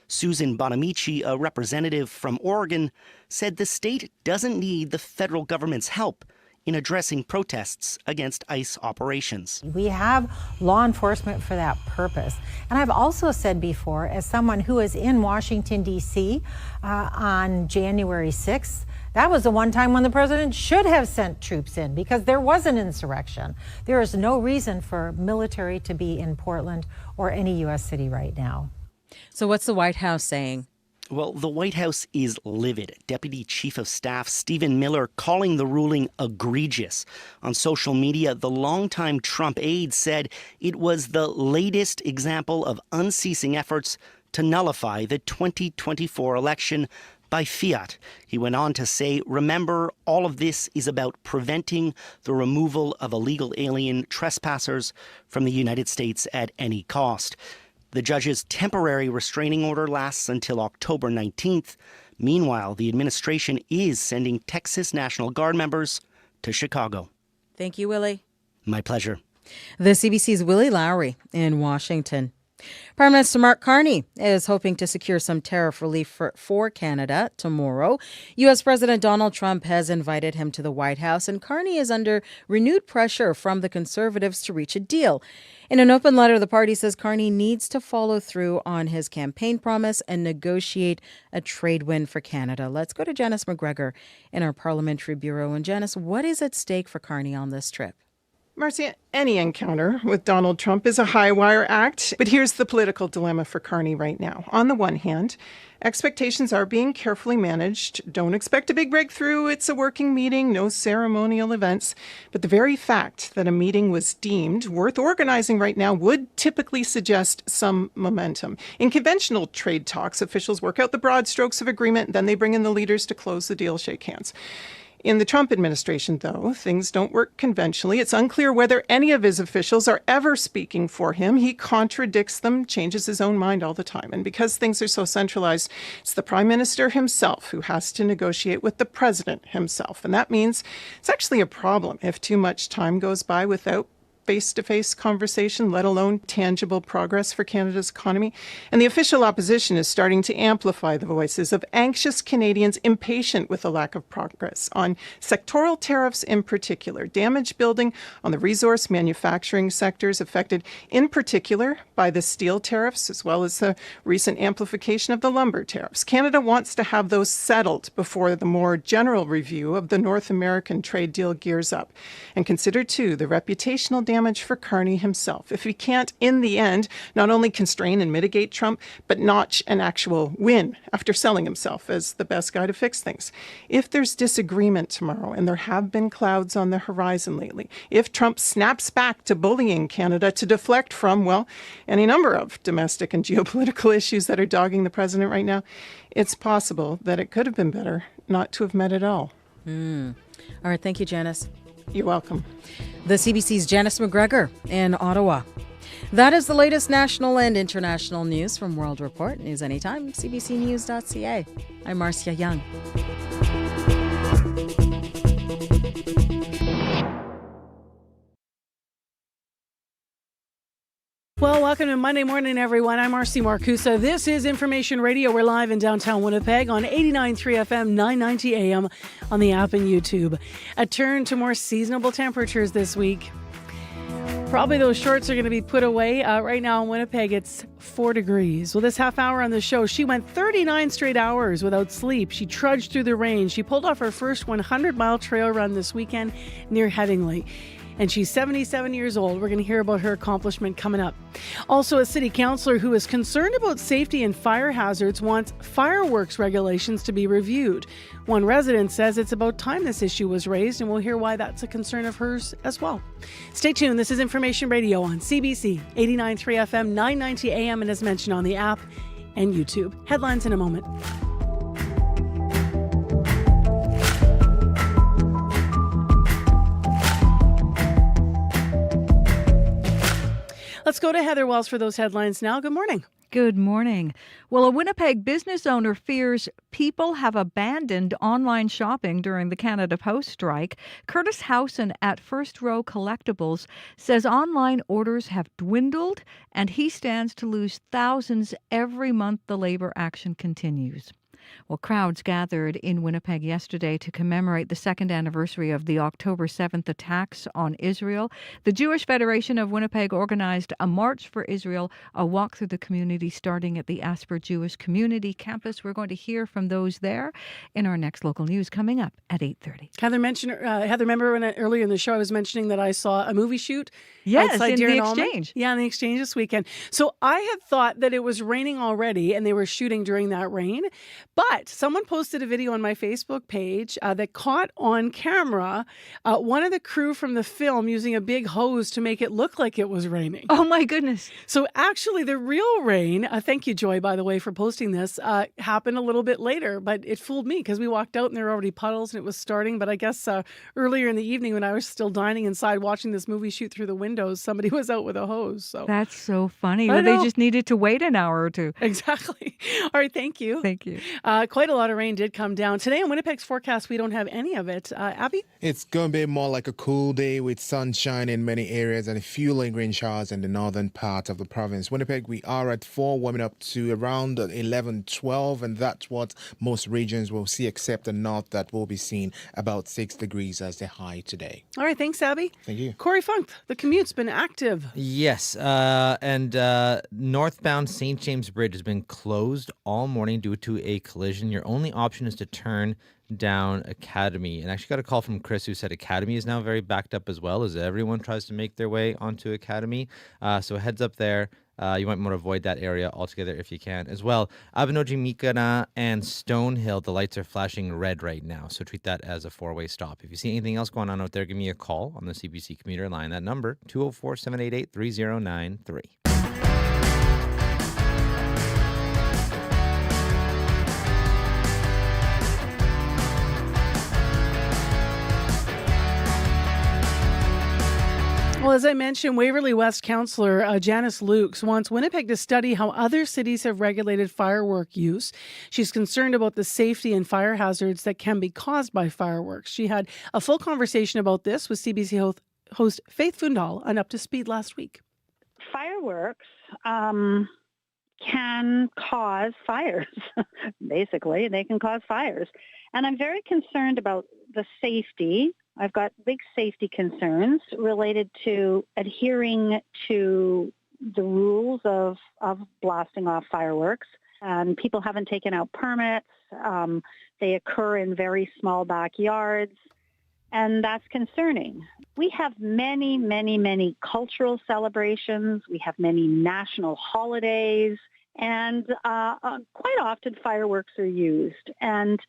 Susan Bonamici, a representative from Oregon, said the state doesn't need the federal government's help in addressing protests against ICE operations. We have law enforcement for that purpose. And I've also said before, as someone who was in Washington, D.C. On January 6th, that was the one time when the president should have sent troops in because there was an insurrection. There is no reason for military to be in Portland or any U.S. city right now. So what's the White House saying? Well, the White House is livid. Deputy Chief of Staff Stephen Miller calling the ruling egregious. On social media, the longtime Trump aide said it was the latest example of unceasing efforts to nullify the 2024 election by fiat. He went on to say, remember, all of this is about preventing the removal of illegal alien trespassers from the United States at any cost. The judge's temporary restraining order lasts until October 19th. Meanwhile, the administration is sending Texas National Guard members to Chicago. Thank you, Willie. My pleasure. The CBC's Willie Lowry in Washington. Prime Minister Mark Carney is hoping to secure some tariff relief for Canada tomorrow. U.S. President Donald Trump has invited him to the White House, and Carney is under renewed pressure from the Conservatives to reach a deal. In an open letter, the party says Carney needs to follow through on his campaign promise and negotiate a trade win for Canada. Let's go to Janice McGregor in our Parliamentary Bureau. And Janice, what is at stake for Carney on this trip? Marcia, any encounter with Donald Trump is a high-wire act, but here's the political dilemma for Carney right now. On the one hand, expectations are being carefully managed. Don't expect a big breakthrough. It's a working meeting, no ceremonial events. But the very fact that a meeting was deemed worth organizing right now would typically suggest some momentum. In conventional trade talks, officials work out the broad strokes of agreement, then they bring in the leaders to close the deal, shake hands. In the Trump administration, though, things don't work conventionally. It's unclear whether any of his officials are ever speaking for him. He contradicts them, changes his own mind all the time. And because things are so centralized, it's the prime minister himself who has to negotiate with the president himself. And that means it's actually a problem if too much time goes by without face-to-face conversation, let alone tangible progress for Canada's economy. And the official opposition is starting to amplify the voices of anxious Canadians impatient with the lack of progress on sectoral tariffs in particular, damage building on the resource manufacturing sectors affected in particular by the steel tariffs, as well as the recent amplification of the lumber tariffs. Canada wants to have those settled before the more general review of the North American trade deal gears up. And consider, too, the reputational damage for Carney himself if he can't, in the end, not only constrain and mitigate Trump, but notch an actual win after selling himself as the best guy to fix things. If there's disagreement tomorrow, and there have been clouds on the horizon lately, if Trump snaps back to bullying Canada to deflect from, well, any number of domestic and geopolitical issues that are dogging the president right now, it's possible that it could have been better not to have met at all. All right. Thank you, Janice. You're welcome. The CBC's Janice McGregor in Ottawa. That is the latest national and international news from World Report. News anytime, cbcnews.ca. I'm Marcia Young. Well, welcome to Monday morning, everyone. I'm Marcy Marcusa. This is Information Radio. We're live in downtown Winnipeg on 89.3 FM, 990 AM on the app and YouTube. A turn to more seasonable temperatures this week. Probably those shorts are going to be put away. Right now in Winnipeg, it's 4 degrees. Well, this half hour on the show, she went 39 straight hours without sleep. She trudged through the rain. She pulled off her first 100-mile trail run this weekend near Headingley. And she's 77 years old. We're going to hear about her accomplishment coming up. Also, a city councillor who is concerned about safety and fire hazards wants fireworks regulations to be reviewed. One resident says it's about time this issue was raised, and we'll hear why that's a concern of hers as well. Stay tuned. This is Information Radio on CBC 89.3 FM, 990 AM, and as mentioned on the app and YouTube. Headlines in a moment. Let's go to Heather Wells for those headlines now. Good morning. Good morning. Well, a Winnipeg business owner fears people have abandoned online shopping during the Canada Post strike. Curtis Howson at First Row Collectibles says online orders have dwindled, and he stands to lose thousands every month the labor action continues. Well, crowds gathered in Winnipeg yesterday to commemorate the second anniversary of the October 7th attacks on Israel. The Jewish Federation of Winnipeg organized a March for Israel, a walk through the community starting at the Asper Jewish Community Campus. We're going to hear from those there in our next local news coming up at 8:30. Heather, remember when earlier in the show I was mentioning that I saw a movie shoot? Yes, outside in Deer the and Almond? Exchange. Yeah, in the Exchange this weekend. So I had thought that it was raining already and they were shooting during that rain. But someone posted a video on my Facebook page that caught on camera one of the crew from the film using a big hose to make it look like it was raining. Oh, my goodness. So actually the real rain, thank you, Joy, by the way, for posting this, happened a little bit later. But it fooled me because we walked out and there were already puddles and it was starting. But I guess earlier in the evening when I was still dining inside watching this movie shoot through the windows, somebody was out with a hose. So that's so funny. Well, they just needed to wait an hour or two. Exactly. All right. Thank you. Thank you. Quite a lot of rain did come down. Today in Winnipeg's forecast, we don't have any of it. Abby? It's going to be more like a cool day with sunshine in many areas and a few lingering showers in the northern part of the province. Winnipeg, we are at 4, warming up to around 11, 12, and that's what most regions will see except the north that will be seeing about 6 degrees as the high today. All right. Thanks, Abby. Thank you. Corey Funk, the commute's been active. Yes, and northbound St. James Bridge has been closed all morning due to a collision. Your only option is to turn down Academy. And I actually got a call from Chris who said Academy is now very backed up as well as everyone tries to make their way onto Academy. So heads up there. You might want to avoid that area altogether if you can as well. Abenoji Mikana and Stonehill, the lights are flashing red right now. So treat that as a 4-way stop. If you see anything else going on out there, give me a call on the CBC commuter line. That number, 204-788-3093. Well, as I mentioned, Waverley West Councillor Janice Lukes wants Winnipeg to study how other cities have regulated firework use. She's concerned about the safety and fire hazards that can be caused by fireworks. She had a full conversation about this with CBC host Faith Fundal on Up to Speed last week. Fireworks can cause fires, basically. They can cause fires. And I'm very concerned about the safety. I've got big safety concerns related to adhering to the rules of blasting off fireworks. And people haven't taken out permits. They occur in very small backyards. And that's concerning. We have many, many, many cultural celebrations. We have many national holidays. And quite often fireworks are used. And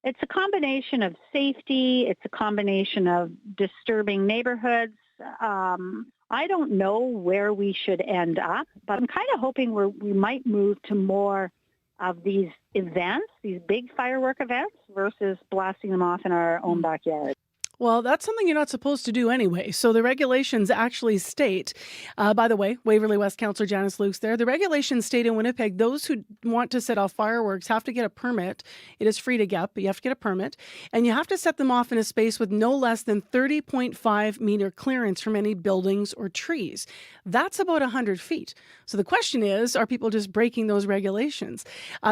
it's a combination of safety. It's a combination of disturbing neighborhoods. I don't know where we should end up, but I'm kind of hoping we might move to more of these events, these big firework events, versus blasting them off in our own backyard. Well, that's something you're not supposed to do anyway. So the regulations actually state, by the way, Waverly West Councillor Janice Lukes there, the regulations state in Winnipeg, those who want to set off fireworks have to get a permit. It is free to get, but you have to get a permit. And you have to set them off in a space with no less than 30.5 meter clearance from any buildings or trees. That's about 100 feet. So the question is, are people just breaking those regulations?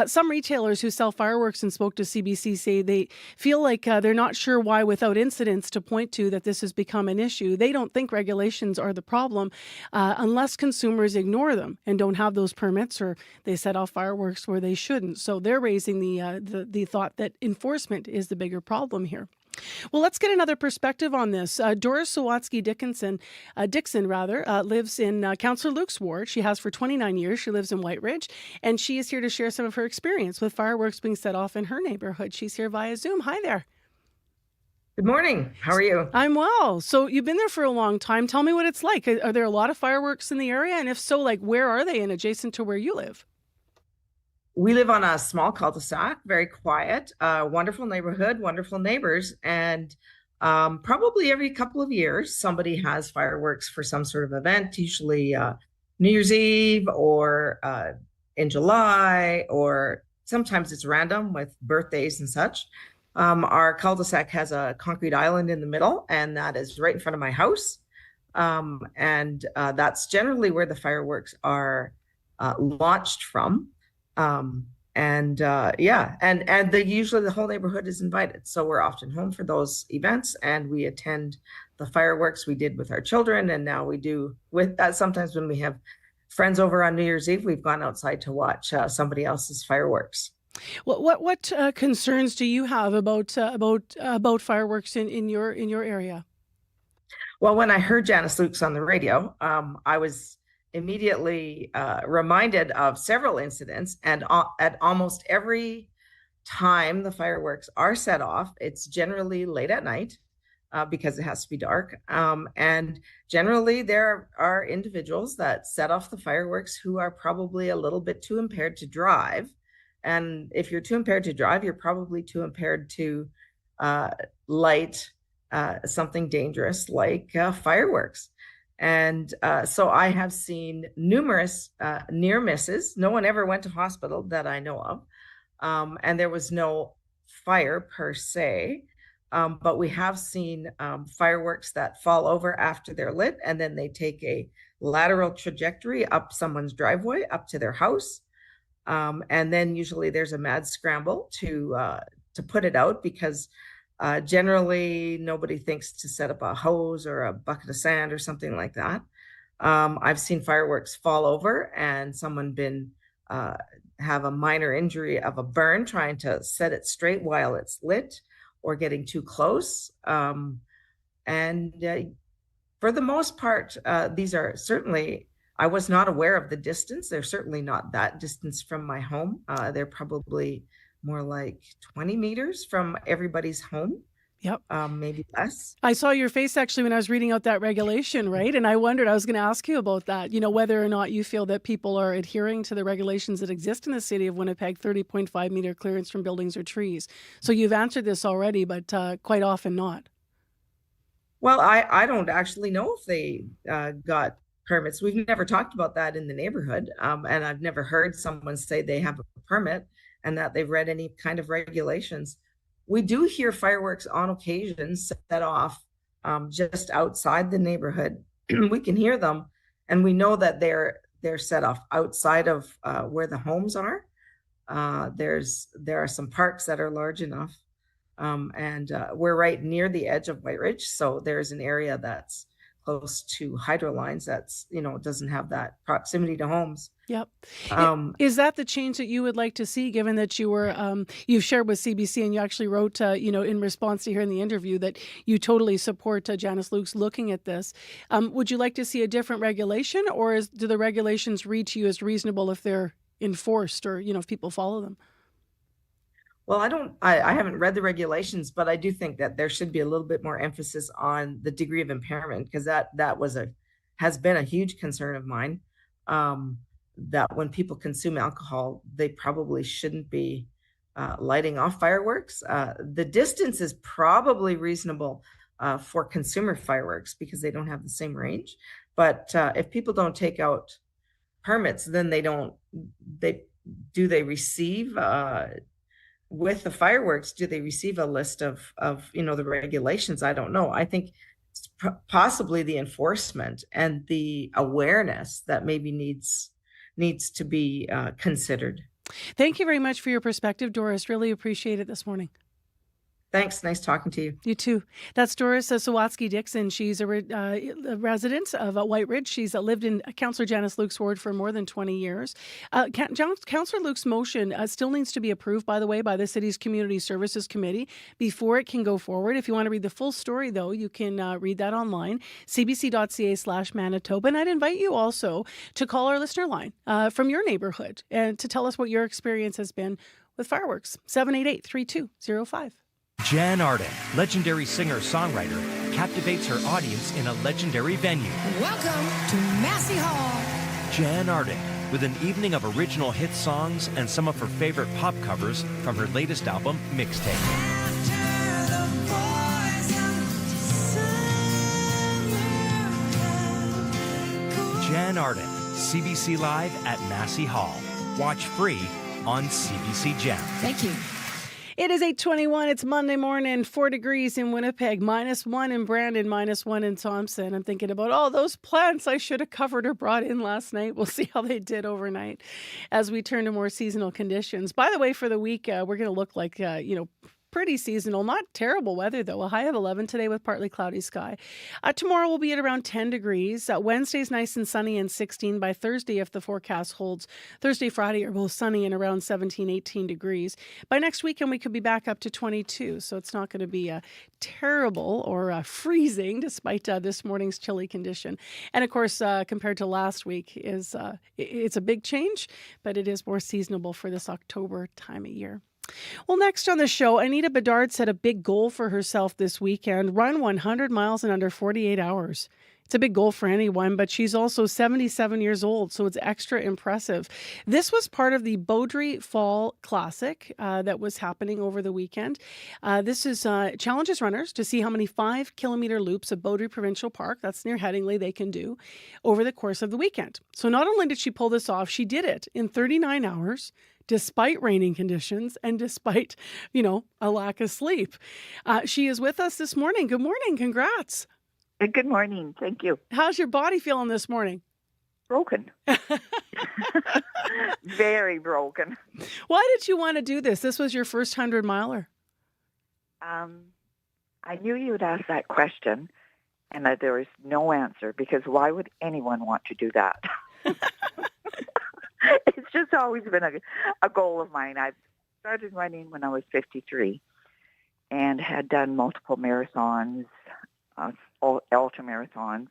Some retailers who sell fireworks and spoke to CBC say they feel like they're not sure why, without incidents to point to, that this has become an issue. They don't think regulations are the problem unless consumers ignore them and don't have those permits, or they set off fireworks where they shouldn't. So they're raising the thought that enforcement is the bigger problem here. Well, let's get another perspective on this. Doris Sawatsky-Dixon lives in Councillor Luke's ward. She has for 29 years. She lives in White Ridge, and she is here to share some of her experience with fireworks being set off in her neighborhood. She's here via Zoom. Hi there. Good morning. How are you? I'm well. So you've been there for a long time. Tell me what it's like. Are there a lot of fireworks in the area? And if so, like, where are they and adjacent to where you live? We live on a small cul-de-sac, very quiet, wonderful neighborhood, wonderful neighbors. And probably every couple of years, somebody has fireworks for some sort of event, usually New Year's Eve or in July, or sometimes it's random with birthdays and such. Our cul-de-sac has a concrete island in the middle, and that is right in front of my house. That's generally where the fireworks are launched from. Usually the whole neighborhood is invited. So we're often home for those events, and we attend the fireworks. We did with our children, and now we do with sometimes when we have friends over on New Year's Eve, we've gone outside to watch somebody else's fireworks. What concerns do you have about fireworks in your area? Well, when I heard Janice Lukes on the radio, I was immediately reminded of several incidents, and at almost every time the fireworks are set off, it's generally late at night because it has to be dark. And generally there are individuals that set off the fireworks who are probably a little bit too impaired to drive. And if you're too impaired to drive, you're probably too impaired to light something dangerous like fireworks. And so I have seen numerous near misses. No one ever went to hospital that I know of. And there was no fire per se. But we have seen fireworks that fall over after they're lit, and then they take a lateral trajectory up someone's driveway, up to their house. And then usually there's a mad scramble to put it out, because generally nobody thinks to set up a hose or a bucket of sand or something like that. I've seen fireworks fall over and someone have a minor injury of a burn trying to set it straight while it's lit, or getting too close. For the most part, these are certainly, I was not aware of the distance. They're certainly not that distance from my home. They're probably more like 20 meters from everybody's home. Yep. Maybe less. I saw your face actually when I was reading out that regulation, right? And I wondered, I was going to ask you about that, whether or not you feel that people are adhering to the regulations that exist in the city of Winnipeg, 30.5 meter clearance from buildings or trees. So you've answered this already, but quite often not. Well, I don't actually know if they got permits. We've never talked about that in the neighborhood. And I've never heard someone say they have a permit and that they've read any kind of regulations. We do hear fireworks on occasion set off just outside the neighborhood. We can hear them, and we know that they're set off outside of where the homes are. There are some parks that are large enough, and we're right near the edge of White Ridge, so there's an area that's close to hydro lines that's doesn't have that proximity to homes. Yep. Is that the change that you would like to see, given that you've shared with CBC and you actually wrote, in response to hearing the interview, that you totally support Janice Lukes looking at this? Would you like to see a different regulation, or do the regulations read to you as reasonable if they're enforced, or, if people follow them? Well, I haven't read the regulations, but I do think that there should be a little bit more emphasis on the degree of impairment, because that has been a huge concern of mine. That when people consume alcohol, they probably shouldn't be lighting off fireworks. The distance is probably reasonable, for consumer fireworks because they don't have the same range. But if people don't take out permits, then they receive with the fireworks, do they receive a list of the regulations? I don't know. I think it's possibly the enforcement and the awareness that maybe needs to be considered. Thank you very much for your perspective, Doris. Really appreciate it this morning. Thanks. Nice talking to you. You too. That's Doris Sawatsky-Dixon. She's a resident of White Ridge. She's lived in Councillor Janice Luke's ward for more than 20 years. Councillor Luke's motion still needs to be approved, by the way, by the city's Community Services Committee before it can go forward. If you want to read the full story, though, you can read that online, cbc.ca/Manitoba. And I'd invite you also to call our listener line from your neighborhood and to tell us what your experience has been with fireworks. 788-3205. Jan Arden, legendary singer-songwriter, captivates her audience in a legendary venue. Welcome to Massey Hall. Jan Arden, with an evening of original hit songs and some of her favorite pop covers from her latest album, Mixtape. Jan Arden, CBC Live at Massey Hall. Watch free on CBC Gem. Thank you. It is 8:21. It's Monday morning, 4 degrees in Winnipeg, -1 in Brandon, -1 in Thompson. I'm thinking about all those plants I should have covered or brought in last night. We'll see how they did overnight as we turn to more seasonal conditions. By the way, for the week, we're going to look like, pretty seasonal. Not terrible weather, though. A high of 11 today with partly cloudy sky. Tomorrow will be at around 10 degrees. Wednesday's nice and sunny and 16 by Thursday if the forecast holds. Thursday, Friday are both sunny and around 17, 18 degrees. By next weekend, we could be back up to 22, so it's not going to be terrible or freezing despite this morning's chilly condition. And of course, compared to last week, it's a big change, but it is more seasonable for this October time of year. Well, next on the show, Anita Bedard set a big goal for herself this weekend, run 100 miles in under 48 hours. It's a big goal for anyone, but she's also 77 years old, so it's extra impressive. This was part of the Beaudry Fall Classic that was happening over the weekend. This is challenges runners to see how many 5-kilometer loops of Beaudry Provincial Park, that's near Headingley, they can do over the course of the weekend. So not only did she pull this off, she did it in 39 hours, despite raining conditions and despite, a lack of sleep. She is with us this morning. Good morning. Congrats. Good morning. Thank you. How's your body feeling this morning? Broken. Very broken. Why did you want to do this? This was your first 100-miler. I knew you would ask that question and that there was no answer because why would anyone want to do that? It's just always been a goal of mine. I started running when I was 53 and had done multiple marathons, ultra marathons,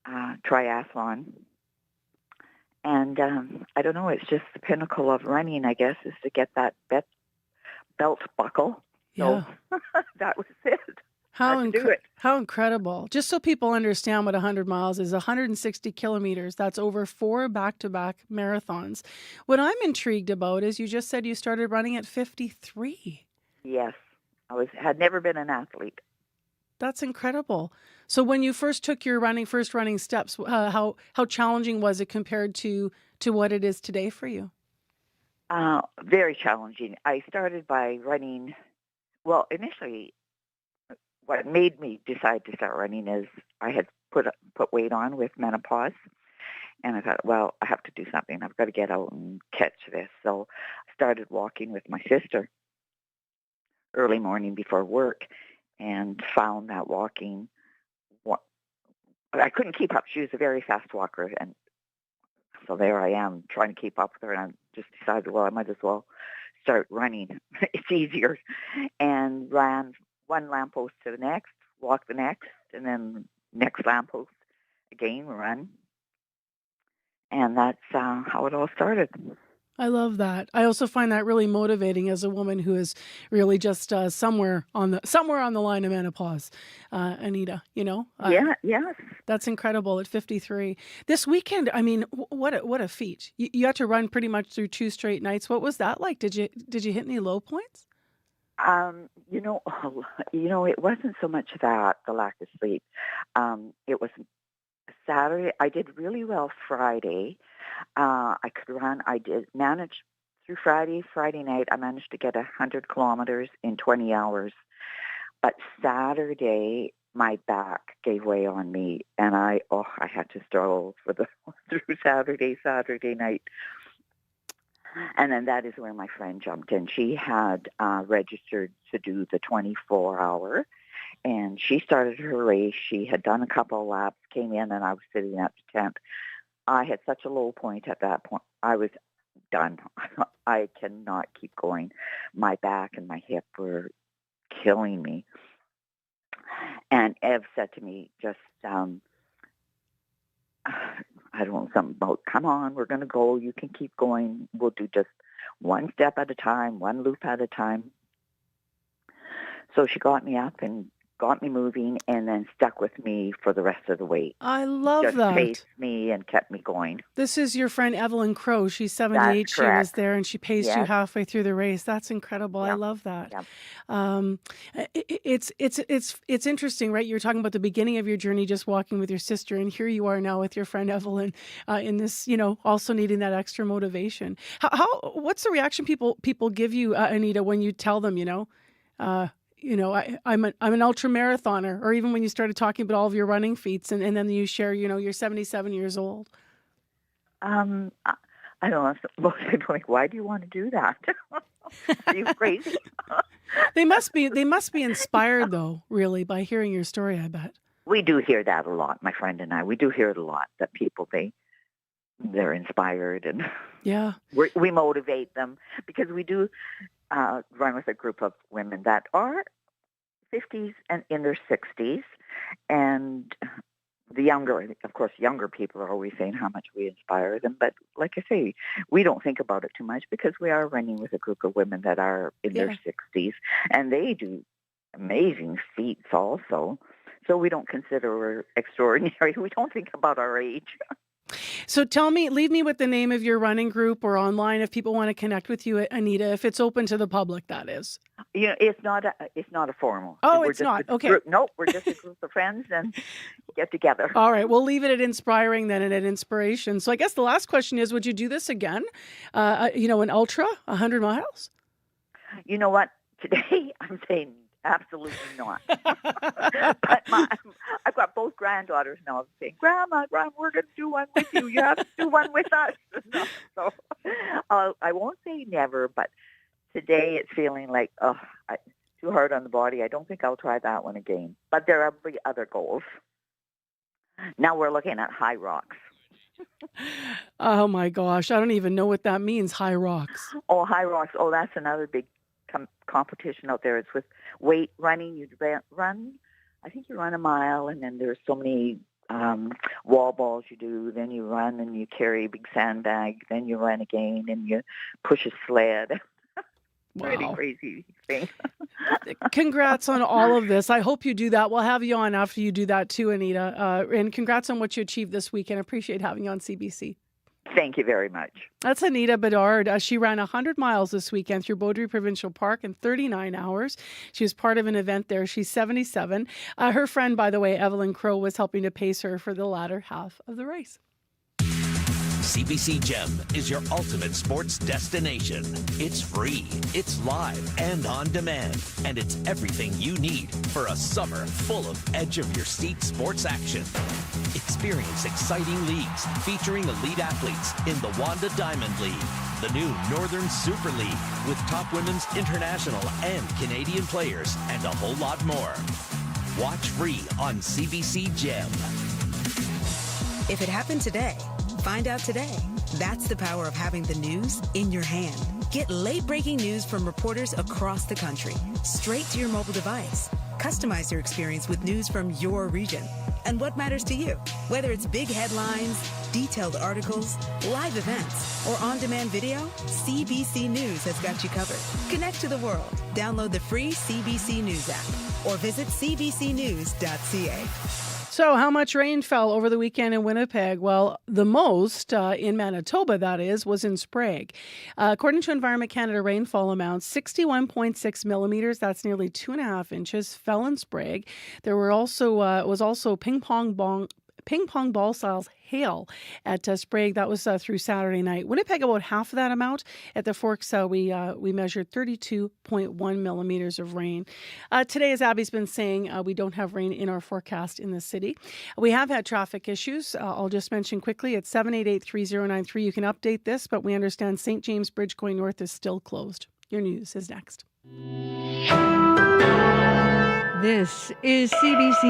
triathlon. And I don't know, it's just the pinnacle of running, I guess, is to get that belt buckle. Yeah. So that was it. How incredible. Just so people understand what 100 miles is, 160 kilometers. That's over 4 back-to-back marathons. What I'm intrigued about is you just said you started running at 53. Yes. I had never been an athlete. That's incredible. So when you first took your first running steps, how challenging was it compared to what it is today for you? Very challenging. I started by running, well, initially, what made me decide to start running is I had put weight on with menopause, and I thought, well, I have to do something. I've got to get out and catch this. So I started walking with my sister early morning before work and found that walking, I couldn't keep up. She was a very fast walker, and so there I am trying to keep up with her, and I just decided, well, I might as well start running. It's easier. And ran one lamppost to the next, walk the next, and then next lamppost again, run. And that's how it all started. I love that. I also find that really motivating as a woman who is really just somewhere on the line of menopause, Anita, Yes. That's incredible at 53. This weekend, I mean, what a feat. You had to run pretty much through 2 straight nights. What was that like? Did you hit any low points? It wasn't so much that, the lack of sleep. It was Saturday. I did really well Friday. I could run. I did manage through Friday night. I managed to get 100 kilometers in 20 hours. But Saturday, my back gave way on me, and I had to struggle through Saturday night. And then that is where my friend jumped in. She had registered to do the 24-hour, and she started her race. She had done a couple of laps, came in, and I was sitting at the tent. I had such a low point at that point. I was done. I cannot keep going. My back and my hip were killing me. And Ev said to me, just, I don't know, something about, come on, we're going to go. You can keep going. We'll do just one step at a time, one loop at a time. So she got me up and got me moving, and then stuck with me for the rest of the way. I love just that. Paced me and kept me going. This is your friend Evelyn Crow. She's 78. That's She was correct. there, and she paced you Yes. halfway through the race. That's incredible. I Yep. love that. Yep. It's interesting, right? You're talking about the beginning of your journey, just walking with your sister, and here you are now with your friend Evelyn in this, also needing that extra motivation. What's the reaction people give you, Anita, when you tell them, I'm an ultra marathoner, or even when you started talking about all of your running feats, and then you share, you're 77 years old. I don't know. Most people are like, why do you want to do that? Are you crazy? They must be inspired, though, really, by hearing your story, I bet. We do hear that a lot, my friend and I. We do hear it a lot, that people, they're inspired, and yeah, we motivate them, because we do run with a group of women that are 50s and in their 60s, and the younger people are always saying how much we inspire them. But like I say, we don't think about it too much, because we are running with a group of women that are in their 60s, and they do amazing feats also. So we don't consider we're extraordinary. We don't think about our age. So leave me with the name of your running group, or online if people want to connect with you, Anita, if it's open to the public, that is. It's not a formal. Oh, We're it's just not. a Okay. group. Nope, we're just a group of friends and get together. All right. We'll leave it at inspiring then, and at inspiration. So I guess the last question is, would you do this again? An ultra, 100 miles? You know what? Today I'm saying absolutely not. But I've got both granddaughters now saying, Grandma, we're going to do one with you. You have to do one with us. So I won't say never, but today it's feeling like, too hard on the body. I don't think I'll try that one again. But there are other goals. Now we're looking at high rocks. Oh, my gosh. I don't even know what that means, high rocks. Oh, high rocks. Oh, that's another big competition out there. It's with weight running. You run, I think you run a mile, and then there's so many wall balls you do. Then you run and you carry a big sandbag. Then you run again and you push a sled. Pretty crazy thing. Congrats on all of this. I hope you do that. We'll have you on after you do that too, Anita. And congrats on what you achieved this weekend. I appreciate having you on CBC. Thank you very much. That's Anita Bedard. She ran 100 miles this weekend through Beaudry Provincial Park in 39 hours. She was part of an event there. She's 77. Her friend, by the way, Evelyn Crow, was helping to pace her for the latter half of the race. CBC Gem is your ultimate sports destination. It's free, it's live and on demand, and it's everything you need for a summer full of edge-of-your-seat sports action. Experience exciting leagues featuring elite athletes in the Wanda Diamond League, the new Northern Super League with top women's international and Canadian players, and a whole lot more. Watch free on CBC Gem. If it happened today, find out today. That's the power of having the news in your hand. Get late-breaking news from reporters across the country, straight to your mobile device. Customize your experience with news from your region and what matters to you. Whether it's big headlines, detailed articles, live events, or on-demand video, CBC News has got you covered. Connect to the world. Download the free CBC News app or visit cbcnews.ca. So, how much rain fell over the weekend in Winnipeg? Well, the most in Manitoba, that is, was in Sprague. According to Environment Canada rainfall amounts, 61.6 millimeters, that's nearly 2.5 inches, fell in Sprague. There were also was also ping pong ball size hail at Sprague. That was through Saturday night. Winnipeg, about half of that amount. At the Forks, we measured 32.1 millimeters of rain. Today, as Abby's been saying, we don't have rain in our forecast in the city. We have had traffic issues. I'll just mention quickly, it's 788-3093. You can update this, but we understand St. James Bridge going north is still closed. Your news is next. This is CBC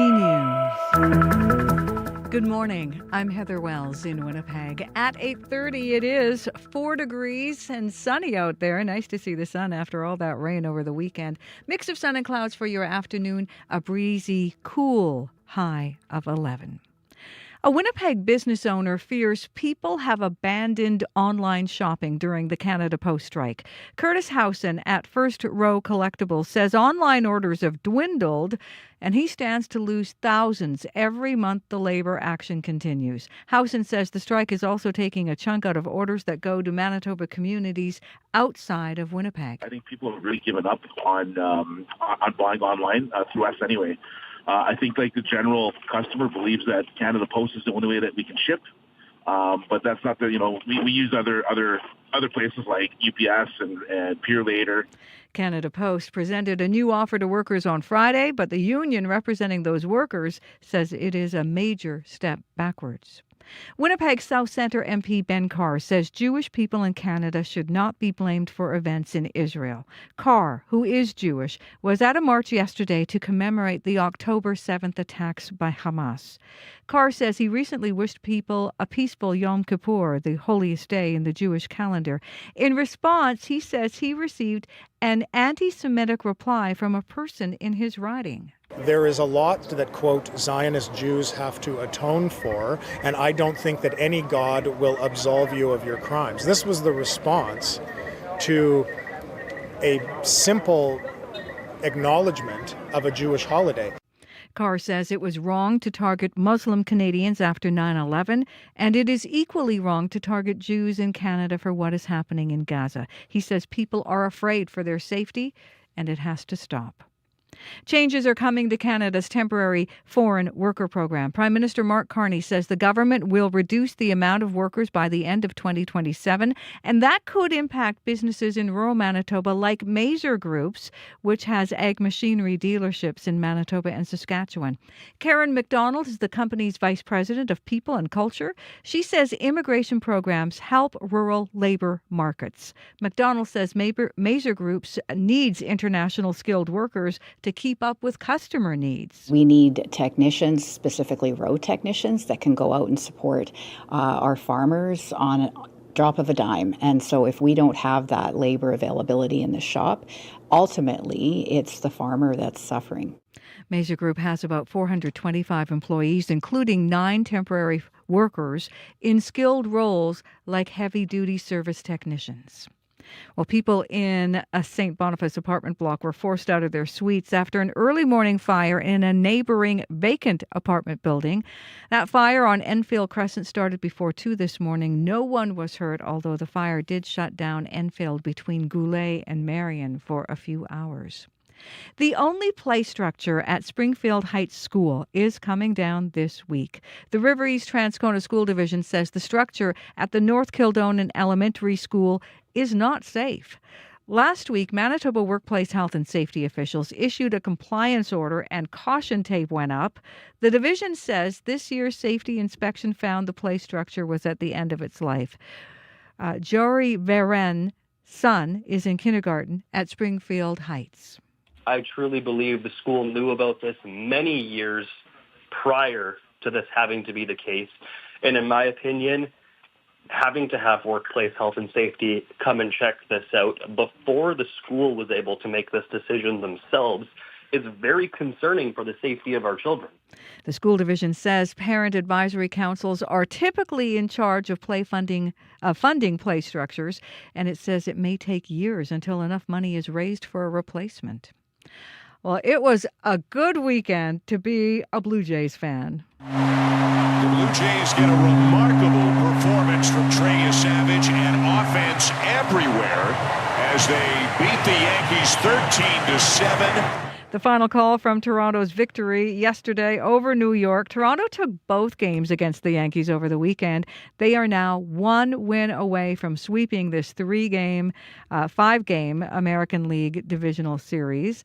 News. Good morning. I'm Heather Wells in Winnipeg. At 8:30, it is 4 degrees and sunny out there. Nice to see the sun after all that rain over the weekend. Mix of sun and clouds for your afternoon. A breezy, cool high of 11. A Winnipeg business owner fears people have abandoned online shopping during the Canada Post strike. Curtis Howson at First Row Collectibles says online orders have dwindled, and he stands to lose thousands every month the labor action continues. Howson says the strike is also taking a chunk out of orders that go to Manitoba communities outside of Winnipeg. I think people have really given up on buying online through us anyway. I think like the general customer believes that Canada Post is the only way that we can ship, but that's not we use other places like UPS and Peer Later. Canada Post presented a new offer to workers on Friday, but the union representing those workers says it is a major step backwards. Winnipeg South Centre MP Ben Carr says Jewish people in Canada should not be blamed for events in Israel. Carr, who is Jewish, was at a march yesterday to commemorate the October 7th attacks by Hamas. Carr says he recently wished people a peaceful Yom Kippur, the holiest day in the Jewish calendar. In response, he says he received an anti-Semitic reply from a person in his riding. There is a lot that, quote, Zionist Jews have to atone for, and I don't think that any God will absolve you of your crimes. This was the response to a simple acknowledgement of a Jewish holiday. Carr says it was wrong to target Muslim Canadians after 9/11, and it is equally wrong to target Jews in Canada for what is happening in Gaza. He says people are afraid for their safety, and it has to stop. Changes are coming to Canada's temporary foreign worker program. Prime Minister Mark Carney says the government will reduce the amount of workers by the end of 2027, and that could impact businesses in rural Manitoba like Mazer Groups, which has ag machinery dealerships in Manitoba and Saskatchewan. Karen McDonald is the company's Vice President of People and Culture. She says immigration programs help rural labor markets. McDonald says Mazer Groups needs international skilled workers to keep up with customer needs. We need technicians, specifically road technicians, that can go out and support our farmers on a drop of a dime. And so if we don't have that labor availability in the shop, ultimately it's the farmer that's suffering. Mazer Group has about 425 employees, including 9 temporary workers in skilled roles like heavy-duty service technicians. Well, people in a St. Boniface apartment block were forced out of their suites after an early morning fire in a neighboring vacant apartment building. That fire on Enfield Crescent started before 2 this morning. No one was hurt, although the fire did shut down Enfield between Goulet and Marion for a few hours. The only play structure at Springfield Heights School is coming down this week. The River East Transcona School Division says the structure at the North Kildonan Elementary School is not safe. Last week, Manitoba Workplace Health and Safety officials issued a compliance order and caution tape went up. The division says this year's safety inspection found the play structure was at the end of its life. Jory Veren's son is in kindergarten at Springfield Heights. I truly believe the school knew about this many years prior to this having to be the case. And in my opinion, having to have workplace health and safety come and check this out before the school was able to make this decision themselves is very concerning for the safety of our children. The school division says parent advisory councils are typically in charge of funding play structures, and it says it may take years until enough money is raised for a replacement. Well, it was a good weekend to be a Blue Jays fan. The Blue Jays get a remarkable performance from Trey Savage and offense everywhere as they beat the Yankees 13-7. The final call from Toronto's victory yesterday over New York. Toronto took both games against the Yankees over the weekend. They are now one win away from sweeping this 5-game American League Divisional Series.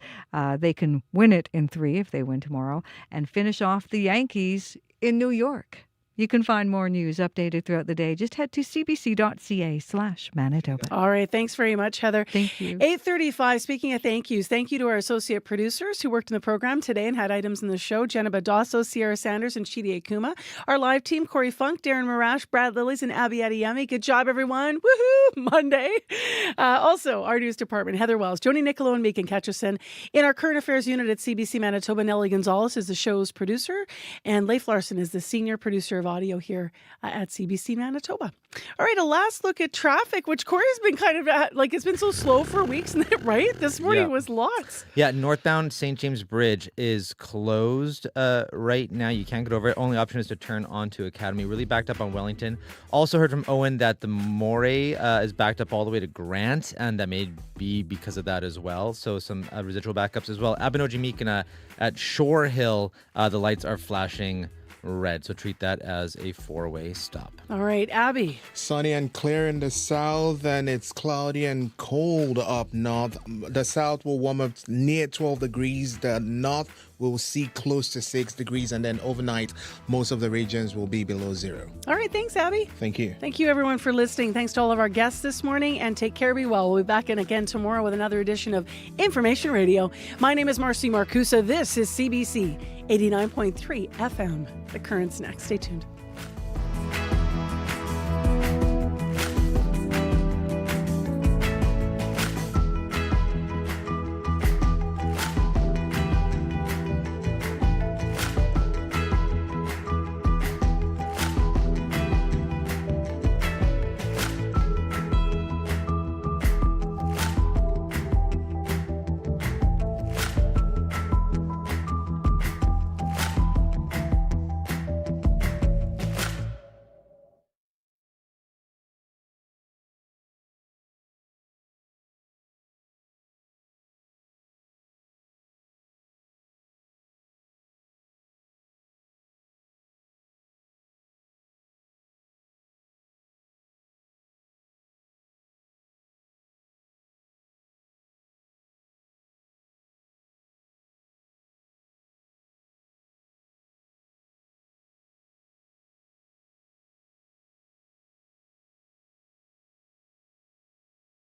They can win it in 3 if they win tomorrow and finish off the Yankees in New York. You can find more news updated throughout the day. Just head to cbc.ca/Manitoba. All right. Thanks very much, Heather. Thank you. 8:35. Speaking of thank yous, thank you to our associate producers who worked in the program today and had items in the show. Jenna Badosso, Sierra Sanders, and Chidi Akuma. Our live team, Corey Funk, Darren Marash, Brad Lillies, and Abby Adiyemi. Good job, everyone. Woohoo! Monday. Also, our news department, Heather Wells, Joni Nicolo, and Megan Ketchison. In our current affairs unit at CBC Manitoba, Nellie Gonzalez is the show's producer, and Leif Larson is the senior producer of audio here at CBC Manitoba. All right, a last look at traffic, which Corey's been kind of it's been so slow for weeks, right? This morning was lots. Yeah, northbound St. James Bridge is closed right now. You can't get over it. Only option is to turn onto Academy. Really backed up on Wellington. Also heard from Owen that the Moray is backed up all the way to Grant, and that may be because of that as well. So some residual backups as well. Abinogi-Meekina at Shore Hill, the lights are flashing red, so treat that as a 4-way stop. All right, Abby. Sunny and clear in the south, and it's cloudy and cold up north. The south will warm up near 12 degrees. The north will see close to 6 degrees, and then overnight, most of the regions will be below 0. All right, thanks, Abby. Thank you. Thank you, everyone, for listening. Thanks to all of our guests this morning, and take care, be well. We'll be back in again tomorrow with another edition of Information Radio. My name is Marcy Marcusa. This is CBC 89.3 FM. The Current's next. Stay tuned.